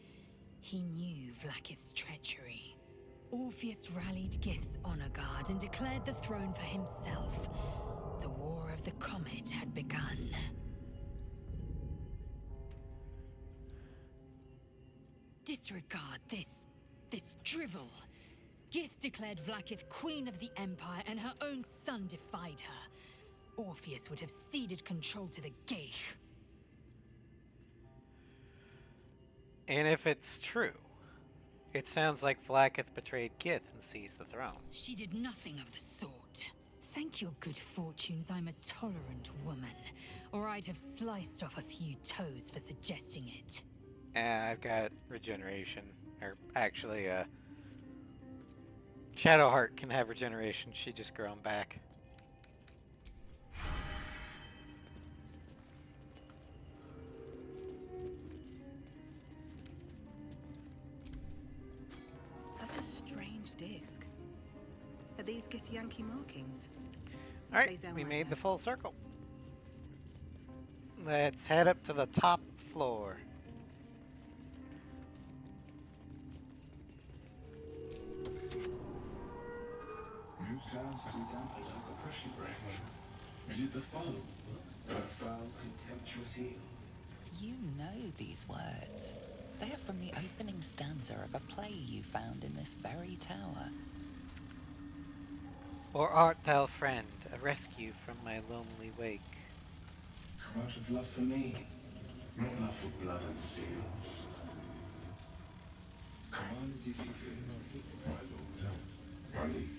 He knew Vlaakith's treachery. Orpheus rallied Gith's honor guard and declared the throne for himself. The War of the Comet had begun. Disregard this drivel. Gith declared Vlaakith queen of the Empire, and her own son defied her. Orpheus would have ceded control to the Geich. And if it's true, It sounds like Vlaak hath betrayed Kith and seized the throne. She did nothing of the sort. Thank your good fortunes I'm a tolerant woman, or I'd have sliced off a few toes for suggesting it. I've got regeneration. Or actually, Shadowheart can have regeneration. She just grown back. Such a strange disc. Are these Githyanki markings? Alright, we made the full circle. Let's head up to the top floor. New sounds too dampened like a pressure break. Is it the foe? That foul, contemptuous heel? You know these words. They are from the opening stanza of a play you found in this very tower. Or art thou, friend, a rescue from my lonely wake? Come out of love for me, not love for blood and steel. Come on as if you feel, my lord, my liege.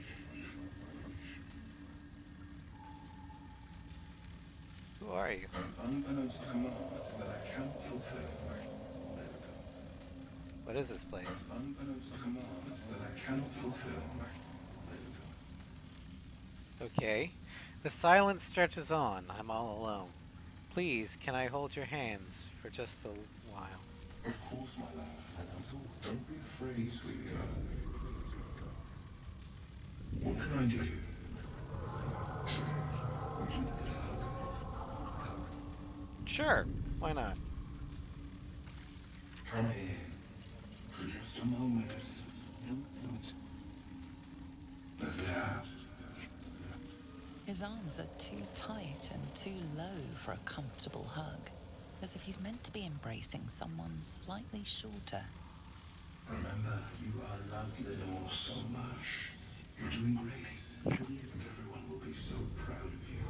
Who are you? An unbeknownst command that I cannot fulfill. What is this place? An unbeknownst command that I cannot fulfill. Okay. The silence stretches on. I'm all alone. Please, can I hold your hands for just a while? Of course, my love. Don't be afraid, sweet girl. What can I do? Would you like a hug? Sure. Why not? Come here. For just a moment. There. His arms are too tight and too low for a comfortable hug, as if he's meant to be embracing someone slightly shorter. Remember, you are loved, Lenore, so much. You're doing great. And everyone will be so proud of you.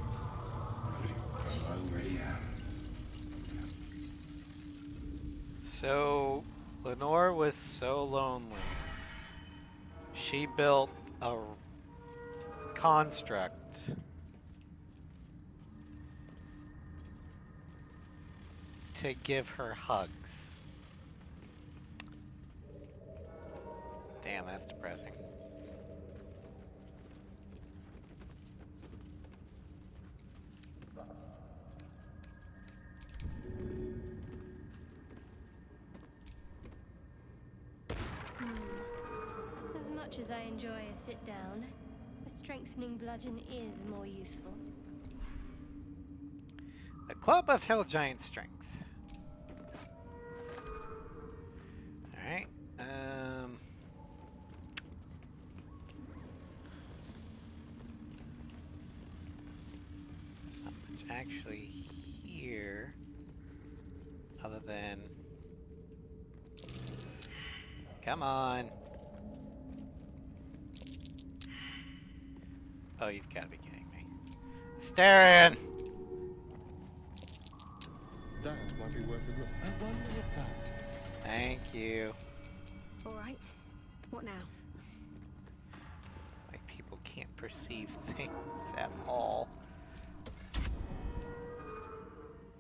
As I already am. So, Lenore was so lonely. She built a construct to give her hugs. Damn, that's depressing. As much as I enjoy a sit down, a strengthening bludgeon is more useful. The Club of Hill Giant Strength. Alright. There's not much actually here other than... Come on. Oh, you've got to be kidding me. Staring! That might be worth a look. I wonder what that. Thank you. All right. What now? Like people can't perceive things at all.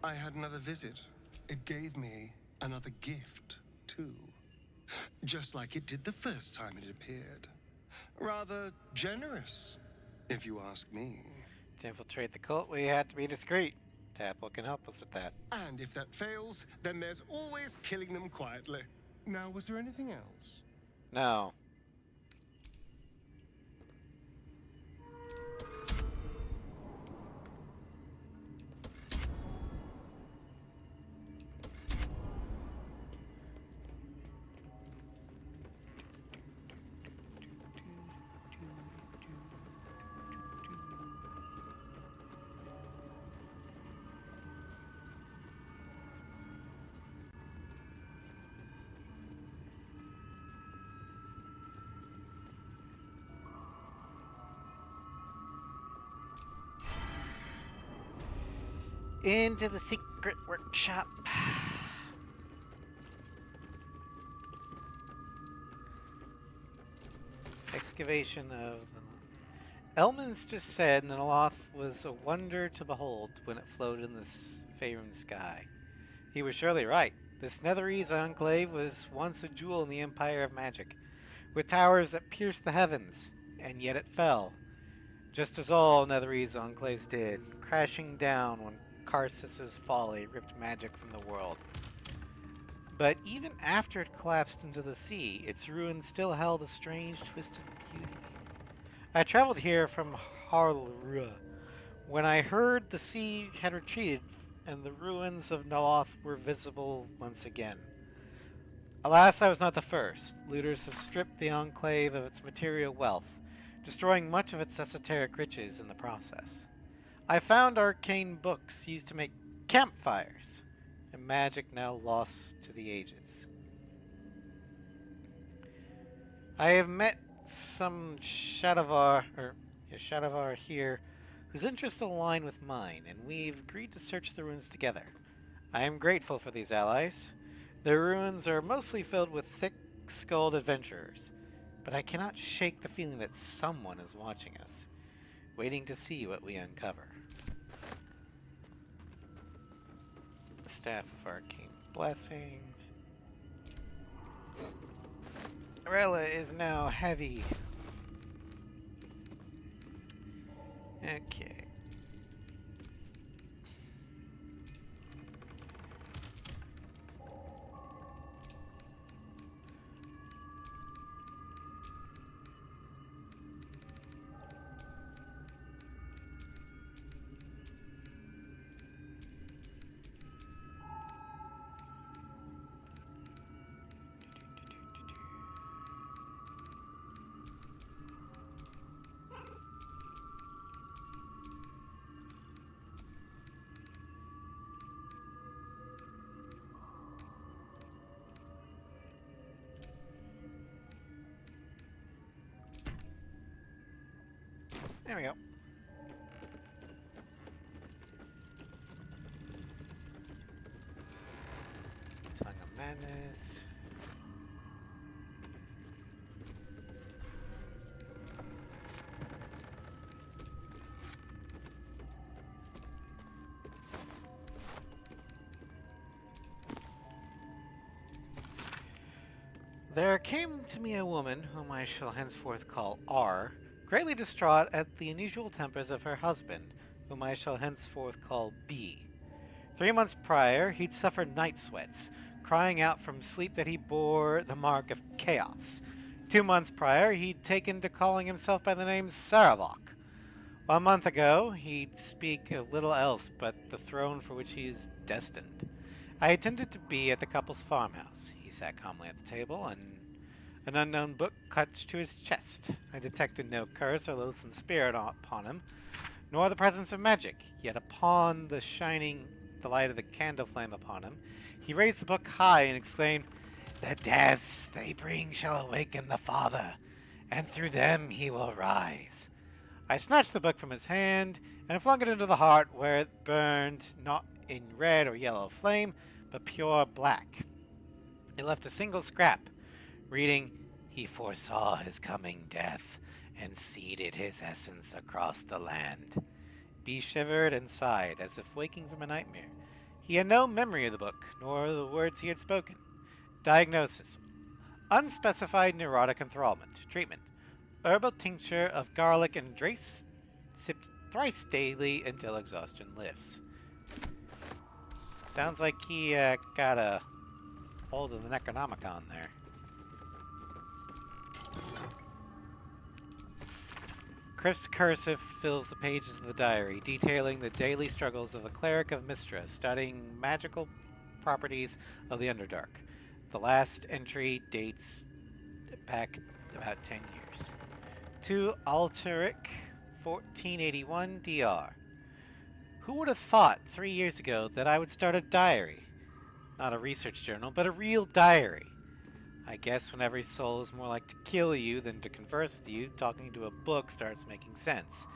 I had another visit. It gave me another gift, too. Just like it did the first time it appeared. Rather generous, if you ask me. To infiltrate the cult, we have to be discreet. Tapple can help us with that. And if that fails, then there's always killing them quietly. Now, was there anything else? No. Into the secret workshop. excavation of Elminster said Naloth was a wonder to behold when it floated in the Faerun sky. He was surely right. This Netherese enclave was once a jewel in the empire of magic, with towers that pierced the heavens, and yet it fell, just as all Netherese enclaves did, crashing down when Karsus's folly ripped magic from the world. But even after it collapsed into the sea, its ruins still held a strange, twisted beauty. I traveled here from Harlra when I heard the sea had retreated and the ruins of Naloth were visible once again. Alas, I was not the first. Looters have stripped the enclave of its material wealth, destroying much of its esoteric riches in the process. I found arcane books used to make campfires, and magic now lost to the ages. I have met some Shadowvar here whose interests align with mine, and we've agreed to search the ruins together. I am grateful for these allies. Their ruins are mostly filled with thick-skulled adventurers, but I cannot shake the feeling that someone is watching us, waiting to see what we uncover. The Staff of Arcane Blessing. Arella is now heavy. Okay. There we go. Tongue of Madness. There came to me a woman, whom I shall henceforth call R, greatly distraught at the unusual tempers of her husband, whom I shall henceforth call B. 3 months prior, he'd suffered night sweats, crying out from sleep that he bore the mark of chaos. 2 months prior, he'd taken to calling himself by the name Saravok. 1 month ago, he'd speak of little else but the throne for which he is destined. I attended to be at the couple's farmhouse. He sat calmly at the table, and an unknown book clutched to his chest. I detected no curse or loathsome spirit upon him, nor the presence of magic. Yet upon the light of the candle flame upon him, he raised the book high and exclaimed, "The deaths they bring shall awaken the Father, and through them he will rise." I snatched the book from his hand and flung it into the heart, where it burned not in red or yellow flame, but pure black. It left a single scrap, reading, "He foresaw his coming death, and seeded his essence across the land." B shivered and sighed, as if waking from a nightmare. He had no memory of the book, nor the words he had spoken. Diagnosis: unspecified neurotic enthrallment. Treatment: herbal tincture of garlic and drace, sipped thrice daily until exhaustion lifts. Sounds like he got a hold of the Necronomicon there. Criff's cursive fills the pages of the diary, detailing the daily struggles of the cleric of Mystra, studying magical properties of the Underdark. The last entry dates back about 10 years. To Alteric, 1481 DR. Who would have thought 3 years ago that I would start a diary? Not a research journal, but a real diary. I guess when every soul is more like to kill you than to converse with you, talking to a book starts making sense.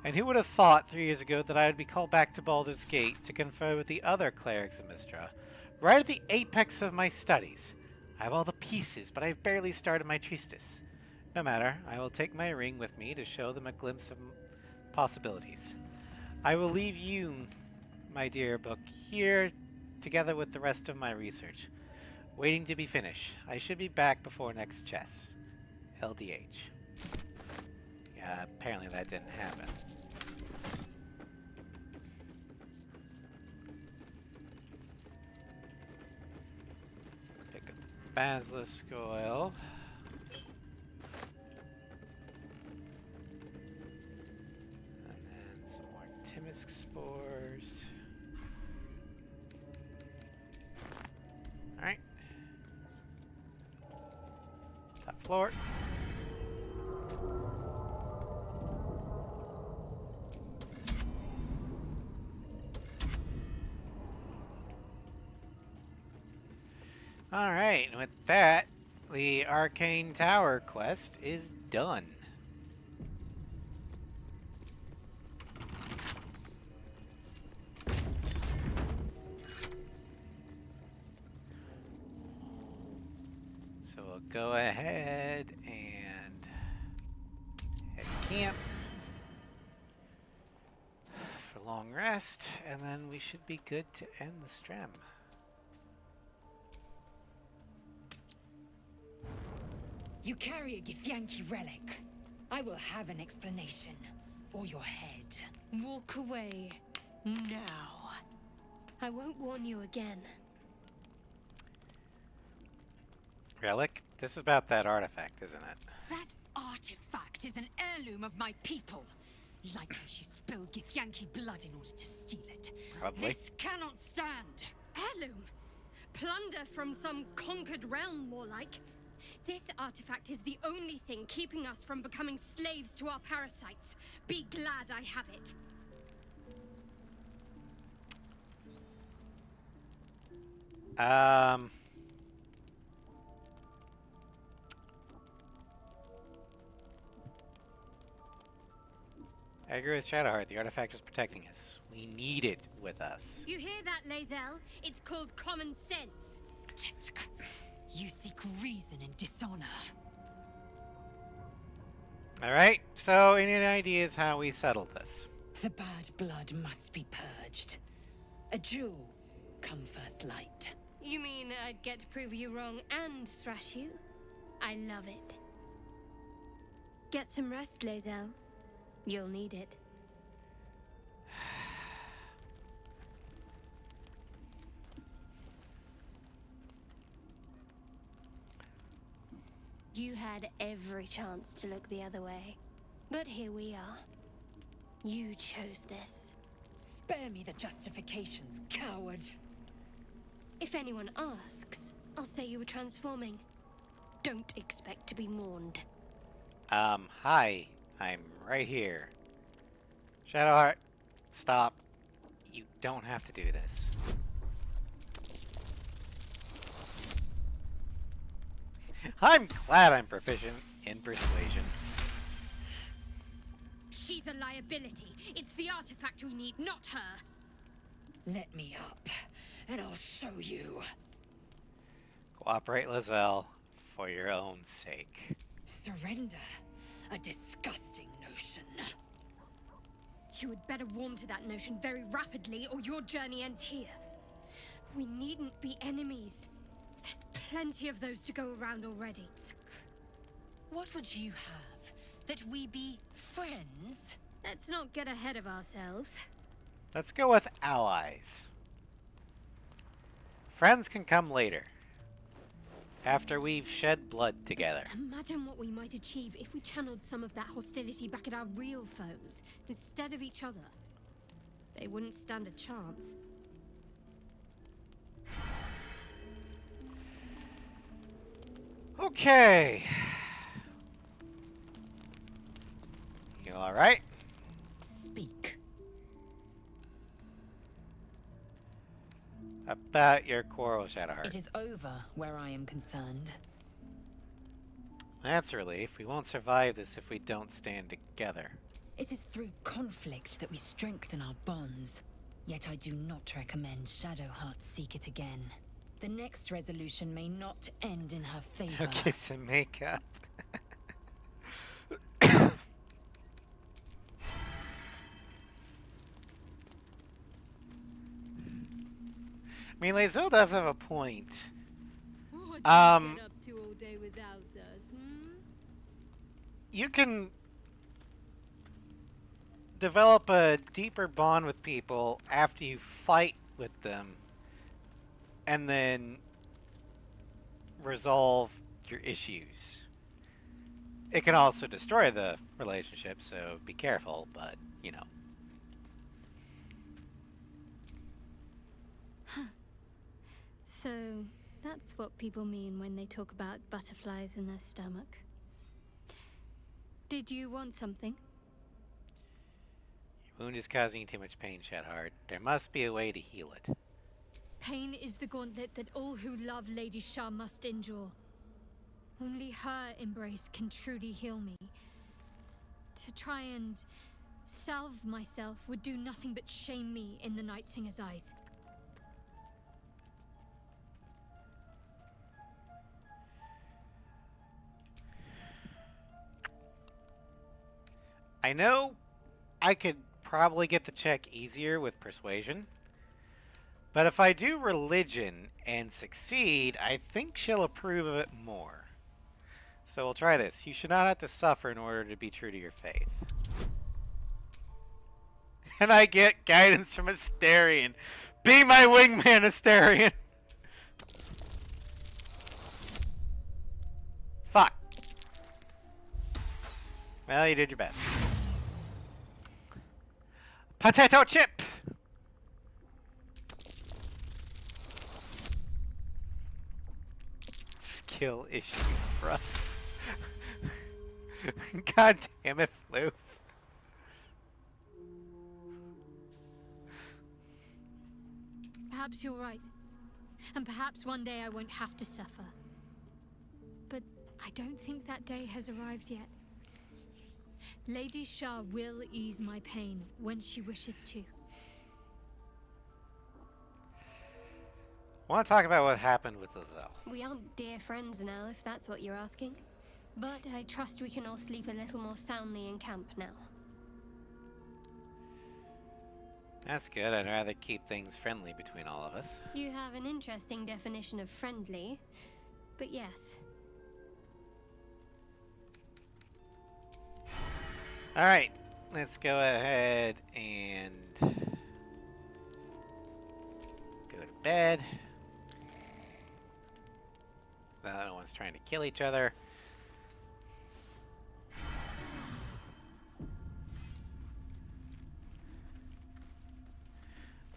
And who would have thought 3 years ago that I would be called back to Baldur's Gate to confer with the other clerics of Mystra, right at the apex of my studies? I have all the pieces, but I have barely started my treatise. No matter, I will take my ring with me to show them a glimpse of possibilities. I will leave you, my dear book, here together with the rest of my research, waiting to be finished. I should be back before next chess. LDH. Yeah, apparently that didn't happen. Pick up the basilisk oil. And then some more Timisk spores. Alright. Top floor. Alright, and with that, the Arcane Tower quest is done. So we'll go ahead and head camp for long rest, and then we should be good to end the stream. You carry a Githyanki relic. I will have an explanation. Or your head. Walk away. Now. I won't warn you again. Relic? This is about that artifact, isn't it? That artifact is an heirloom of my people. Like when she spilled Githyanki blood in order to steal it. Probably. This cannot stand. Heirloom? Plunder from some conquered realm, more like. This artifact is the only thing keeping us from becoming slaves to our parasites. Be glad I have it. I agree with Shadowheart. The artifact is protecting us. We need it with us. You hear that, Lae'zel? It's called common sense. You seek reason in dishonor. Alright, so any ideas how we settle this? The bad blood must be purged. A jewel come first light. You mean I'd get to prove you wrong and thrash you? I love it. Get some rest, Lae'zel. You'll need it. You had every chance to look the other way. But here we are. You chose this. Spare me the justifications, coward. If anyone asks, I'll say you were transforming. Don't expect to be mourned. Hi. I'm right here. Shadowheart, stop. You don't have to do this. I'm glad I'm proficient in persuasion. She's a liability. It's the artifact we need, not her. Let me up, and I'll show you. Cooperate, Lae'zel, for your own sake. Surrender? A disgusting notion. You had better warm to that notion very rapidly, or your journey ends here. We needn't be enemies. There's plenty of those to go around already. What would you have? That we be friends? Let's not get ahead of ourselves. Let's go with allies. Friends can come later. After we've shed blood together. Imagine what we might achieve if we channeled some of that hostility back at our real foes, instead of each other. They wouldn't stand a chance. Okay. You alright? Speak. About your quarrel, Shadowheart. It is over where I am concerned. That's a relief. We won't survive this if we don't stand together. It is through conflict that we strengthen our bonds. Yet I do not recommend Shadowheart seek it again. The next resolution may not end in her favor. Okay, some makeup. I mean, Lazille does have a point. What do you get up to all day without us, You can develop a deeper bond with people after you fight with them and then resolve your issues. It can also destroy the relationship, so be careful, but, you know. Huh. So, that's what people mean when they talk about butterflies in their stomach. Did you want something? Your wound is causing you too much pain, Shadhard. There must be a way to heal it. Pain is the gauntlet that all who love Lady Shah must endure. Only her embrace can truly heal me. To try and salve myself would do nothing but shame me in the Night Singer's eyes. I know I could probably get the check easier with persuasion, but if I do religion and succeed, I think she'll approve of it more. So we'll try this. You should not have to suffer in order to be true to your faith. And I get guidance from Asterion. Be my wingman, Asterion! Fuck. Well, you did your best. Potato chip! Skill issue, bruh. God damn it, Floof. Perhaps you're right. And perhaps one day I won't have to suffer. But I don't think that day has arrived yet. Lady Shah will ease my pain when she wishes to. I want to talk about what happened with Lazelle. We aren't dear friends now, if that's what you're asking. But I trust we can all sleep a little more soundly in camp now. That's good. I'd rather keep things friendly between all of us. You have an interesting definition of friendly, but yes. Alright, let's go ahead and go to bed. The other one's trying to kill each other.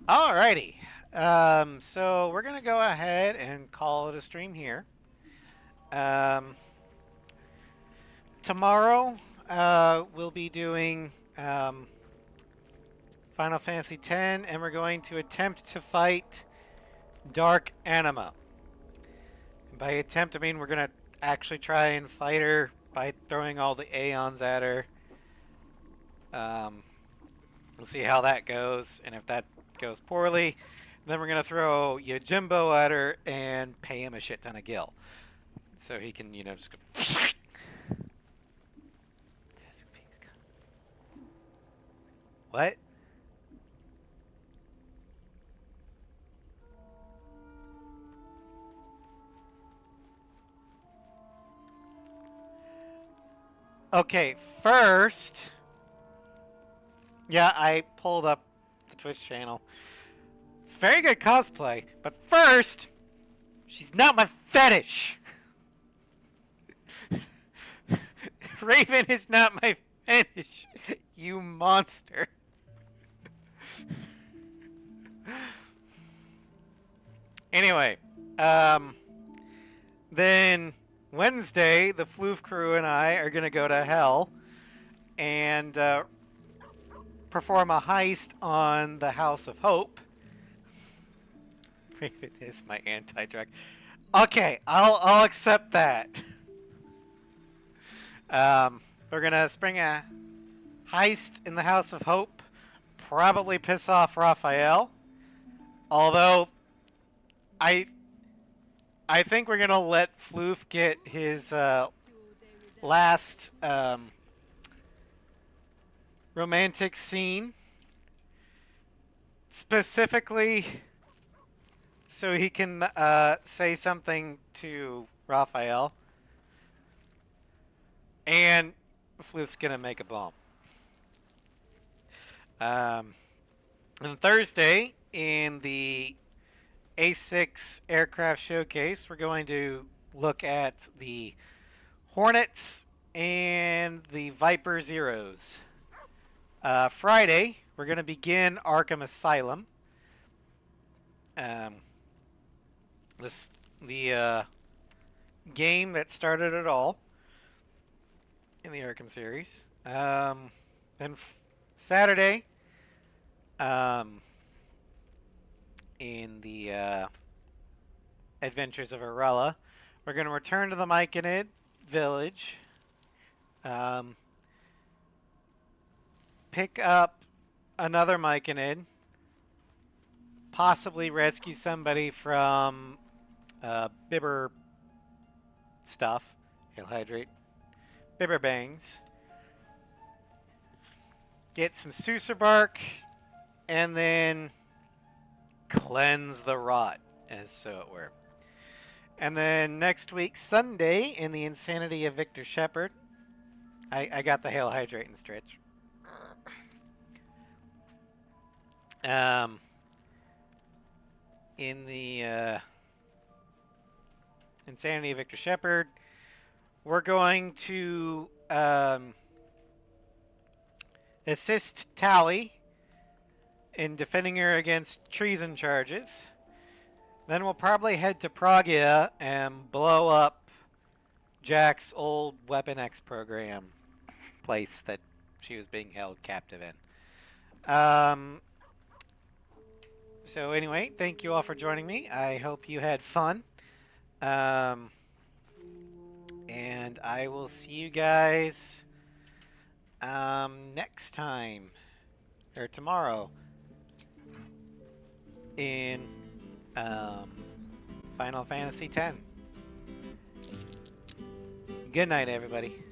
Alrighty, so we're gonna go ahead and call it a stream here. Tomorrow, we'll be doing Final Fantasy X, and we're going to attempt to fight Dark Anima. And by attempt, I mean we're gonna actually try and fight her by throwing all the Aeons at her. We'll see how that goes, and if that goes poorly, then we're gonna throw Yojimbo at her and pay him a shit ton of gil, so he can, you know, just go. What? Okay, first, yeah, I pulled up the Twitch channel. It's very good cosplay, but first, she's not my fetish. Raven is not my fetish, you monster. Anyway, then Wednesday, the Floof crew and I are going to go to Hell and perform a heist on the House of Hope. Raven is my anti-drug. Okay, I'll accept that. We're going to spring a heist in the House of Hope. Probably piss off Raphael. Although, I think we're going to let Floof get his last romantic scene. Specifically so he can say something to Raphael. And Floof's gonna make a bomb. On Thursday, in the A6 aircraft showcase, we're going to look at the Hornets and the Viper Zeros. Friday, we're going to begin Arkham Asylum. The game that started it all in the Arkham series. Then Saturday, in the Adventures of Arella, we're going to return to the Myconid village. Pick up another Myconid. Possibly rescue somebody from Bibber stuff. He'll hydrate. Bibber bangs. Get some Suser bark. And then cleanse the rot, as so it were. And then next week, Sunday, in the Insanity of Victor Shepard. I got the Hail Hydrate and Stretch. In the Insanity of Victor Shepard, we're going to assist Tally in defending her against treason charges. Then we'll probably head to Pragia and blow up Jack's old Weapon X program place that she was being held captive in. So anyway, thank you all for joining me. I hope you had fun. And I will see you guys next time, or tomorrow, in Final Fantasy X. Good night, everybody.